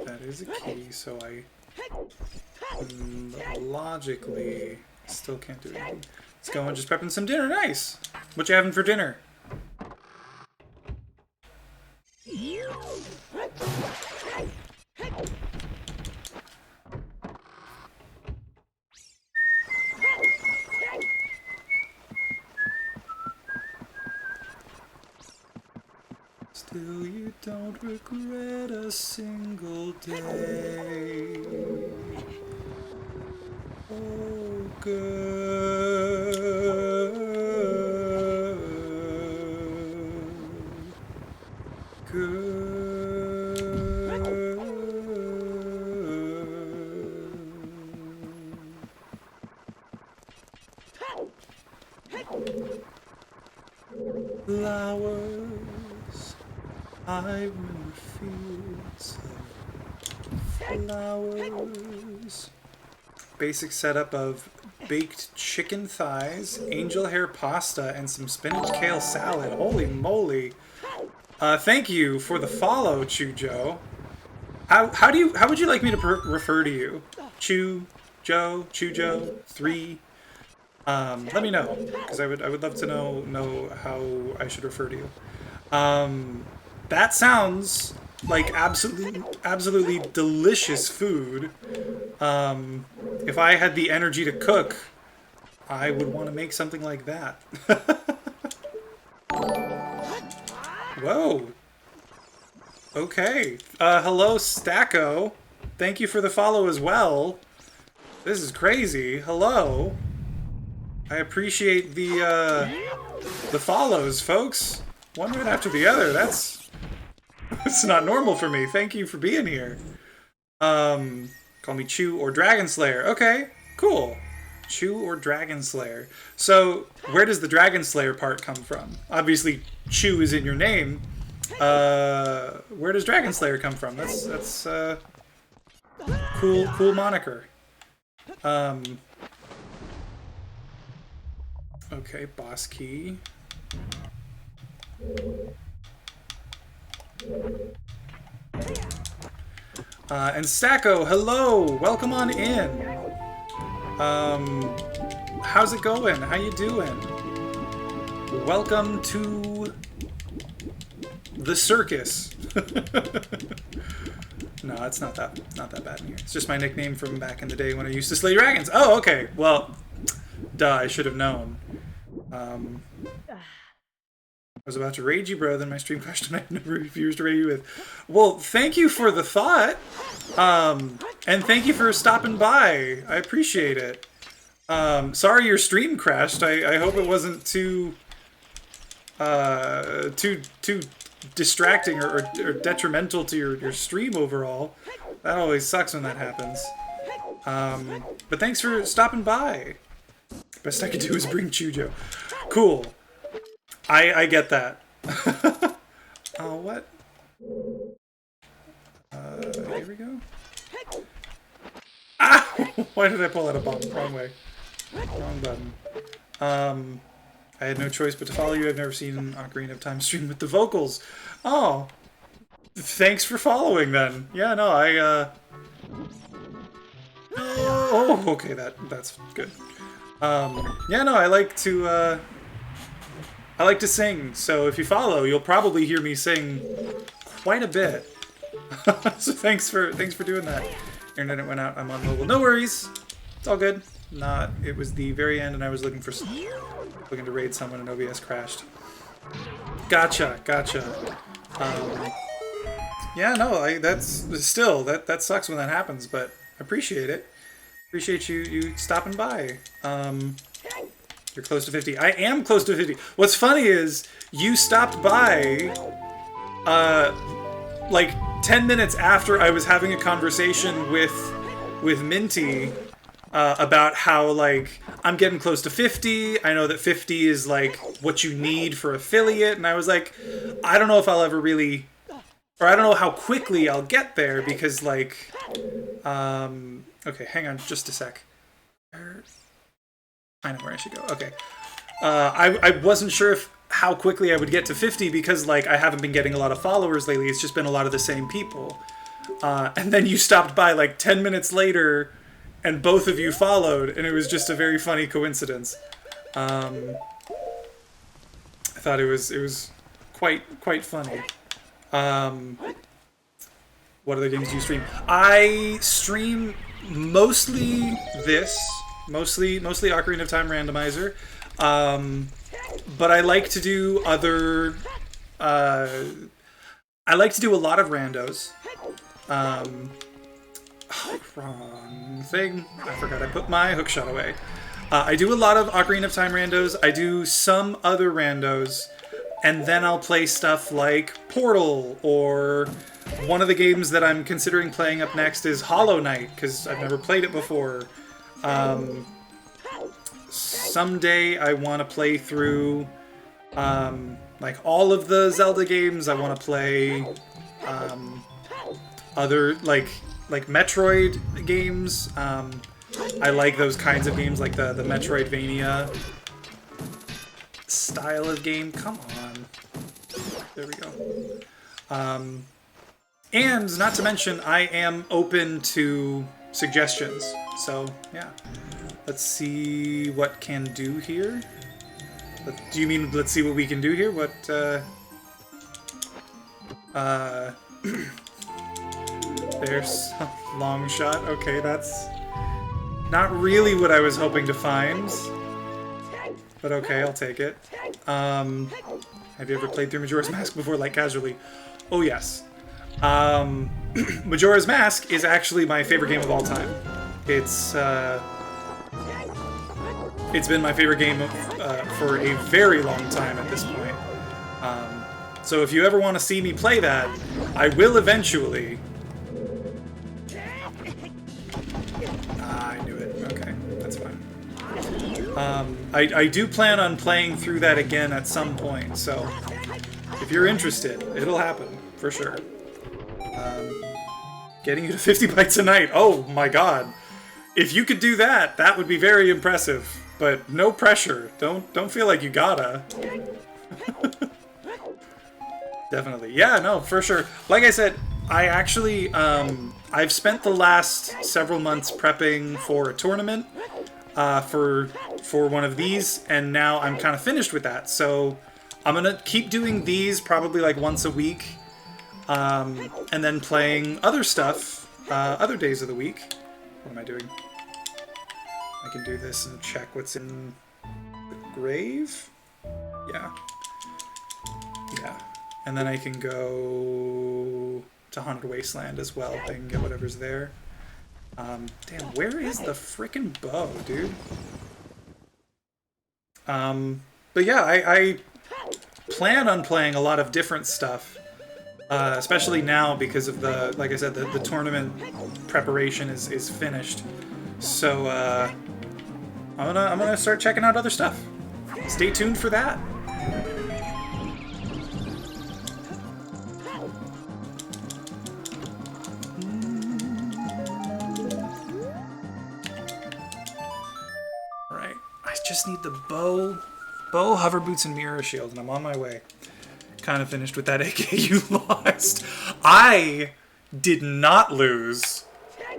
That is a key, so I logically still can't do anything. Let's go and just prepping some dinner. Nice! What you having for dinner? Still you don't regret a single day. Oh, girl, flowers, I remember fields of flowers. Basic setup of baked chicken thighs, angel hair pasta, and some spinach kale salad. Holy moly! Thank you for the follow, Chujo. How would you like me to refer to you? Chujo 3. Let me know, because I would love to know how I should refer to you. That sounds like absolutely delicious food. If I had the energy to cook, I would want to make something like that. Whoa. Okay. Hello, Stacko. Thank you for the follow as well. This is crazy. Hello. I appreciate the follows, folks. One right after the other. That's not normal for me. Thank you for being here. Call me Chew or Dragon Slayer. Okay, cool. Chew or Dragon Slayer. So, where does the Dragon Slayer part come from? Obviously, Chew is in your name. Where does Dragon Slayer come from? That's cool moniker. Okay, boss key. And Stacko, hello! Welcome on in! How's it going? How you doing? Welcome to the circus. No, it's not that bad in here. It's just my nickname from back in the day when I used to slay dragons. Oh, okay. Well, duh, I should have known. was about to rage you, bro, then my stream crashed and I never refused to rage you with. Well, thank you for the thought. And thank you for stopping by. I appreciate it. Sorry your stream crashed. I hope it wasn't too distracting or detrimental to your stream overall. That always sucks when that happens. But thanks for stopping by. Best I could do is bring Chujo. Cool. I get that. Oh, what? Here we go. Ah! Why did I pull out a bomb? Wrong way. Wrong button. I had no choice but to follow you. I've never seen Ocarina of Time stream with the vocals. Oh. Thanks for following then. Yeah, no, Oh, okay, that's good. Yeah, no, I like to sing, so if you follow, you'll probably hear me sing quite a bit. So thanks for doing that. Internet went out, I'm on mobile. No worries. It's all good. It was the very end and I was looking to raid someone and OBS crashed. Gotcha. Yeah, no, that sucks when that happens, but I appreciate it. Appreciate you stopping by. You're close to 50. I am close to 50. What's funny is you stopped by like 10 minutes after I was having a conversation with Minty about how, like, I'm getting close to 50. I know that 50 is like what you need for affiliate, and I was like, I don't know if I'll ever really, or I don't know how quickly I'll get there because, like, okay, hang on just a sec. I know where I should go. Okay. I wasn't sure how quickly I would get to 50 because, like, I haven't been getting a lot of followers lately. It's just been a lot of the same people. And then you stopped by like 10 minutes later and both of you followed, and it was just a very funny coincidence. I thought it was quite funny. What other games do you stream? I stream mostly mostly Ocarina of Time Randomizer, but I like to do other. I like to do a lot of randos. Oh, wrong thing. I forgot I put my hookshot away. I do a lot of Ocarina of Time randos. I do some other randos, and then I'll play stuff like Portal, or one of the games that I'm considering playing up next is Hollow Knight, because I've never played it before. Someday I want to play through like all of the Zelda games. I want to play other like Metroid games. I like those kinds of games, like the Metroidvania style of game. Come on. There we go. And not to mention, I am open to suggestions. So, yeah. Let's see what can do here. Do you mean let's see what we can do here? What, there's a long shot. Okay, that's not really what I was hoping to find. But okay, I'll take it. Have you ever played through Majora's Mask before, like, casually? Oh, yes. Majora's Mask is actually my favorite game of all time. It's been my favorite game for a very long time at this point. So if you ever want to see me play that, I will eventually. I knew it. Okay, that's fine. I do plan on playing through that again at some point, so if you're interested, it'll happen, for sure. Getting you to 50 bytes a night. Oh my god. If you could do that, that would be very impressive. But no pressure. Don't feel like you gotta. Definitely. Yeah, no, for sure. Like I said, I actually, I've spent the last several months prepping for a tournament for one of these, and now I'm kind of finished with that. So I'm gonna keep doing these probably like once a week, and then playing other stuff other days of the week. What am I doing? I can do this and check what's in the grave. Yeah. Yeah. And then I can go to Haunted Wasteland as well. I can get whatever's there. Damn, where is the frickin' bow, dude? But yeah, I plan on playing a lot of different stuff. Especially now because of the, like I said, the tournament preparation is finished. So I'm gonna start checking out other stuff. Stay tuned for that. All right, I just need the bow, hover boots, and mirror shield, and I'm on my way. Kind of finished with that AK you lost. I did not lose.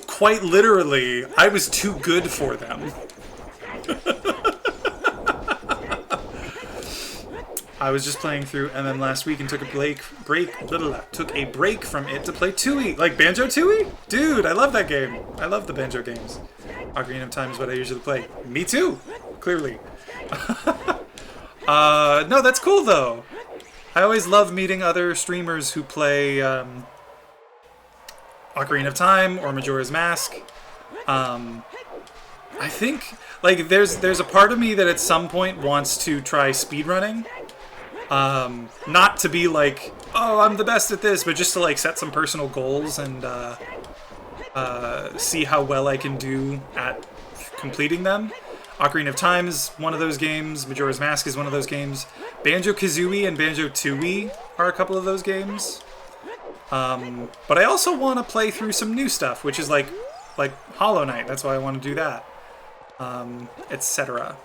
Quite literally, I was too good for them. I was just playing through MM last week and took a break from it to play Tooie. Like Banjo Tooie? Dude, I love that game. I love the Banjo games. Ocarina of Time is what I usually play. Me too, clearly. No, that's cool though. I always love meeting other streamers who play Ocarina of Time or Majora's Mask. I think like there's a part of me that at some point wants to try speedrunning. Not to be like, oh, I'm the best at this, but just to like set some personal goals and see how well I can do at completing them. Ocarina of Time is one of those games. Majora's Mask is one of those games. Banjo-Kazooie and Banjo-Tooie are a couple of those games. But I also want to play through some new stuff, which is like Hollow Knight. That's why I want to do that. Etc.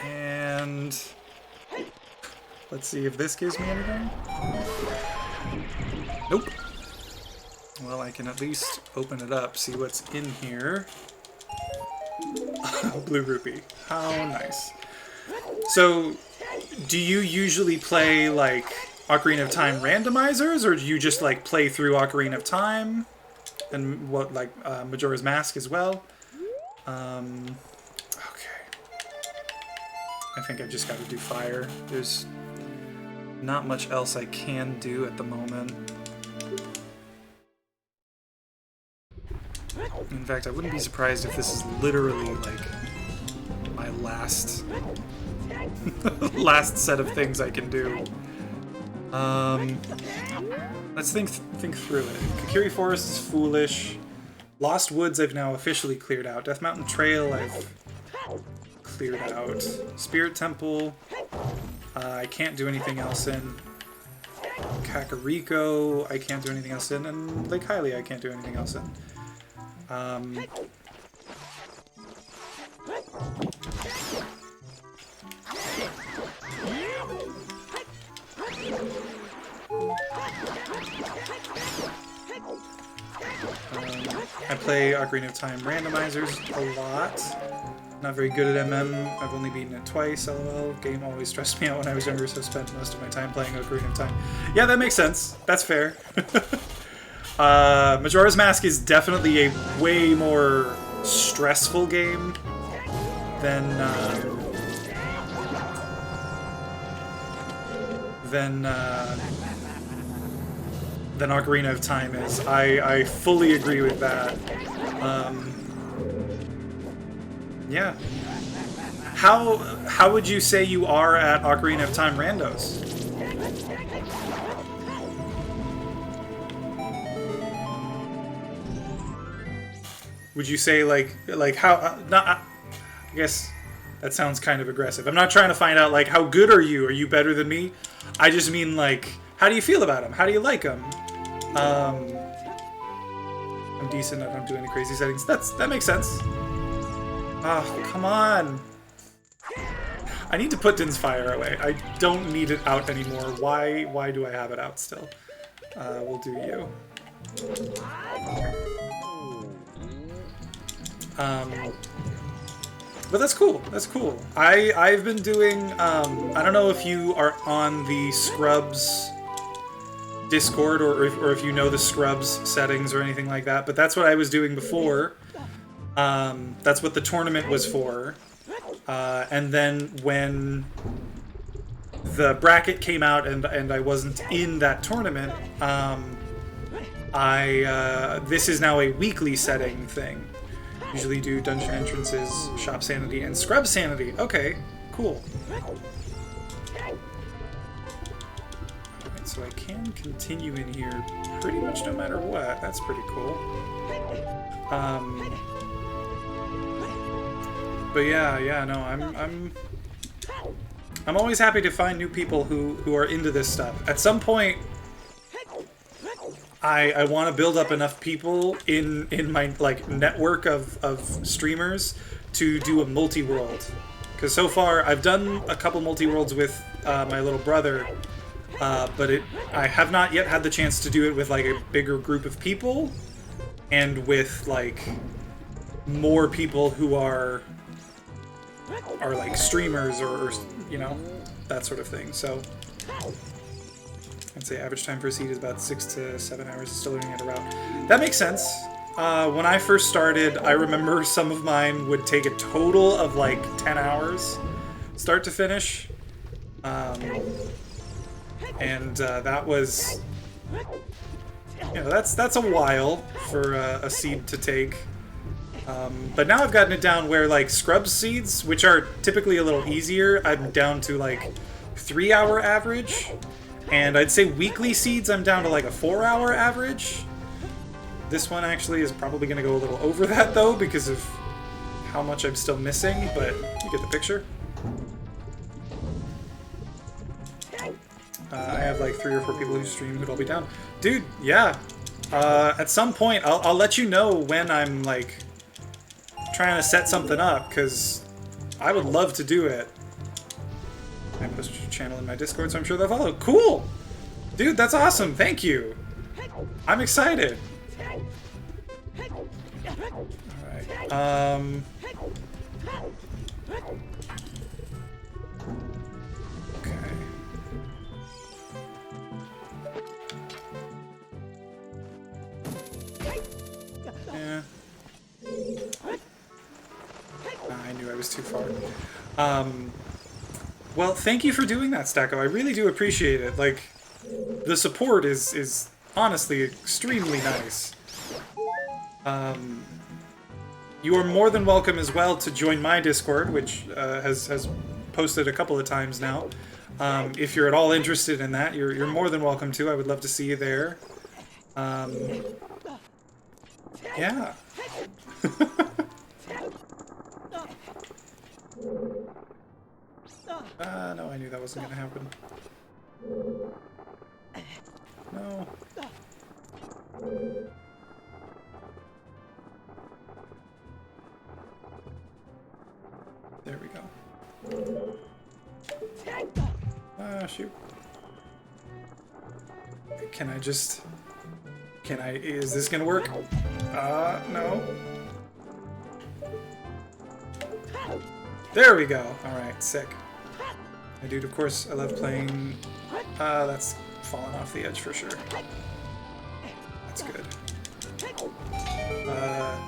And let's see if this gives me anything. Nope. Well, I can at least open it up, see what's in here. Blue rupee. How nice. So, do you usually play, like, Ocarina of Time randomizers, or do you just, like, play through Ocarina of Time? And what, like, Majora's Mask as well? Okay. I think I just gotta do fire. There's not much else I can do at the moment. In fact, I wouldn't be surprised if this is literally, like, my last set of things I can do. Let's think through it. Kakiri Forest is foolish. Lost Woods I've now officially cleared out. Death Mountain Trail I've cleared out. Spirit Temple I can't do anything else in. Kakariko I can't do anything else in. And Lake Hylia I can't do anything else in. I play Ocarina of Time randomizers a lot. Not very good at MM. I've only beaten it twice, lol. Game always stressed me out when I was younger, so I spent most of my time playing Ocarina of Time. Yeah, that makes sense. That's fair. Majora's Mask is definitely a way more stressful game than Ocarina of Time is. I fully agree with that. Yeah. How would you say you are at Ocarina of Time randos? Would you say like how not? I guess that sounds kind of aggressive. I'm not trying to find out like how good are you? Are you better than me? I just mean like how do you feel about them? How do you like them? I'm decent. I don't do any crazy settings. That makes sense. Oh, come on. I need to put Din's Fire away. I don't need it out anymore. Why do I have it out still? We'll do you. But that's cool. That's cool. I've been doing, I don't know if you are on the Scrubs Discord or if you know the Scrubs settings or anything like that, but that's what I was doing before. That's what the tournament was for. And then when the bracket came out and I wasn't in that tournament, this is now a weekly setting thing. Usually do dungeon entrances, shop sanity, and scrub sanity. Okay, cool. Alright, so I can continue in here pretty much no matter what. That's pretty cool. But yeah, no, I'm always happy to find new people who are into this stuff. At some point, I want to build up enough people in my like network of streamers to do a multi-world. Because so far I've done a couple multi-worlds with my little brother, but I have not yet had the chance to do it with like a bigger group of people and with like more people who are like streamers or you know, that sort of thing. So I'd say average time per seed is about 6 to 7 hours, still learning at a route. That makes sense. When I first started, I remember some of mine would take a total of like 10 hours, start to finish. That was, you know, that's a while for a seed to take. But now I've gotten it down where like scrub seeds, which are typically a little easier, I'm down to like 3-hour average. And I'd say weekly seeds, I'm down to like a 4-hour average. This one actually is probably going to go a little over that though, because of how much I'm still missing, but you get the picture. I have like 3 or 4 people who stream who'd all be down. Dude, yeah. At some point, I'll let you know when I'm like trying to set something up, because I would love to do it. I post your channel in my Discord, so I'm sure they'll follow. Cool! Dude, that's awesome. Thank you. I'm excited. Alright. Okay. Yeah. I knew I was too far. Well, thank you for doing that, Stacko. I really do appreciate it. Like, the support is honestly extremely nice. You are more than welcome as well to join my Discord, which has posted a couple of times now. If you're at all interested in that, you're more than welcome to. I would love to see you there. Yeah. No, I knew that wasn't gonna happen. No. There we go. Ah, shoot. Is this gonna work? No. There we go. Alright, sick. I do, of course, I love playing... that's fallen off the edge for sure. That's good. I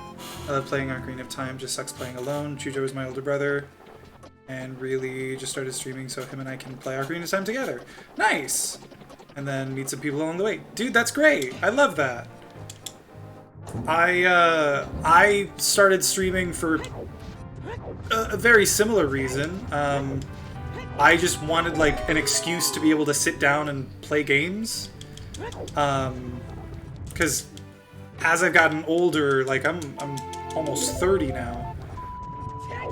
love playing Ocarina of Time, just sucks playing alone. Chujo is my older brother, and really just started streaming so him and I can play Ocarina of Time together. Nice! And then meet some people along the way. Dude, that's great! I love that! I started streaming for a very similar reason. I just wanted like an excuse to be able to sit down and play games. Because as I've gotten older, like I'm almost 30 now,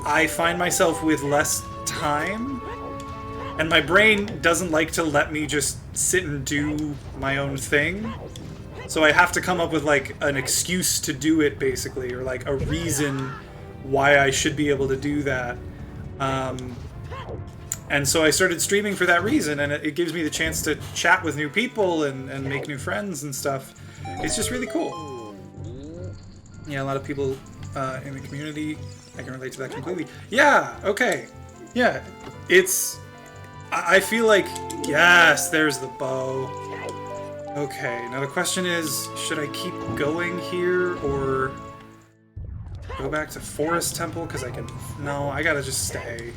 I find myself with less time, and my brain doesn't like to let me just sit and do my own thing. So I have to come up with like an excuse to do it, basically, or like a reason why I should be able to do that. And so I started streaming for that reason, and it gives me the chance to chat with new people and make new friends and stuff. It's just really cool. Yeah, a lot of people in the community, I can relate to that completely. Yeah, okay. Yeah, I feel like, yes, there's the bow. Okay, now the question is, should I keep going here, or go back to Forest Temple? Because I can... No, I gotta just stay.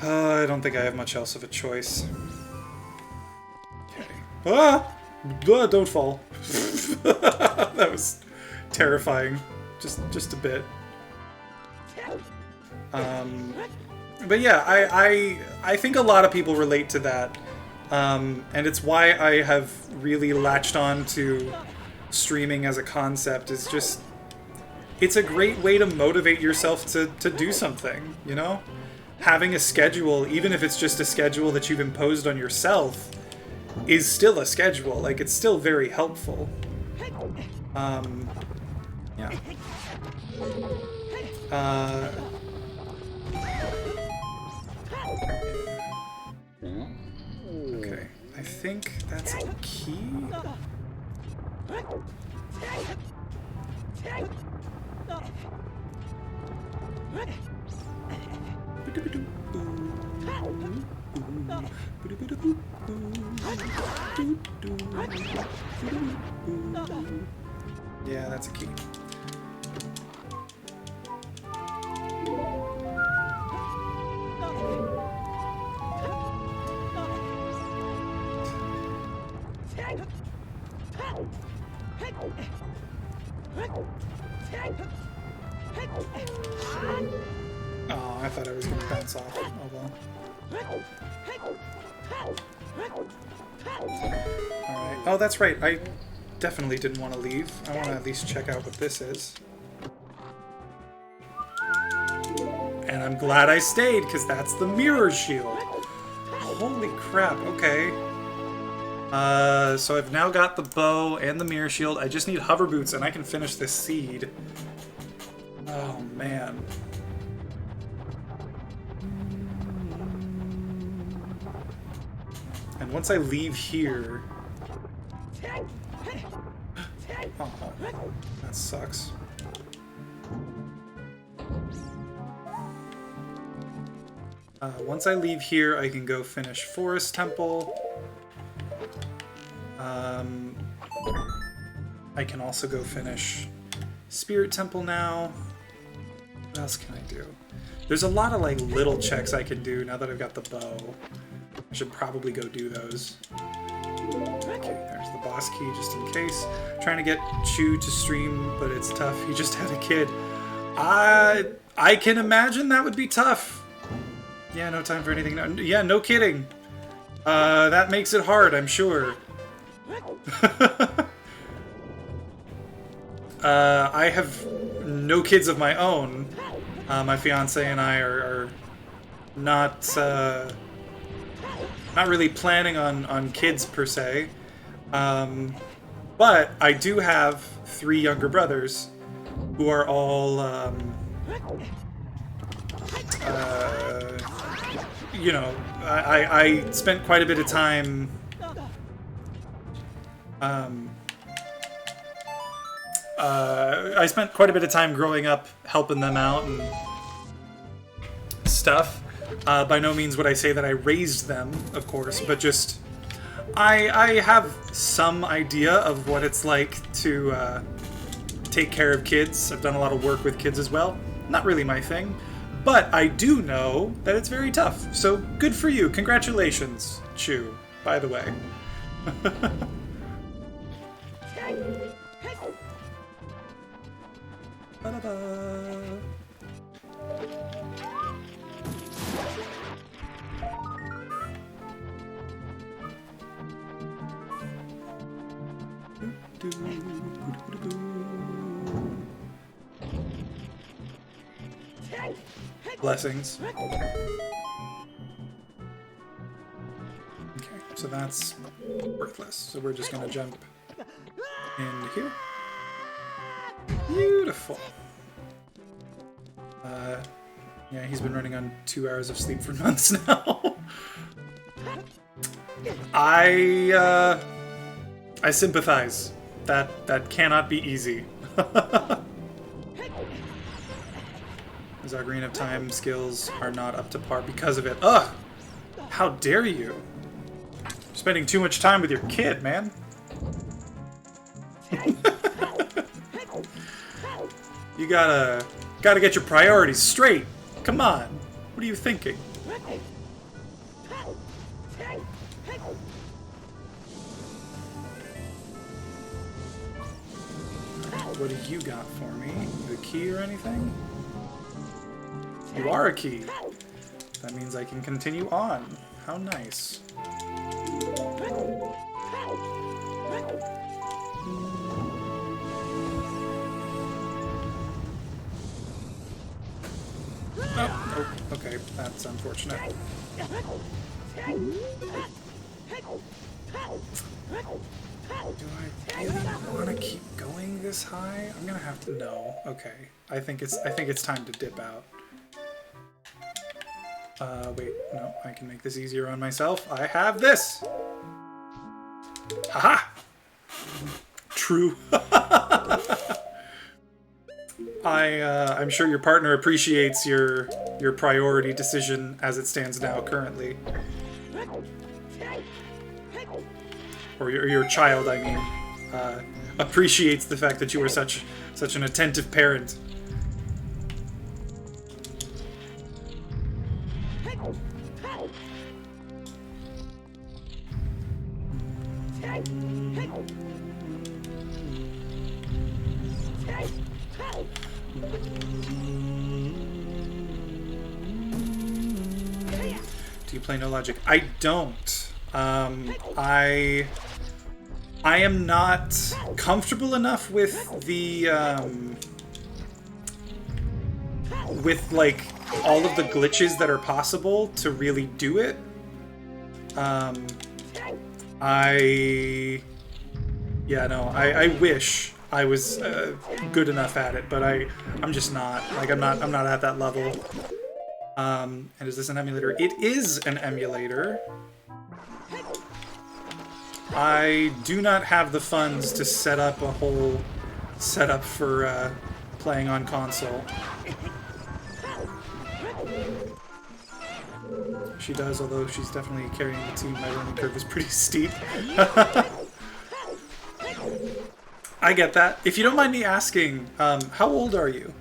I don't think I have much else of a choice. Okay. Ah! Don't fall. That was terrifying. Just a bit. But yeah, I think a lot of people relate to that. And it's why I have really latched on to streaming as a concept, is just... It's a great way to motivate yourself to do something, you know? Having a schedule, even if it's just a schedule that you've imposed on yourself, is still a schedule. Like, it's still very helpful. Yeah. Okay, I think that's a key. Yeah, that's a key. Oh, I thought I was going to bounce off. Oh well. Alright. Oh, that's right. I definitely didn't want to leave. I want to at least check out what this is. And I'm glad I stayed, because that's the mirror shield. Holy crap, okay. So I've now got the bow and the mirror shield. I just need hover boots and I can finish this seed. Oh, man. And once I leave here... Oh, that sucks. Once I leave here, I can go finish Forest Temple. I can also go finish Spirit Temple now. What else can I do? There's a lot of like little checks I can do now that I've got the bow. I should probably go do those. Okay, there's the boss key just in case. Trying to get Chu to stream, but it's tough. He just had a kid. I can imagine that would be tough. Yeah, no time for anything. No, yeah, no kidding. That makes it hard, I'm sure. I have no kids of my own. My fiance and I are not really planning on kids per se. But I do have 3 younger brothers who are all you know, I spent quite a bit of time I spent quite a bit of time growing up helping them out and stuff. By no means would I say that I raised them, of course, but just I have some idea of what it's like to take care of kids. I've done a lot of work with kids as well. Not really my thing, but I do know that it's very tough. So good for you. Congratulations, Chu, by the way. Blessings. Okay, so that's worthless. So we're just gonna jump in here. Beautiful. Yeah, he's been running on 2 hours of sleep for months now. I sympathize. That cannot be easy. His Ocarina of Time skills are not up to par because of it. Ugh! How dare you? You're spending too much time with your kid, man. You gotta get your priorities straight. Come on. What are you thinking? What do you got for me? A key or anything? You are a key. That means I can continue on. How nice. Oh, okay, that's unfortunate. Do I really want to keep going this high? I'm gonna have to no. Okay, I think it's time to dip out. Wait, no, I can make this easier on myself. I have this. Haha. True. I'm sure your partner appreciates your priority decision as it stands now currently. Or your child, I mean, appreciates the fact that you were such an attentive parent. Do you play No Logic? I don't. I am not comfortable enough with the with like all of the glitches that are possible to really do it. I wish I was good enough at it, but I'm just not. Like I'm not at that level. And is this an emulator? It is an emulator. I do not have the funds to set up a whole setup for playing on console. She does, although she's definitely carrying the team. My learning curve is pretty steep. I get that. If you don't mind me asking, how old are you?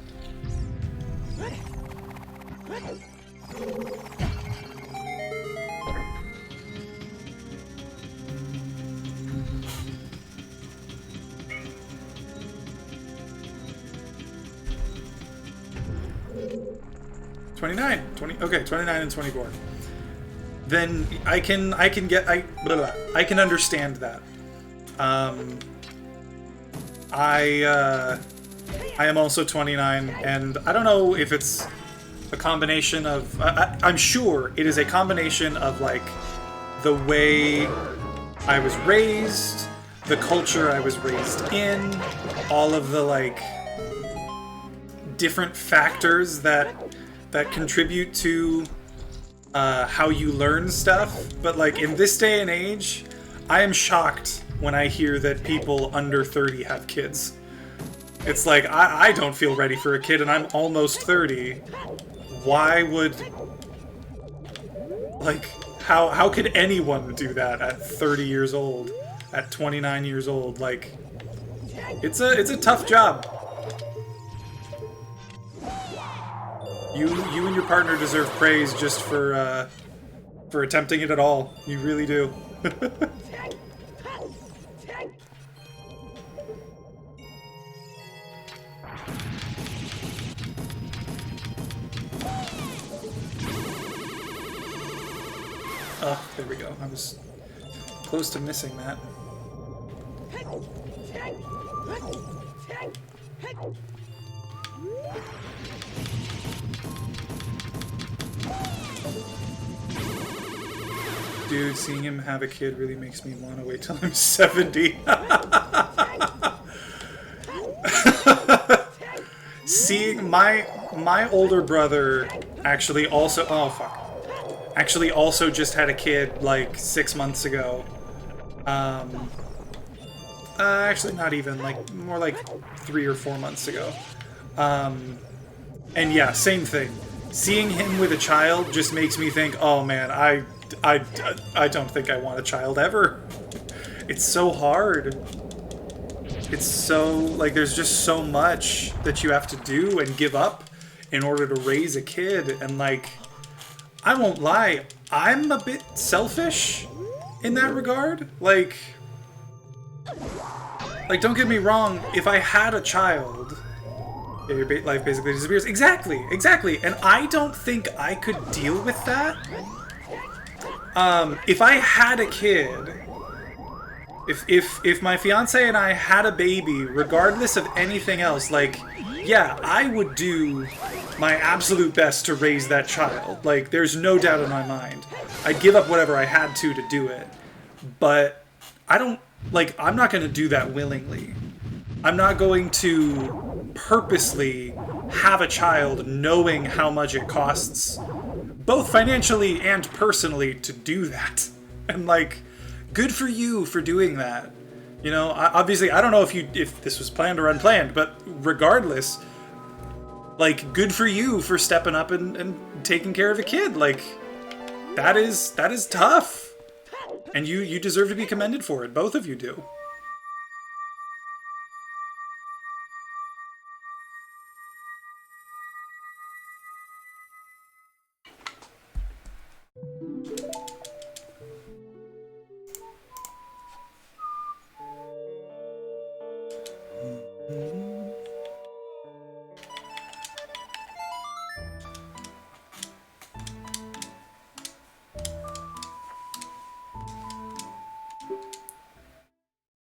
Okay, 29 and 24. Then I can understand that. I am also 29, and I don't know if it's a combination of. I'm sure it is a combination of like the way I was raised, the culture I was raised in, all of the like different factors that contribute to how you learn stuff. But like in this day and age, I am shocked when I hear that people under 30 have kids. It's like, I don't feel ready for a kid and I'm almost 30. Why would... Like, how could anyone do that at 30 years old? At 29 years old? Like, it's a tough job. You and your partner deserve praise just for attempting it at all. You really do. Oh, there we go. I was close to missing that. Dude, seeing him have a kid really makes me want to wait till I'm 70. Seeing my older brother actually also actually also just had a kid like 6 months ago. Actually not even, like more like 3 or 4 months ago. And yeah, same thing. Seeing him with a child just makes me think, oh man, I don't think I want a child ever. It's so hard. It's so, like, there's just so much that you have to do and give up in order to raise a kid. And, like, I won't lie, I'm a bit selfish in that regard. Like, Like, don't get me wrong, if I had a child, yeah, your life basically disappears. Exactly, exactly. And I don't think I could deal with that. If I had a kid, if my fiance and I had a baby, regardless of anything else, like, yeah, I would do my absolute best to raise that child. Like, there's no doubt in my mind. I'd give up whatever I had to do it. But I don't, like, I'm not going to do that willingly. I'm not going to purposely have a child knowing how much it costs, both financially and personally, to do that. And, like, good for you for doing that. You know, obviously, I don't know if this was planned or unplanned, but regardless, like, good for you for stepping up and taking care of a kid. Like, that is tough. And you deserve to be commended for it. Both of you do.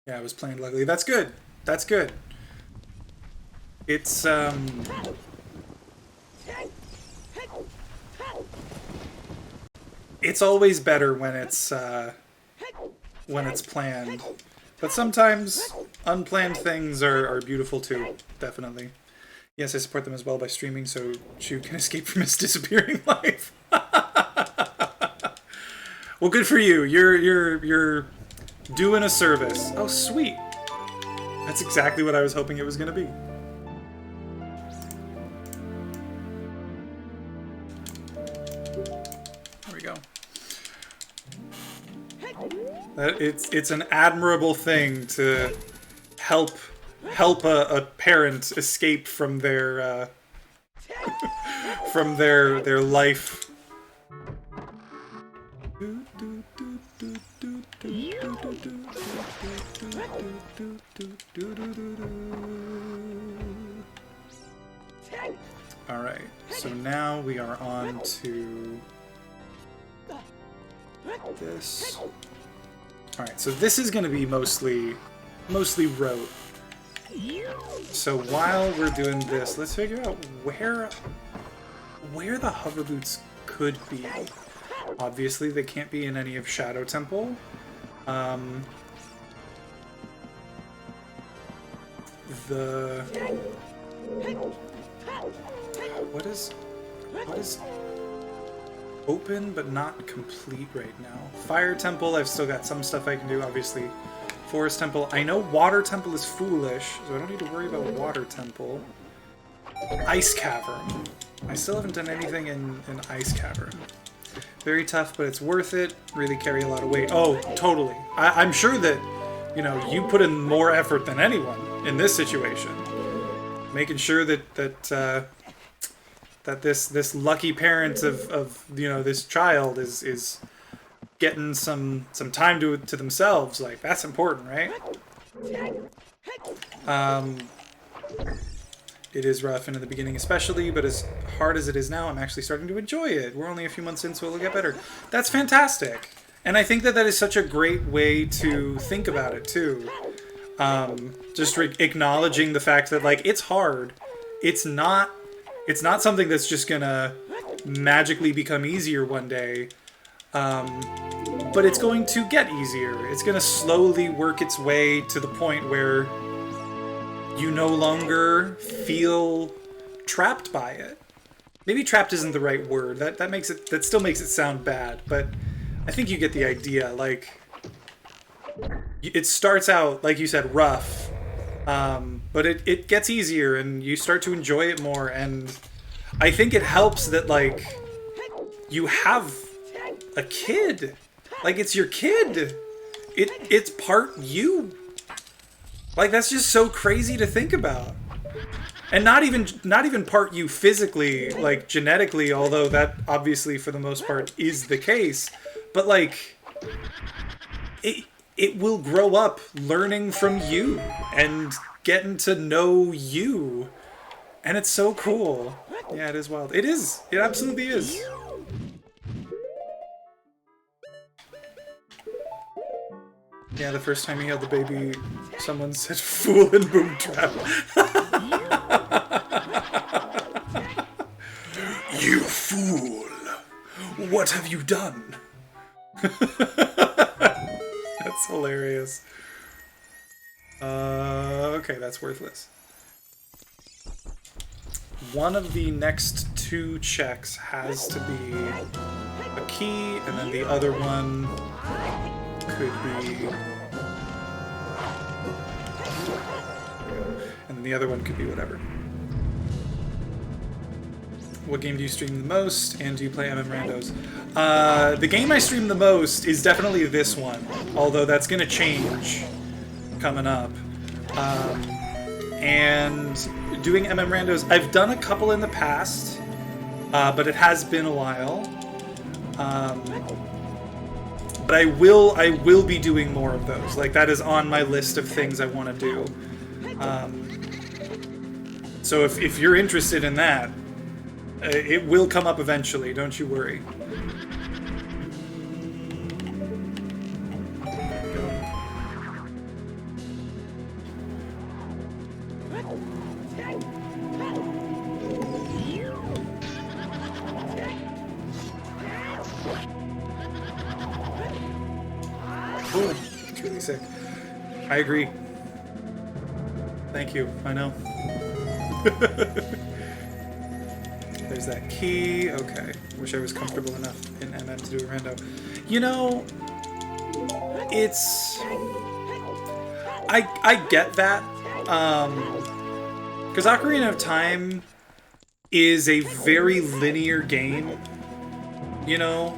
Yeah, it was planned luckily. That's good. That's good. It's it's always better when it's planned. But sometimes unplanned things are beautiful too, definitely. Yes, I support them as well by streaming so Chu can escape from his disappearing life. Well, good for you. You're doing a service. Oh, sweet. That's exactly what I was hoping it was going to be. There we go. It's an admirable thing to help a parent escape from their from their life. All right, so now we are on to this. All right, so this is going to be mostly rote. So while we're doing this, let's figure out where the hover boots could be. Obviously, they can't be in any of Shadow Temple. What is open but not complete right now? Fire Temple, I've still got some stuff I can do, obviously. Forest Temple. I know Water Temple is foolish, so I don't need to worry about Water Temple. Ice Cavern. I still haven't done anything in Ice Cavern. Very tough, but it's worth it. Really carry a lot of weight. Oh, totally. I'm sure that, you know, you put in more effort than anyone in this situation. Making sure that this lucky parent of you know, this child is getting some time to themselves. Like, that's important, right? It is rough in the beginning especially, but as hard as it is now, I'm actually starting to enjoy it. We're only a few months in, so it'll get better. That's fantastic. And I think that is such a great way to think about it, too. Just acknowledging the fact that, like, it's hard. It's not something that's just gonna magically become easier one day. But it's going to get easier. It's gonna slowly work its way to the point where you no longer feel trapped by it. Maybe trapped isn't the right word. That still makes it sound bad, but I think you get the idea. Like, it starts out, like you said, rough, but it gets easier and you start to enjoy it more. And I think it helps that, like, you have a kid. Like, it's your kid. It's part you. Like, that's just so crazy to think about. And not even part you physically, like, genetically, although that obviously for the most part is the case. But, like, it will grow up learning from you and getting to know you. And it's so cool. Yeah, it is wild. It is. It absolutely is. Yeah, the first time he held the baby, someone said fool and boom trap. You fool! What have you done? That's hilarious. Okay, that's worthless. One of the next 2 checks has to be a key, and then the other one could be... and then the other one could be whatever. What game do you stream the most, and do you play MM Randos? The game I stream the most is definitely this one, although that's going to change coming up. And doing MM Randos, I've done a couple in the past, but it has been a while. But I will be doing more of those. Like, that is on my list of things I want to do. So if you're interested in that, it will come up eventually, don't you worry. Boom. It's really sick. I agree. Thank you. I know. There's that key. Okay. Wish I was comfortable enough in MM to do a rando. You know, it's... I get that. Because Ocarina of Time is a very linear game. You know?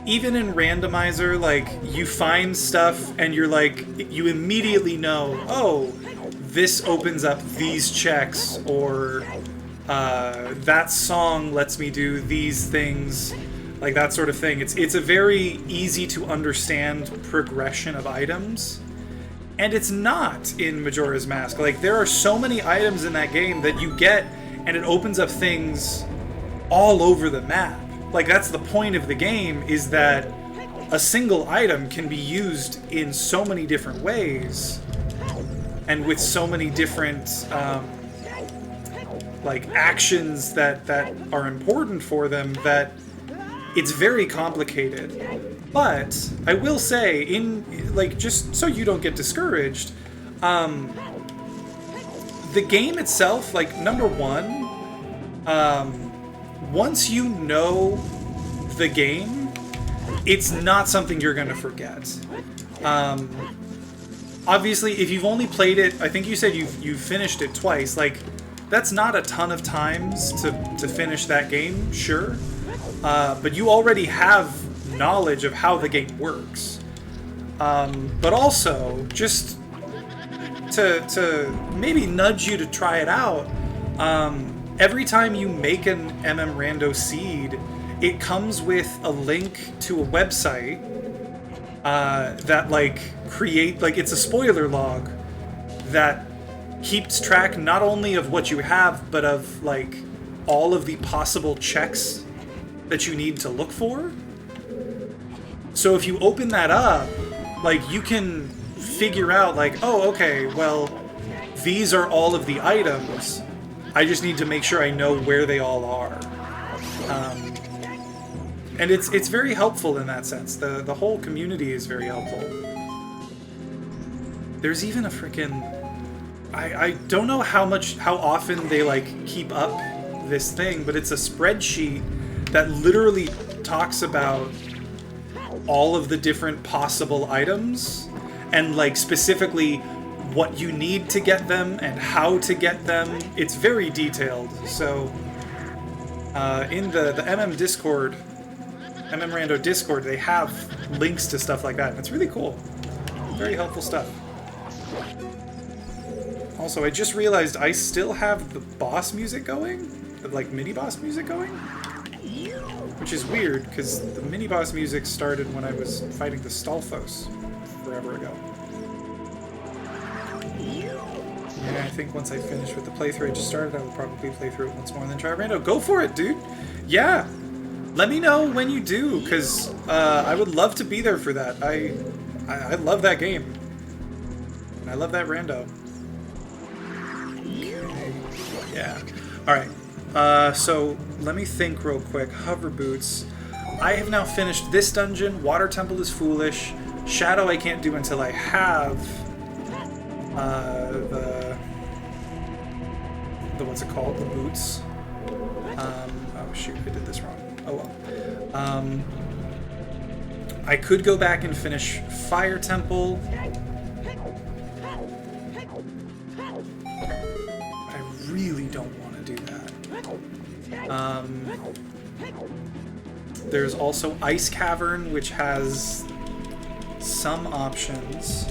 Even in Randomizer, like, you find stuff and you're like, you immediately know, oh, this opens up these checks, or that song lets me do these things, like that sort of thing. It's a very easy to understand progression of items, and it's not in Majora's Mask. Like, there are so many items in that game that you get, and it opens up things all over the map. Like, that's the point of the game, is that a single item can be used in so many different ways, and with so many different like actions that are important for them, that it's very complicated. But I will say, in like, just so you don't get discouraged, the game itself, like, number one, once you know the game, it's not something you're going to forget. Obviously, if you've only played it, I think you said you've finished it twice, like, that's not a ton of times to finish that game, sure. But you already have knowledge of how the game works. But also, just to maybe nudge you to try it out, every time you make an MM Rando seed, it comes with a link to a website that, like, it's a spoiler log that keeps track not only of what you have, but of, like, all of the possible checks that you need to look for. So if you open that up, like, you can figure out, like, oh, okay, well, these are all of the items. I just need to make sure I know where they all are. And it's very helpful in that sense. The whole community is very helpful. There's even a freaking... I don't know how often they, like, keep up this thing, but it's a spreadsheet that literally talks about all of the different possible items, and, like, specifically what you need to get them and how to get them. It's very detailed. So in the MM Discord, MM Rando Discord, they have links to stuff like that, and it's really cool. Very helpful stuff. Also, I just realized I still have the boss music going, the, like, mini-boss music going, which is weird, because the mini-boss music started when I was fighting the Stalfos forever ago. Yeah, I think once I finish with the playthrough I just started, I will probably play through it once more and then try Rando. Go for it, dude! Yeah! Let me know when you do, because I would love to be there for that. I love that game. And I love that Rando. Okay. Yeah. Alright. So, let me think real quick. Hover boots. I have now finished this dungeon. Water Temple is foolish. Shadow I can't do until I have the what's it called? The boots. Oh shoot, I did this wrong. Oh well. I could go back and finish Fire Temple. I really don't want to do that. There's also Ice Cavern, which has some options.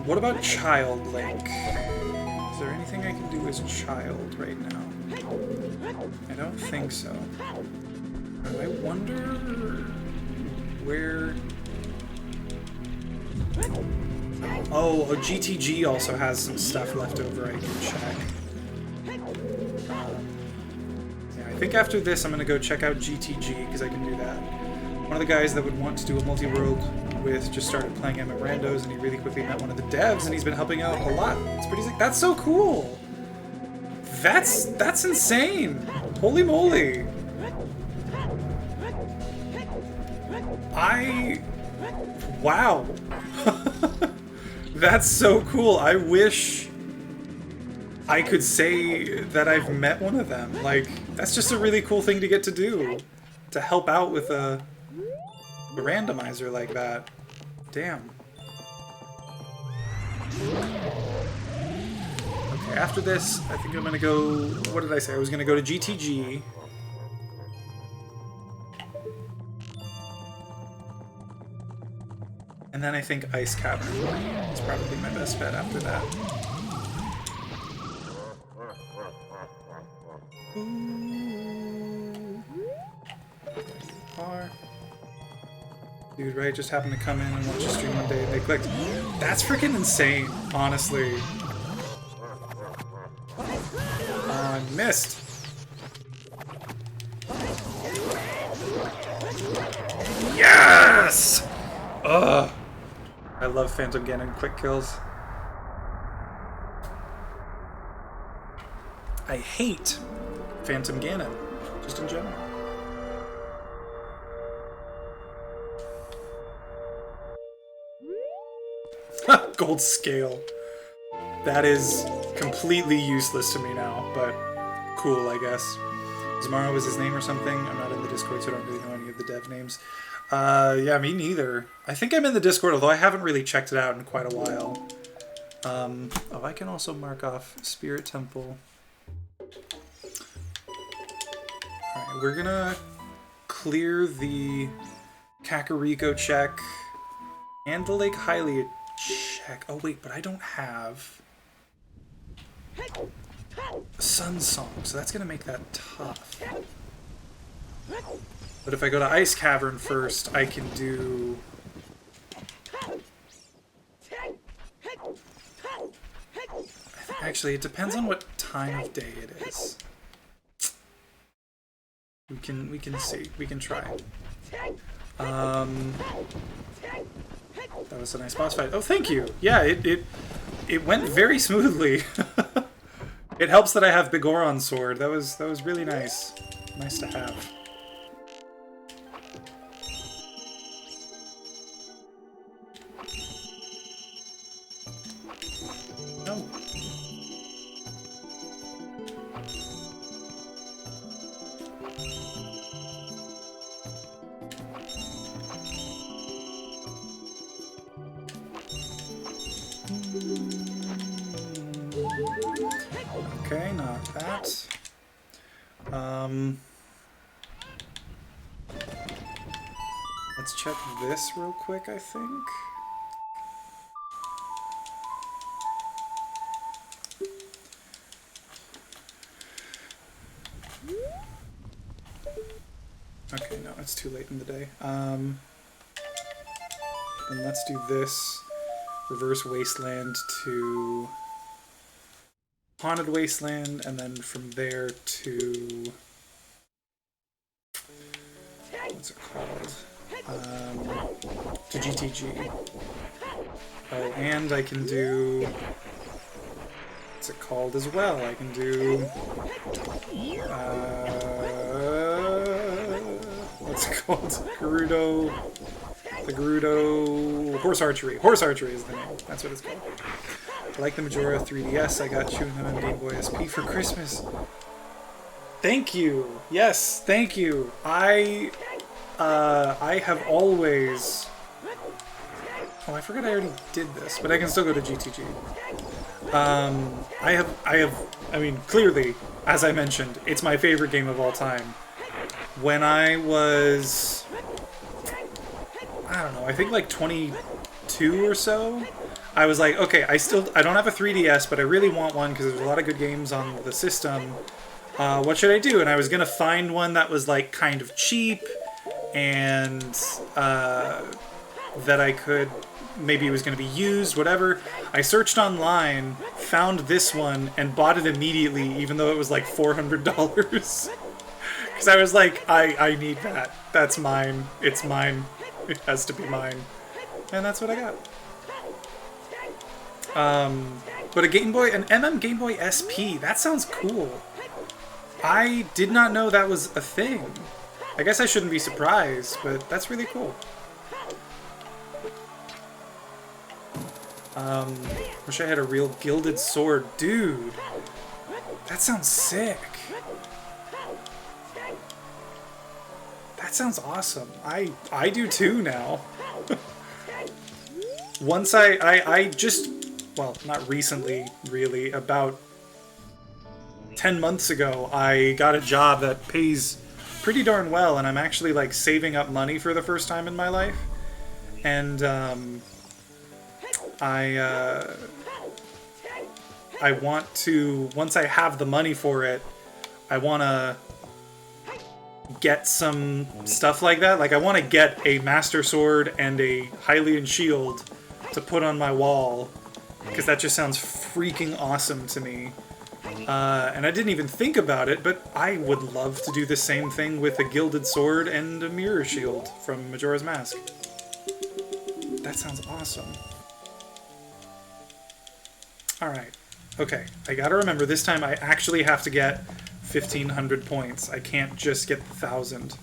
What about Child Link? Is there anything I can do as Child right now? I don't think so. I wonder where... Oh, GTG also has some stuff left over I can check. Yeah, I think after this I'm going to go check out GTG, because I can do that. One of the guys that would want to do a multi-world with just started playing him at Randos, and he really quickly met one of the devs, and he's been helping out a lot. It's pretty sick. That's so cool! That's insane! Holy moly! Wow! That's so cool. I wish I could say that I've met one of them. Like, that's just a really cool thing to get to do. To help out with a randomizer like that. Damn. Okay, after this, I think I'm gonna go... What did I say? I was gonna go to GTG. And then I think Ice Cavern is probably my best bet after that. Dude, right? Just happened to come in and watch a stream one day and they clicked. That's freaking insane, honestly. I missed. Yes! Ugh. I love Phantom Ganon quick kills. I hate Phantom Ganon, just in general. Gold scale. That is completely useless to me now, but cool, I guess. Zamaro was his name or something? I'm not in the Discord, so I don't really know any of the dev names. Yeah, me neither. I think I'm in the Discord, although I haven't really checked it out in quite a while. Oh, I can also mark off Spirit Temple. Alright, we're gonna clear the Kakariko check and the Lake Hylia check. Oh wait, but I don't have Sun Song, so that's gonna make that tough. But if I go to Ice Cavern first, I can do... Actually, it depends on what time of day it is. We can see. We can try. That was a nice boss fight. Oh, thank you. Yeah, it went very smoothly. It helps that I have Bigoron's sword. That was really nice. Nice to have. No. Okay, not that. Let's check this real quick, I think. Okay, no, it's too late in the day. And let's do this. Reverse Wasteland to Haunted Wasteland, and then from there to... what's it called? To GTG. Oh, and I can do... what's it called as well? I can do... what's it called? Gerudo... the Gerudo... Horse Archery. Horse Archery is the name. That's what it's called. I like the Majora 3DS. I got chewing them on Game Boy SP for Christmas. Thank you. Yes, thank you. I have always... oh, I forgot I already did this, but I can still go to GTG. I mean, clearly, as I mentioned, it's my favorite game of all time. When I was... I don't know, I think like 22 or so, I was like, okay, I don't have a 3DS, but I really want one because there's a lot of good games on the system. What should I do? And I was gonna find one that was like kind of cheap and that I could, maybe it was gonna be used, whatever. I searched online, found this one, and bought it immediately, even though it was like $400. Because I was like, I need that. That's mine. It's mine. It has to be mine. And that's what I got. But a Game Boy, an Game Boy SP, that sounds cool. I did not know that was a thing. I guess I shouldn't be surprised, but that's really cool. Wish I had a real gilded sword. Dude, that sounds sick. That sounds awesome. I do too now. Once I just, well, not recently, really, about 10 months ago, I got a job that pays pretty darn well, and I'm actually, like, saving up money for the first time in my life. And, I want to, once I have the money for it, I want to get some stuff like that. Like, I want to get a Master Sword and a Hylian Shield to put on my wall, because that just sounds freaking awesome to me. And I didn't even think about it, but I would love to do the same thing with a Gilded Sword and a Mirror Shield from Majora's Mask. That sounds awesome. Alright. Okay, I gotta remember, this time I actually have to get 1,500 points. I can't just get 1,000.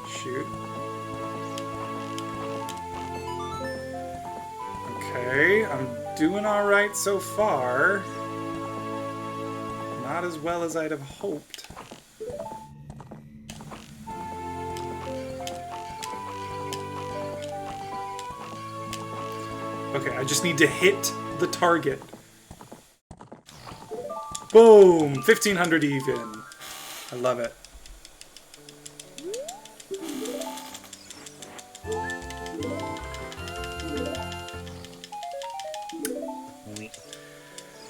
Shoot. Okay, I'm doing alright so far. Not as well as I'd have hoped. Okay, I just need to hit the target. Boom! 1,500 even. I love it.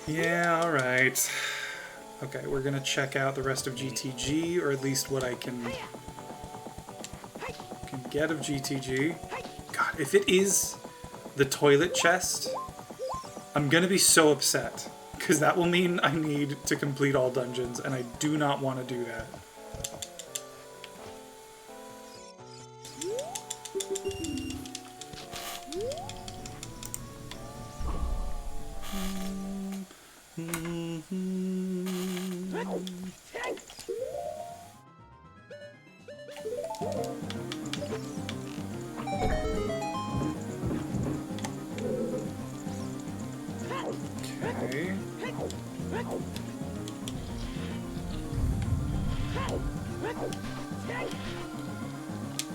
Yeah, alright. Okay, we're gonna check out the rest of GTG, or at least what I can get of GTG. God, if it is the toilet chest, I'm gonna be so upset, because that will mean I need to complete all dungeons, and I do not want to do that.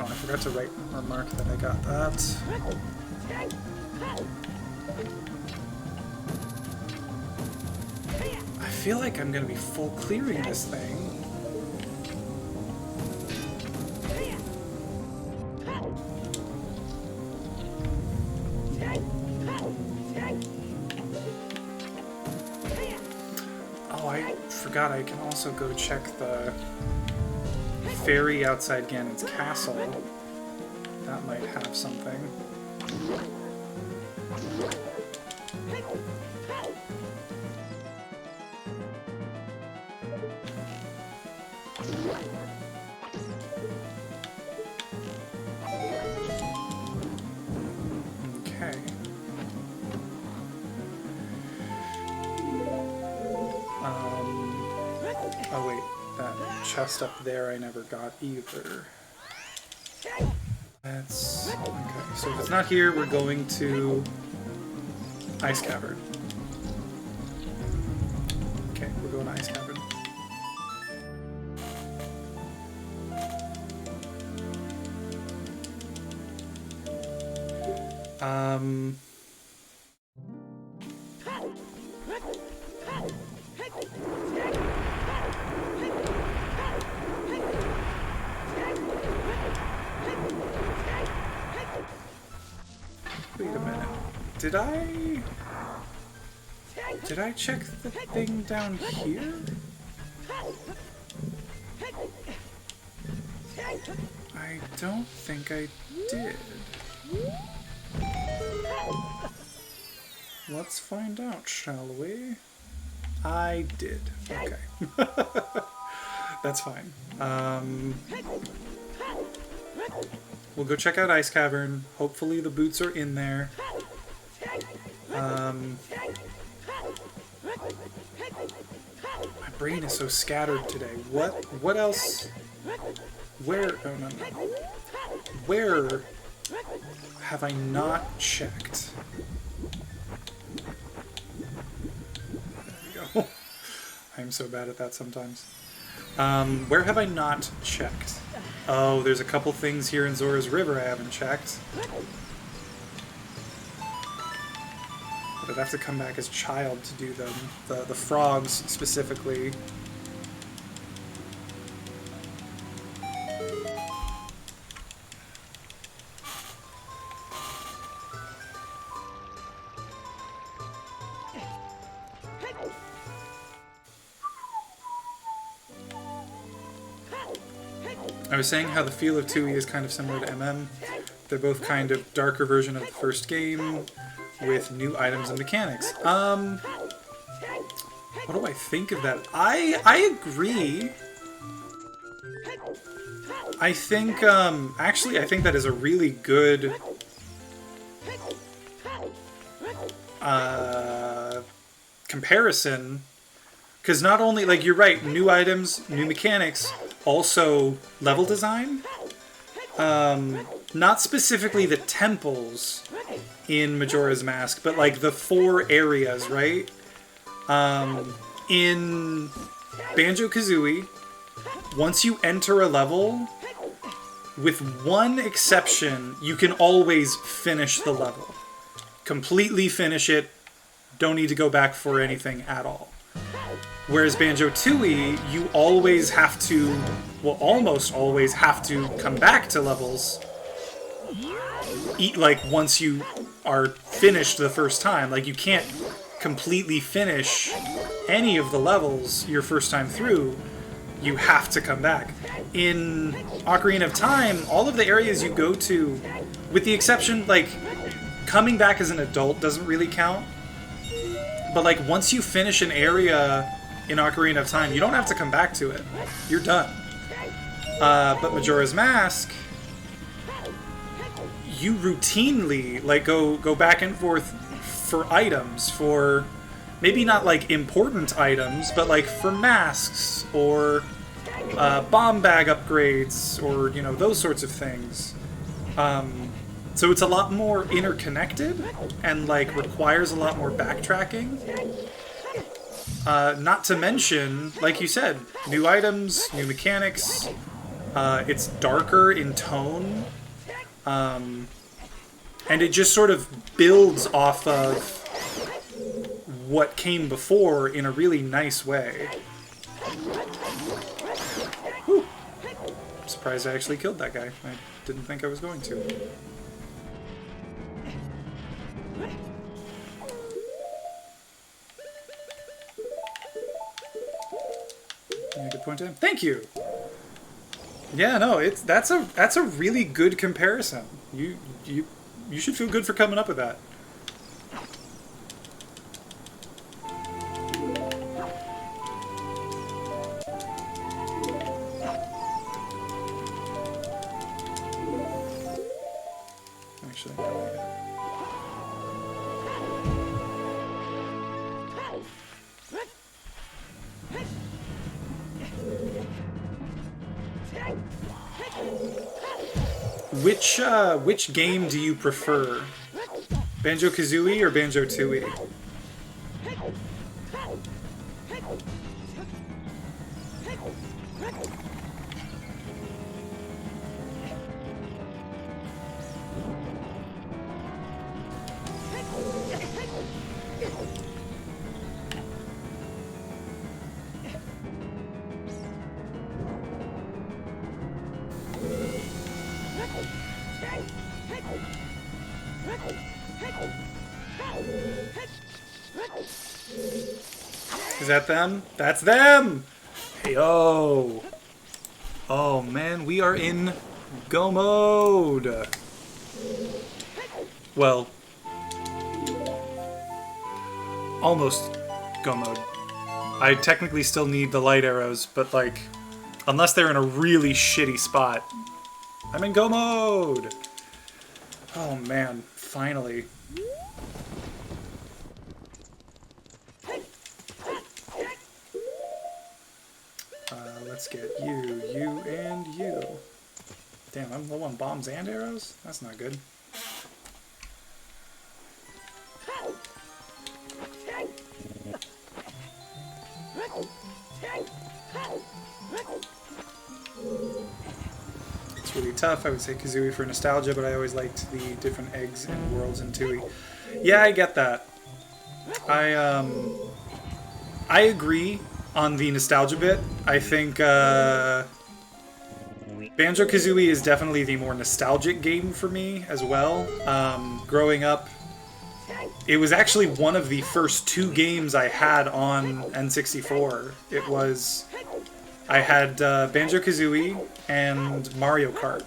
Oh, I forgot to write or mark that I got that. I feel like I'm gonna be full clearing this thing. Oh, I forgot I can also go check the ferry outside Ganon's castle. That might have something. Okay. Oh wait, that chest up there I never got either. That's... okay, so if it's not here, we're going to Ice Cavern. Okay, we're going to Ice Cavern. Wait a minute. Did I check the thing down here? I don't think I did. Let's find out, shall we? I did. Okay. That's fine. We'll go check out Ice Cavern. Hopefully the boots are in there. My brain is so scattered today. What else? Where? Oh, no. Where have I not checked? There we go. I'm so bad at that sometimes. Where have I not checked? Oh, there's a couple things here in Zora's River I haven't checked. But I'd have to come back as child to do them. The frogs, specifically. I was saying how the feel of 2E is kind of similar to MM. They're both kind of darker version of the first game with new items and mechanics. What do I think of that? I agree. I think, actually, I think that is a really good comparison. Because not only, like, you're right, new items, new mechanics, also level design. Not specifically the temples in Majora's Mask, but like the 4 areas, right? In Banjo-Kazooie, once you enter a level, with one exception, you can always finish the level. Completely finish it, don't need to go back for anything at all. Whereas Banjo-Tooie, you always have to, well, almost always have to come back to levels, like, once you are finished the first time. Like, you can't completely finish any of the levels your first time through. You have to come back. In Ocarina of Time, all of the areas you go to, with the exception, like, coming back as an adult doesn't really count. But, like, once you finish an area in Ocarina of Time, you don't have to come back to it. You're done. But Majora's Mask, you routinely, like, go back and forth for items, for maybe not, like, important items, but, like, for masks, or bomb bag upgrades, or, you know, those sorts of things. So it's a lot more interconnected, and, like, requires a lot more backtracking. Not to mention, like you said, new items, new mechanics. It's darker in tone. And it just sort of builds off of what came before in a really nice way. Whew. I'm surprised I actually killed that guy. I didn't think I was going to. should point to him. Thank you. Yeah, no, that's a really good comparison. You should feel good for coming up with that. Actually, which game do you prefer? Banjo-Kazooie or Banjo-Tooie? Is that them? That's them! Hey, yo! Oh man, we are in go mode! Well, almost go mode. I technically still need the light arrows, but like, unless they're in a really shitty spot, I'm in go mode! Oh man, finally. Let's get you, and you. Damn, I'm low on bombs and arrows? That's not good. It's really tough. I would say Kazooie for nostalgia, but I always liked the different eggs and worlds in Tooie. Yeah, I get that. I agree on the nostalgia bit. I think Banjo-Kazooie is definitely the more nostalgic game for me as well. Growing up, it was actually one of the first 2 games I had on N64. It was... I had Banjo-Kazooie and Mario Kart.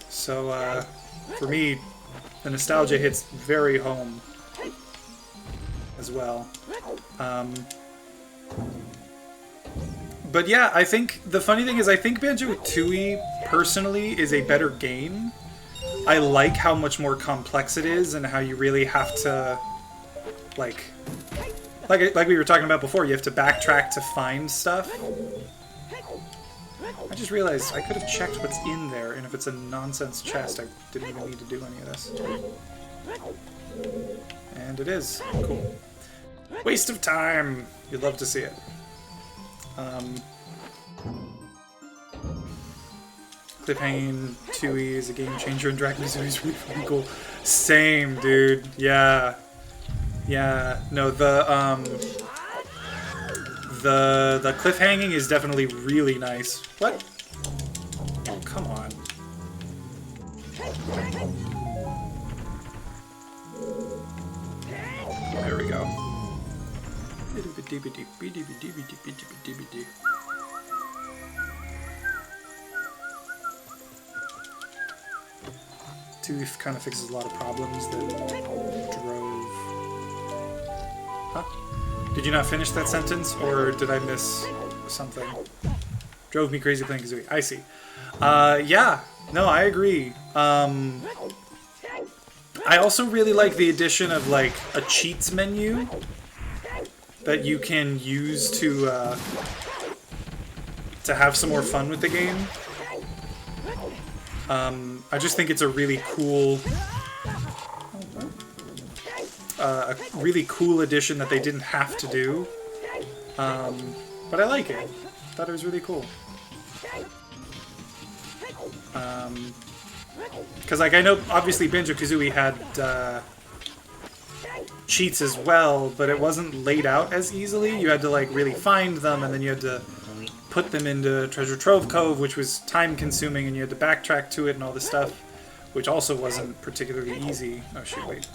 So for me, the nostalgia hits very home as well. But yeah, I think the funny thing is I think Banjo-Tooie personally is a better game. I like how much more complex it is and how you really have to like we were talking about before, you have to backtrack to find stuff. I just realized I could have checked what's in there, and if it's a nonsense chest, I didn't even need to do any of this. And it is. Cool. Waste of time! You'd love to see it. Cliffhanging Tooie is a game changer, and Dragon Kazooie is really fucking cool. Same, dude. Yeah. Yeah. No, the cliffhanging is definitely really nice. What? Oh, come on. There we go. Tooth kind of fixes a lot of problems that drove... Huh? Did you not finish that sentence, or did I miss something? Drove me crazy playing Kazooie. I see. Yeah. No, I agree. I also really like the addition of, like, a cheats menu that you can use to have some more fun with the game. I just think it's a really cool... a really cool addition that they didn't have to do. But I like it. I thought it was really cool. Because, like, I know, obviously, Banjo-Kazooie had cheats as well, but it wasn't laid out as easily. You had to, like, really find them, and then you had to put them into Treasure Trove Cove, which was time-consuming, and you had to backtrack to it and all this stuff, which also wasn't particularly easy. Oh, shoot, wait.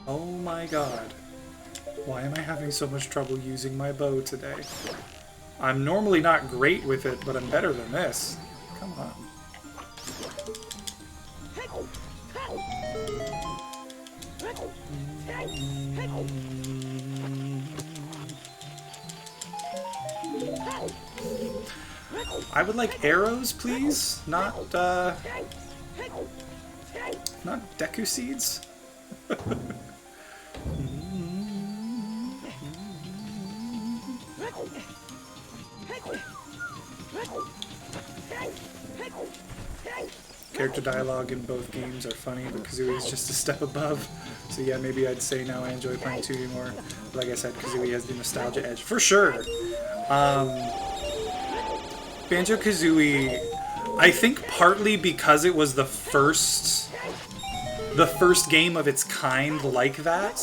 Oh my my god. Why am I having so much trouble using my bow today? I'm normally not great with it, but I'm better than this. Come on. I would like arrows, please. Not Deku seeds. Character dialogue in both games are funny, but Kazooie is just a step above. So yeah, maybe I'd say now I enjoy playing 2D more. Like I said, Kazooie has the nostalgia edge. For sure! Banjo-Kazooie, I think partly because it was the first game of its kind like that.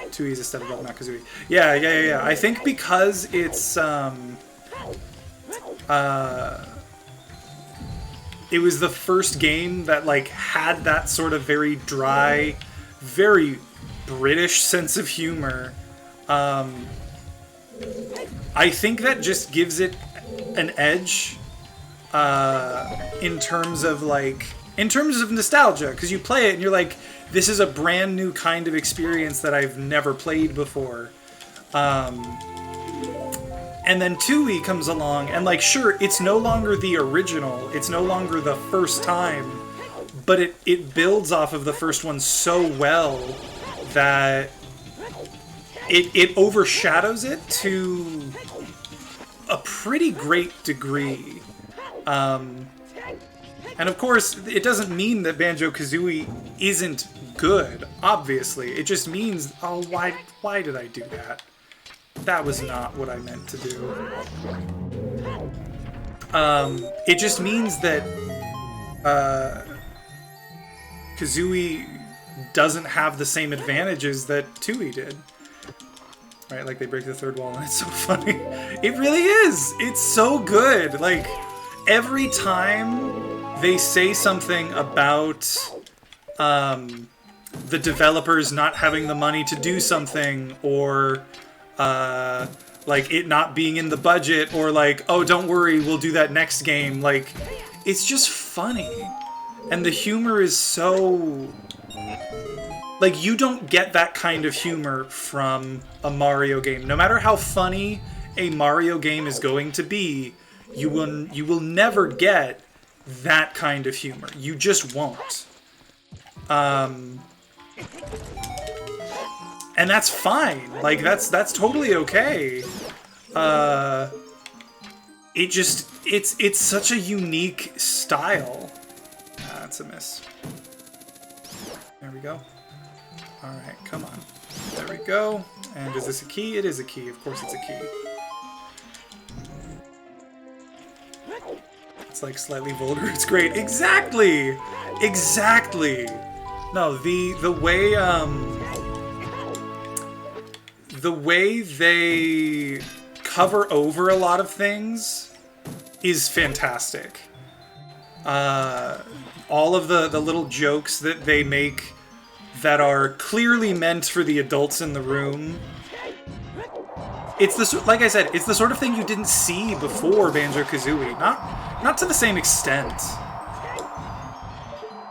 2E is a step above, not Kazooie. Yeah. I think because it's, it was the first game that, like, had that sort of very dry, very British sense of humor. I think that just gives it an edge, in terms of nostalgia, because you play it and you're like, this is a brand new kind of experience that I've never played before. And then 2E comes along, and, like, sure, it's no longer the original, it's no longer the first time, but it builds off of the first one so well that it overshadows it to a pretty great degree. And of course, it doesn't mean that Banjo-Kazooie isn't good, obviously. It just means, oh, why did I do that? That was not what I meant to do. It just means that Kazooie doesn't have the same advantages that 2E did. Right, like they break the third wall and it's so funny. It really is! It's so good! Like, every time they say something about the developers not having the money to do something, or like it not being in the budget, or like, oh, don't worry, we'll do that next game. Like, it's just funny. And the humor is so... Like, you don't get that kind of humor from a Mario game. No matter how funny a Mario game is going to be, you will never get that kind of humor. You just won't. And that's fine. Like, that's totally okay. It's such a unique style. That's a miss. There we go. Alright, come on. There we go. And is this a key? It is a key. Of course it's a key. It's like slightly vulgar. It's great. Exactly! Exactly! No, the way they cover over a lot of things is fantastic. All of the little jokes that they make that are clearly meant for the adults in the room. It's like I said, it's the sort of thing you didn't see before Banjo-Kazooie. Not to the same extent.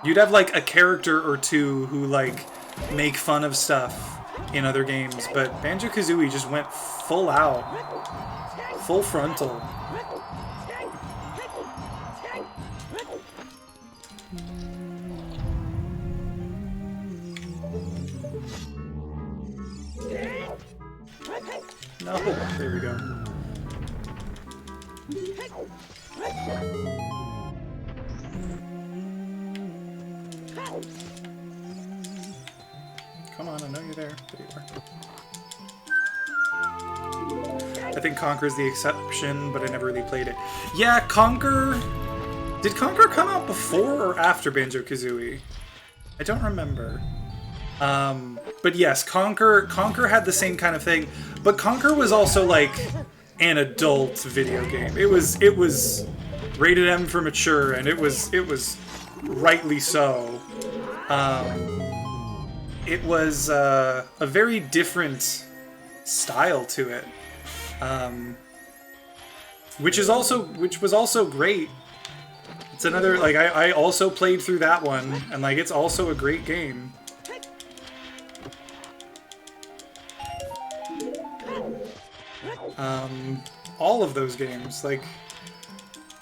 You'd have like a character or two who like make fun of stuff in other games, but Banjo-Kazooie just went full out. Full frontal. No, there we go. Come on, I know you're there. There you are. I think Conker's the exception, but I never really played it. Yeah, Conker... Did Conker come out before or after Banjo-Kazooie? I don't remember. But yes, Conker had the same kind of thing, but Conker was also like an adult video game. It was rated M for mature, and it was rightly so. it was a very different style to it, which was also great. It's another, like, I also played through that one, and like it's also a great game. All of those games, like,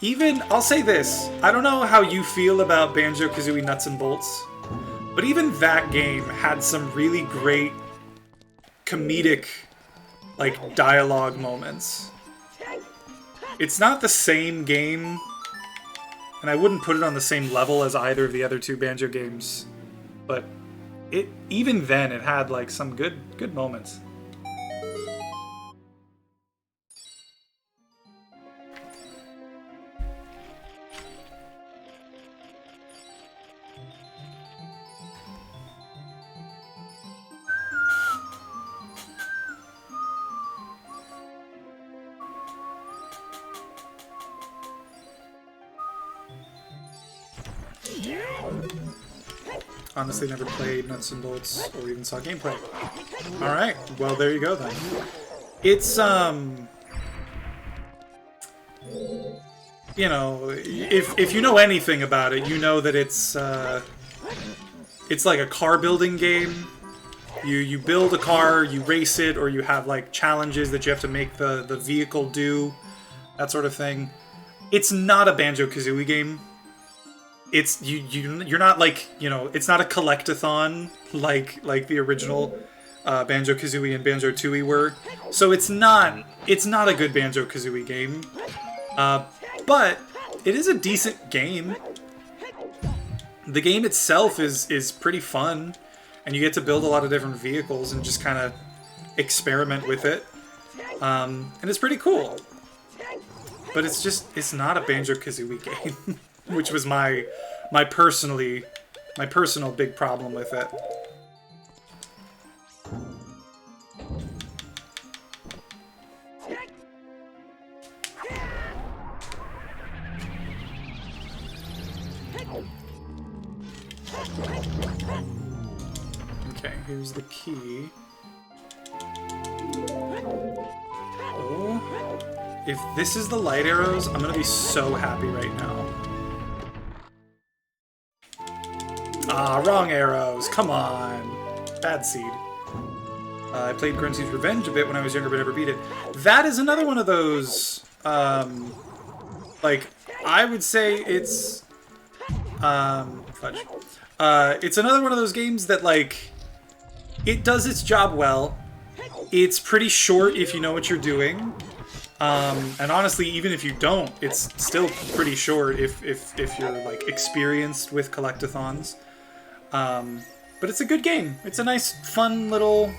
even, I'll say this, I don't know how you feel about Banjo-Kazooie Nuts and Bolts, but even that game had some really great comedic, like, dialogue moments. It's not the same game, and I wouldn't put it on the same level as either of the other two Banjo games, but even then it had, like, some good moments. Honestly, never played Nuts and Bolts or even saw gameplay. Alright, well there you go then. It's, you know, if you know anything about it, you know that it's like a car building game. You build a car, you race it, or you have like challenges that you have to make the vehicle do, that sort of thing. It's not a Banjo-Kazooie game. It's you're not like, you know, it's not a collect-a-thon like the original Banjo-Kazooie and Banjo-Tooie were. So it's not a good Banjo-Kazooie game. But it is a decent game. The game itself is pretty fun, and you get to build a lot of different vehicles and just kind of experiment with it. And it's pretty cool. But it's not a Banjo-Kazooie game, which was my personal big problem with it. Okay, here's the key. Oh. If this is the light arrows, I'm gonna be so happy right now. Ah, wrong arrows. Come on. Bad seed. I played Grunty's Revenge a bit when I was younger, but never beat it. That is another one of those, like, I would say it's, fudge. It's another one of those games that, like, it does its job well. It's pretty short if you know what you're doing. And honestly, even if you don't, it's still pretty short if you're, like, experienced with collect-a-thons. But it's a good game. It's a nice, fun little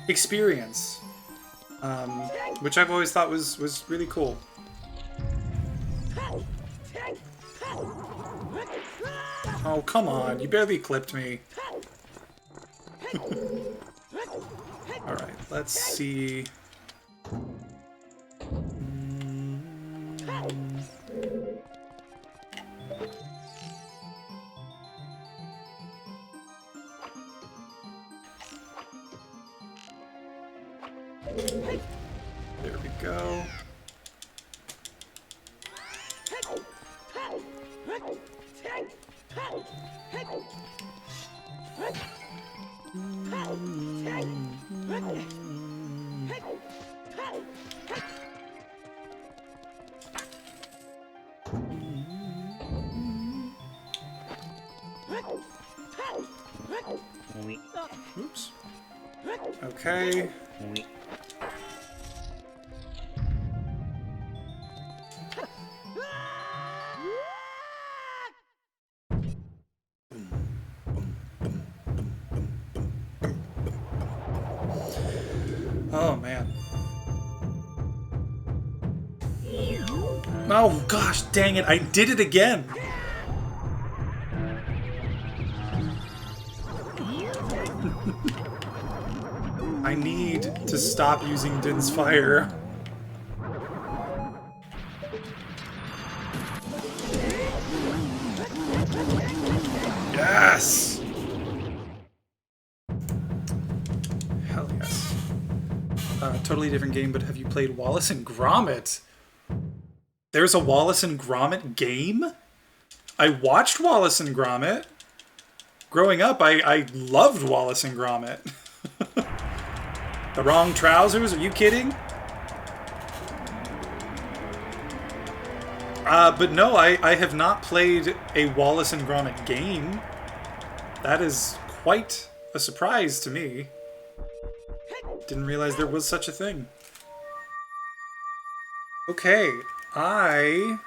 experience. Which I've always thought was really cool. Oh, come on. You barely clipped me. Alright, let's see. There we go. Oops. Okay. Oh, man. Oh, gosh, dang it. I did it again. I need to stop using Din's Fire. Yes! Totally different game, but have you played Wallace and Gromit? There's a Wallace and Gromit game? I watched Wallace and Gromit. Growing up, I loved Wallace and Gromit. The wrong trousers? Are you kidding? But no, I have not played a Wallace and Gromit game. That is quite a surprise to me. Didn't realize there was such a thing. Okay, I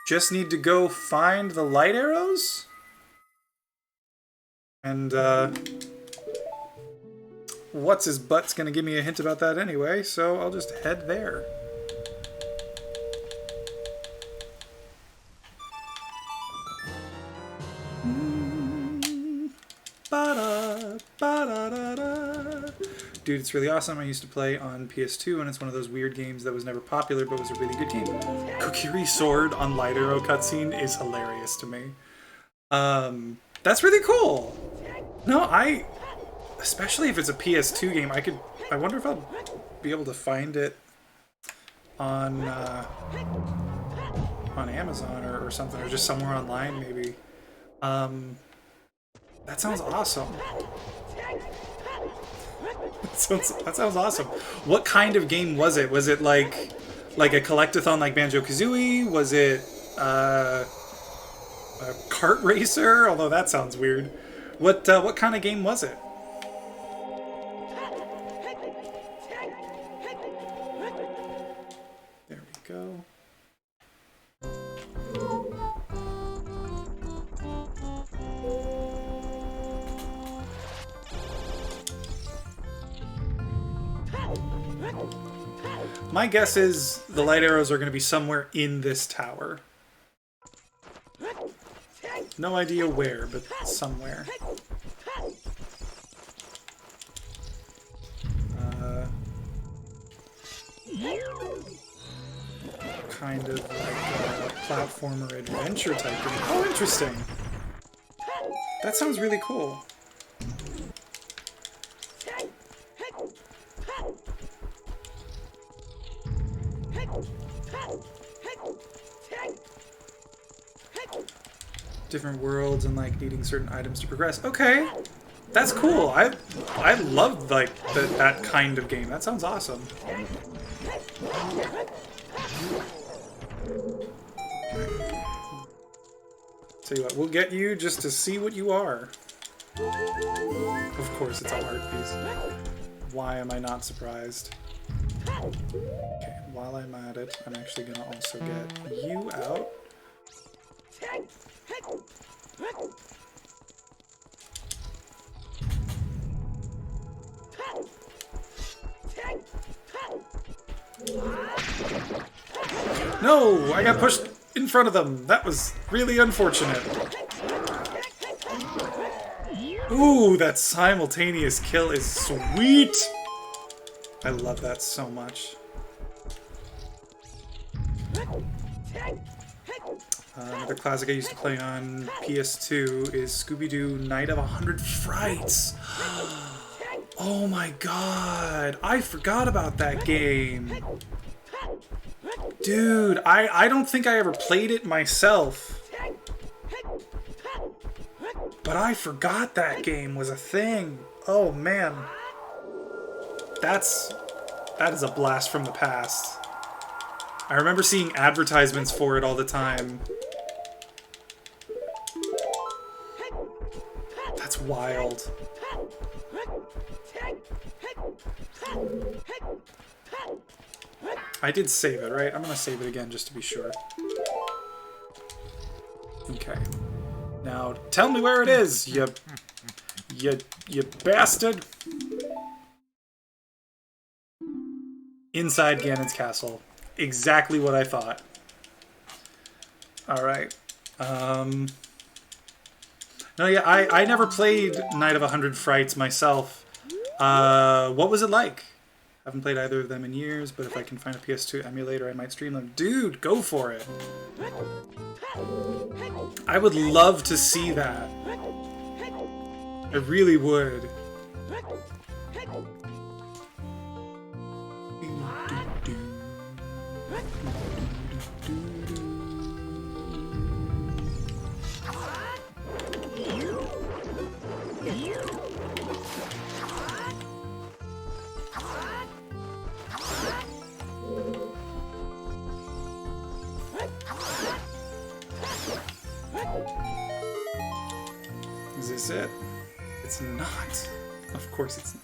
just need to go find the light arrows? And, what's his butt's gonna give me a hint about that anyway, so I'll just head there. Dude, it's really awesome. I used to play on PS2, and it's one of those weird games that was never popular, but was a really good game. Kokiri Sword on Light Arrow cutscene is hilarious to me. That's really cool. No, especially if it's a PS2 game, I wonder if I'll be able to find it on Amazon or something, or just somewhere online, maybe. That sounds awesome. That sounds awesome. What kind of game was it? Was it like a collectathon like Banjo-Kazooie? Was it a kart racer? Although that sounds weird. What kind of game was it? There we go. My guess is the light arrows are going to be somewhere in this tower. No idea where, but somewhere. Kind of like a platformer adventure type game. Oh, interesting. That sounds really cool. Different worlds and like needing certain items to progress. Okay, that's cool. I love like that kind of game. That sounds awesome. Tell you what, we'll get you just to see what you are. Of course, it's a heart piece. Why am I not surprised? Okay, while I'm at it, I'm actually gonna also get you out. No! I got pushed in front of them! That was really unfortunate. Ooh, that simultaneous kill is sweet! I love that so much. Another classic I used to play on PS2 is Scooby-Doo Night of 100 Frights. Oh my god, I forgot about that game. Dude, I don't think I ever played it myself. But I forgot that game was a thing. Oh man. That is a blast from the past. I remember seeing advertisements for it all the time. That's wild. I did save it, right? I'm gonna save it again just to be sure. Okay. Now, tell me where it is, you bastard! Inside Ganon's castle. Exactly what I thought. Alright. No, yeah, I never played Night of 100 Frights myself. What was it like? Haven't played either of them in years, but if I can find a PS2 emulator, I might stream them. Dude, go for it! I would love to see that. I really would. Is this it? It's not. Of course it's not.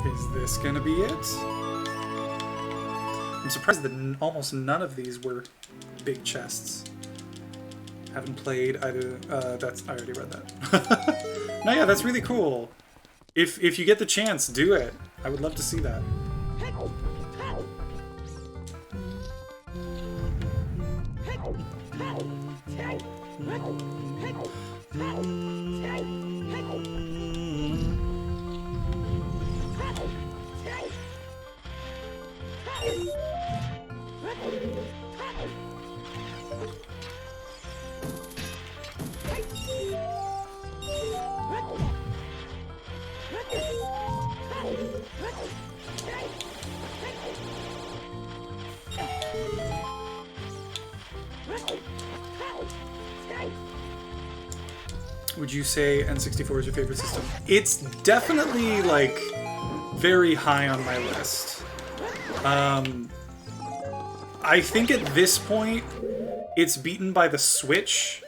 Is this gonna be it? I'm surprised that almost none of these were big chests. Haven't played either. I already read that. No, yeah, that's really cool. If you get the chance, do it. I would love to see that. Would you say N64 is your favorite system? It's definitely, like, very high on my list. I think at this point, it's beaten by the Switch,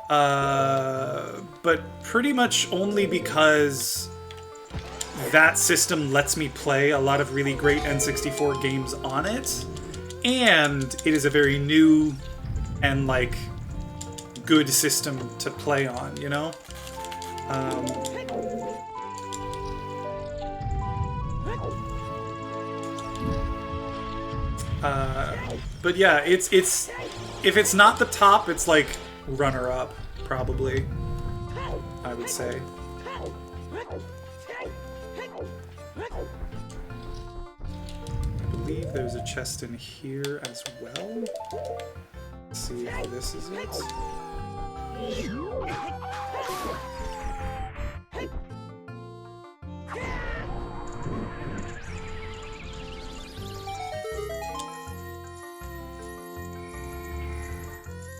but pretty much only because that system lets me play a lot of really great N64 games on it, and it is a very new and, like, good system to play on, you know? But yeah, it's if it's not the top, it's like runner-up, probably, I would say. I believe there's a chest in here as well. Let's see if this is it.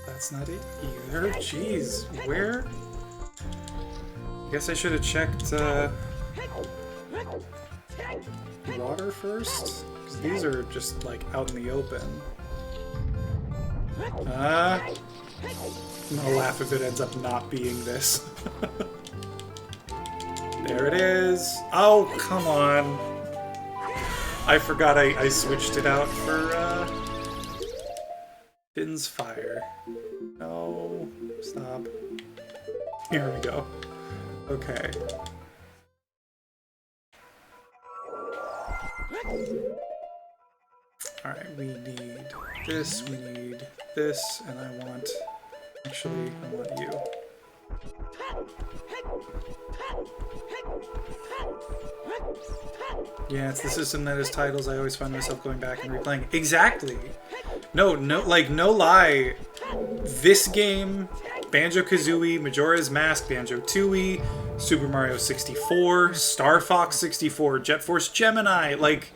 That's not it either. Jeez, where? I guess I should have checked water first, because these are just like out in the open. I'm gonna laugh if it ends up not being this. There it is. Oh, come on. I forgot I switched it out for Finn's Fire. No, stop. Here we go. Okay. Alright, we need this, we need this, and I want... Actually, I want you. Yeah, it's the system that has titles I always find myself going back and replaying. Exactly! No, like, no lie. This game, Banjo-Kazooie, Majora's Mask, Banjo-Tooie, Super Mario 64, Star Fox 64, Jet Force Gemini, like...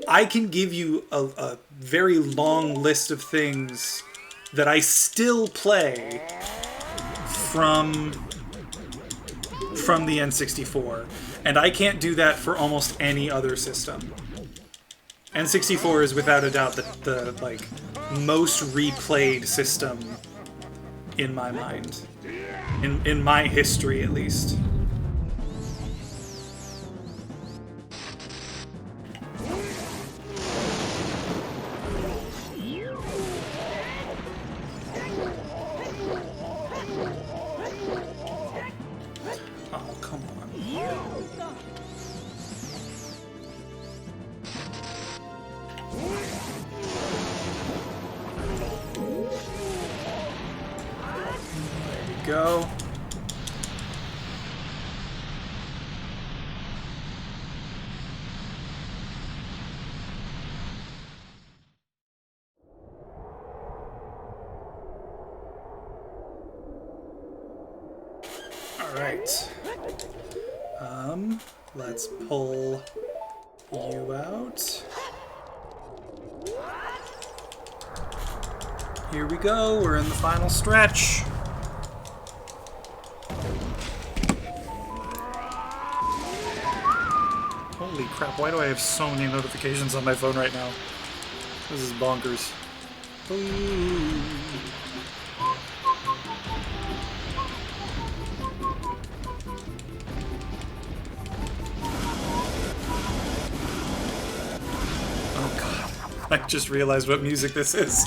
I can give you a very long list of things that I still play from the N64, and I can't do that for almost any other system. N64 is without a doubt the like most replayed system in my mind, in my history at least. Go. All right. Let's pull you out. Here we go. We're in the final stretch. Holy crap, why do I have so many notifications on my phone right now? This is bonkers. Ooh. Oh god, I just realized what music this is.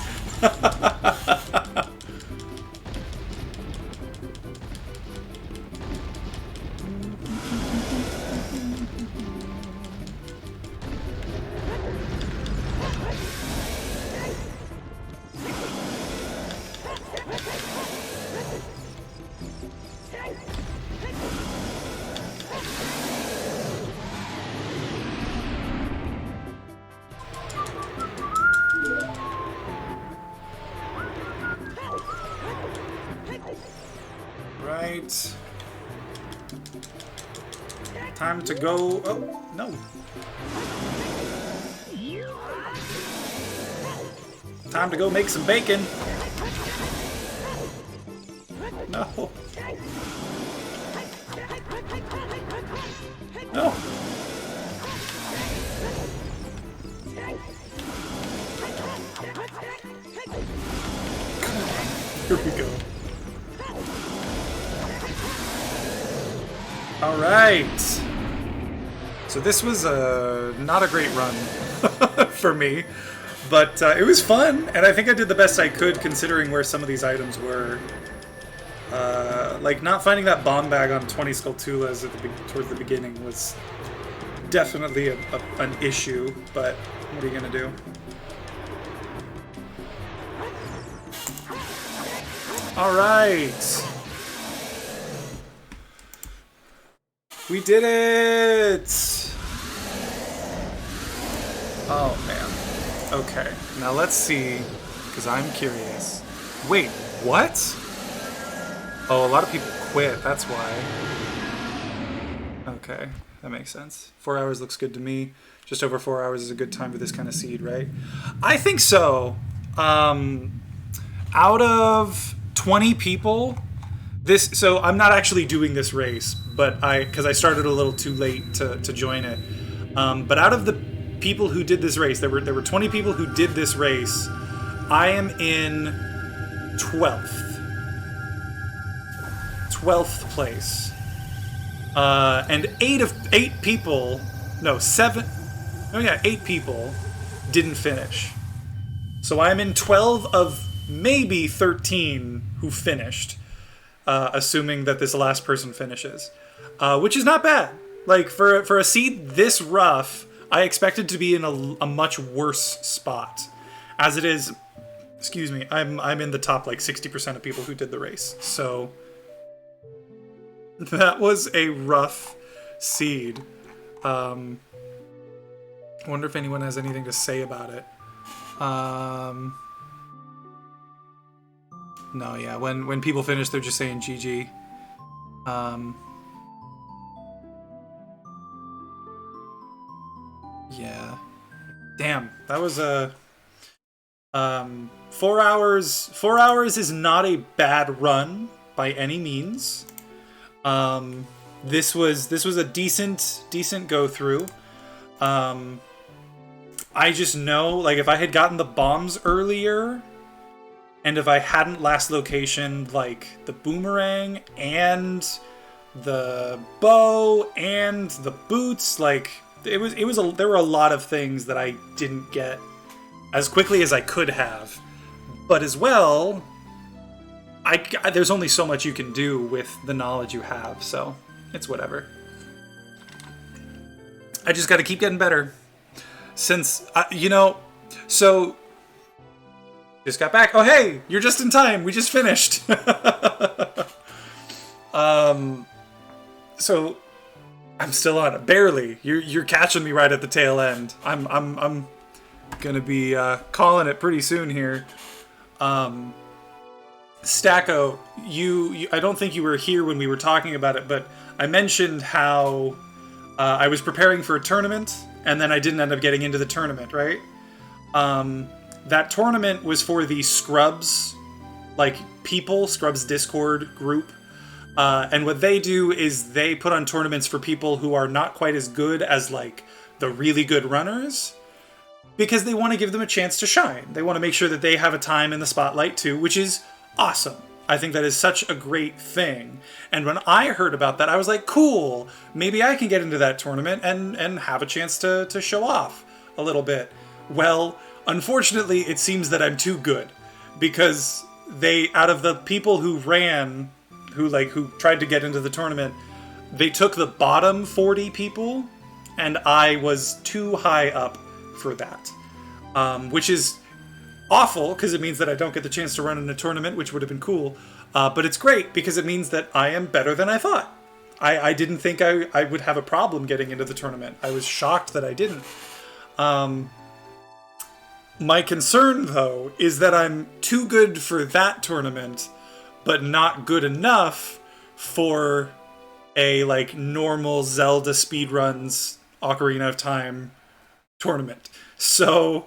Right. Time to go. Oh, no. Time to go make some bacon. No. No. Here we go. All right. So this was not a great run for me, but it was fun, and I think I did the best I could considering where some of these items were. Like not finding that bomb bag on 20 Skulltulas towards the beginning was definitely an issue, but what are you gonna do? All right. We did it! Oh, man. Okay, now let's see, because I'm curious. Wait, what? Oh, a lot of people quit, that's why. Okay, that makes sense. 4 hours looks good to me. Just over 4 hours is a good time for this kind of seed, right? I think so. Out of 20 people... So I'm not actually doing this race, but because I started a little too late to join it. But out of the people who did this race, there were 20 people who did this race. I am in 12th place, and 8 people didn't finish. So I'm in 12 of maybe 13 who finished. Assuming that this last person finishes, which is not bad. Like for a seed this rough, I expected to be in a much worse spot. As it is, excuse me, I'm in the top like 60% of people who did the race. So that was a rough seed. I wonder if anyone has anything to say about it. No, yeah, when people finish, they're just saying GG. Yeah. Damn, that was a... 4 hours... 4 hours is not a bad run, by any means. This was a decent go-through. I just know, like, if I had gotten the bombs earlier... And if I hadn't last location like the boomerang and the bow and the boots, like there were a lot of things that I didn't get as quickly as I could have. But as well, there's only so much you can do with the knowledge you have, so it's whatever. I just got to keep getting better. Since so. Just got back. Oh, hey, you're just in time. We just finished. So I'm still on it. Barely. You're catching me right at the tail end. I'm gonna be calling it pretty soon here. Stacko, I don't think you were here when we were talking about it, but I mentioned how I was preparing for a tournament, and then I didn't end up getting into the tournament, right? That tournament was for the Scrubs, Scrubs Discord group. And what they do is they put on tournaments for people who are not quite as good as like the really good runners, because they want to give them a chance to shine. They want to make sure that they have a time in the spotlight too, which is awesome. I think that is such a great thing. And when I heard about that, I was like, cool, maybe I can get into that tournament and have a chance to show off a little bit. Well, unfortunately, it seems that I'm too good, because out of the people who ran, who tried to get into the tournament, they took the bottom 40 people, and I was too high up for that. Which is awful, because it means that I don't get the chance to run in a tournament, which would have been cool. But it's great, because it means that I am better than I thought. I didn't think I would have a problem getting into the tournament. I was shocked that I didn't. My concern, though, is that I'm too good for that tournament, but not good enough for a, like, normal Zelda speedruns Ocarina of Time tournament. So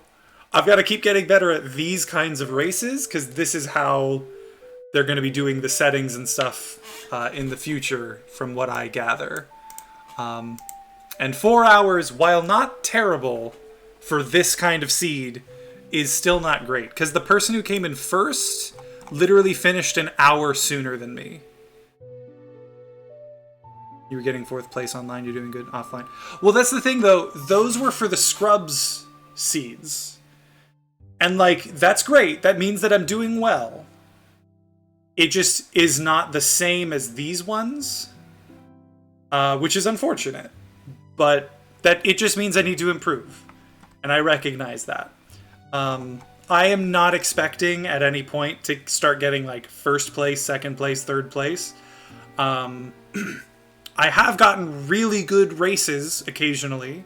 I've got to keep getting better at these kinds of races, because this is how they're going to be doing the settings and stuff in the future, from what I gather. And 4 hours, while not terrible for this kind of seed, is still not great, because the person who came in first literally finished an hour sooner than me. You were getting 4th place online, you're doing good offline. Well, that's the thing, though. Those were for the Scrubs seeds. And, like, that's great. That means that I'm doing well. It just is not the same as these ones, which is unfortunate. But that it just means I need to improve. And I recognize that. I am not expecting at any point to start getting, like, 1st place, 2nd place, 3rd place. I have gotten really good races occasionally,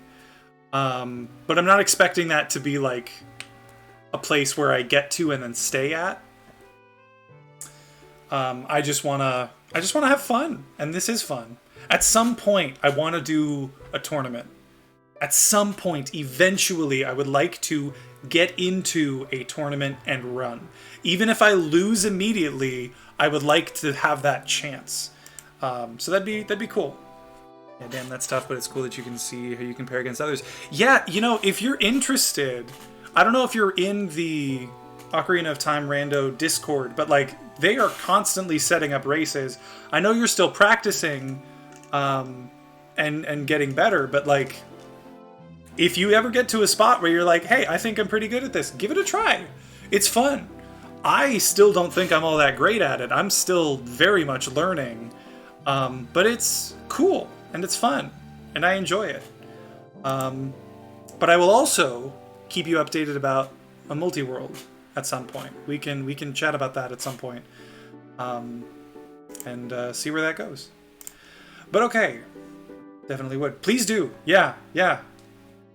but I'm not expecting that to be, like, a place where I get to and then stay at. I just wanna have fun, and this is fun. At some point, I want to do a tournament. At some point, eventually, I would like to get into a tournament and run. Even if I lose immediately, I would like to have that chance. So that'd be cool. Yeah, damn, that's tough, but it's cool that you can see how you compare against others. Yeah, you know, if you're interested, I don't know if you're in the Ocarina of Time Rando Discord, but, like, they are constantly setting up races. I know you're still practicing and getting better, but, like, if you ever get to a spot where you're like, hey, I think I'm pretty good at this, give it a try. It's fun. I still don't think I'm all that great at it. I'm still very much learning. But it's cool, and it's fun, and I enjoy it. But I will also keep you updated about a multi-world at some point. We can chat about that at some point, and see where that goes. But okay, definitely would. Please do. Yeah.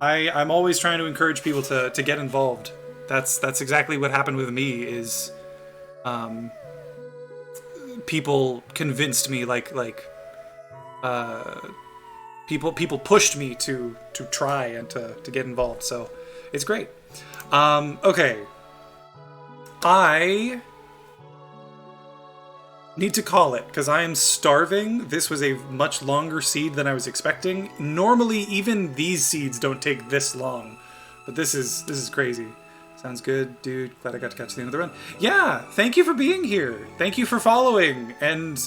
I'm always trying to encourage people to get involved. That's exactly what happened with me, is people convinced me, people pushed me to try and to get involved, so it's great. Okay, I need to call it, because I am starving. This was a much longer seed than I was expecting. Normally, even these seeds don't take this long, but this is crazy. Sounds good, dude. Glad I got to catch the end of the run. Yeah, thank you for being here. Thank you for following and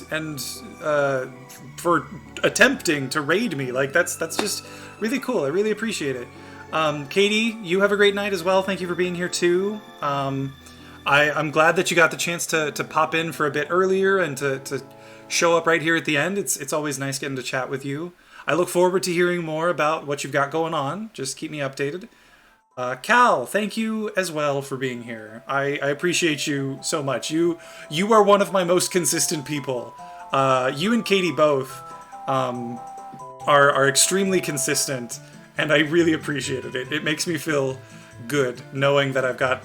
for attempting to raid me. Like, that's just really cool. I really appreciate it. Katie, you have a great night as well. Thank you for being here too. I'm glad that you got the chance to pop in for a bit earlier and to show up right here at the end. It's always nice getting to chat with you. I look forward to hearing more about what you've got going on. Just keep me updated. Cal, thank you as well for being here. I appreciate you so much. You are one of my most consistent people. You and Katie both are extremely consistent, and I really appreciate it. It makes me feel good knowing that I've got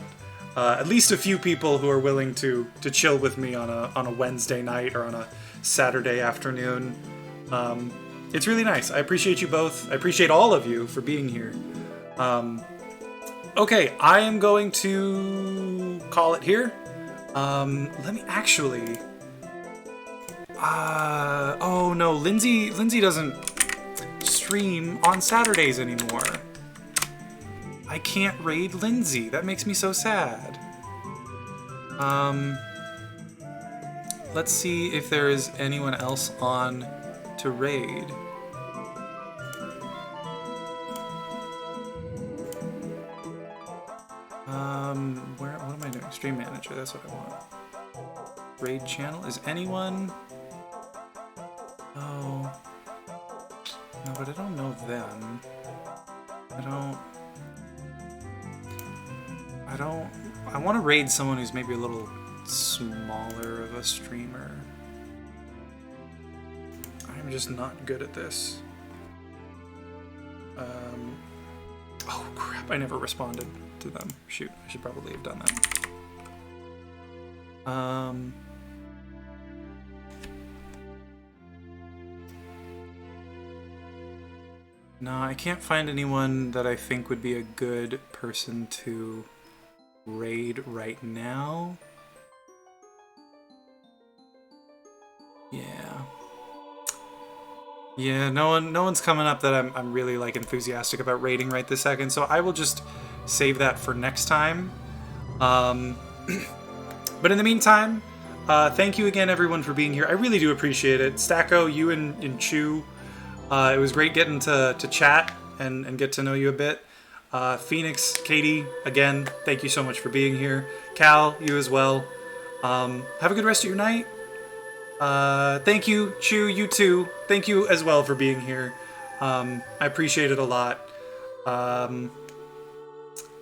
at least a few people who are willing to chill with me on a Wednesday night or on a Saturday afternoon. It's really nice. I appreciate you both. I appreciate all of you for being here. Okay, I am going to call it here. Let me actually... Oh no, Lindsay doesn't stream on Saturdays anymore. I can't raid Lindsay. That makes me so sad. Let's see if there is anyone else on to raid. What am I doing? Stream manager, that's what I want. Raid channel, is anyone? Oh. No, but I don't know them. I want to raid someone who's maybe a little smaller of a streamer. I'm just not good at this. Oh crap, I never responded to them. Shoot, I should probably have done that. No, I can't find anyone that I think would be a good person to raid right now. Yeah, no one's coming up that I'm really like enthusiastic about raiding right this second, so I will just save that for next time. But in the meantime, thank you again everyone for being here. I really do appreciate it. Stacko, you and Chu, it was great getting to chat and get to know you a bit. Phoenix, Katie, again, thank you so much for being here. Cal, you as well. Have a good rest of your night. Thank you, Chu, you too. Thank you as well for being here. I appreciate it a lot.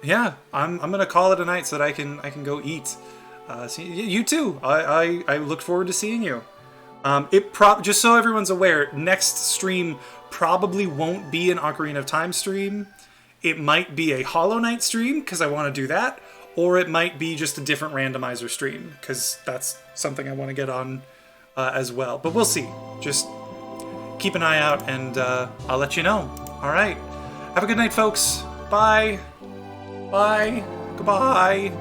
Yeah, I'm gonna call it a night so that I can go eat. See, you too. I look forward to seeing you. Just so everyone's aware, next stream probably won't be an Ocarina of Time stream. It might be a Hollow Knight stream because I want to do that, or it might be just a different randomizer stream because that's something I want to get on as well. But we'll see. Just keep an eye out, and I'll let you know. All right. Have a good night, folks. Bye. Bye. Goodbye.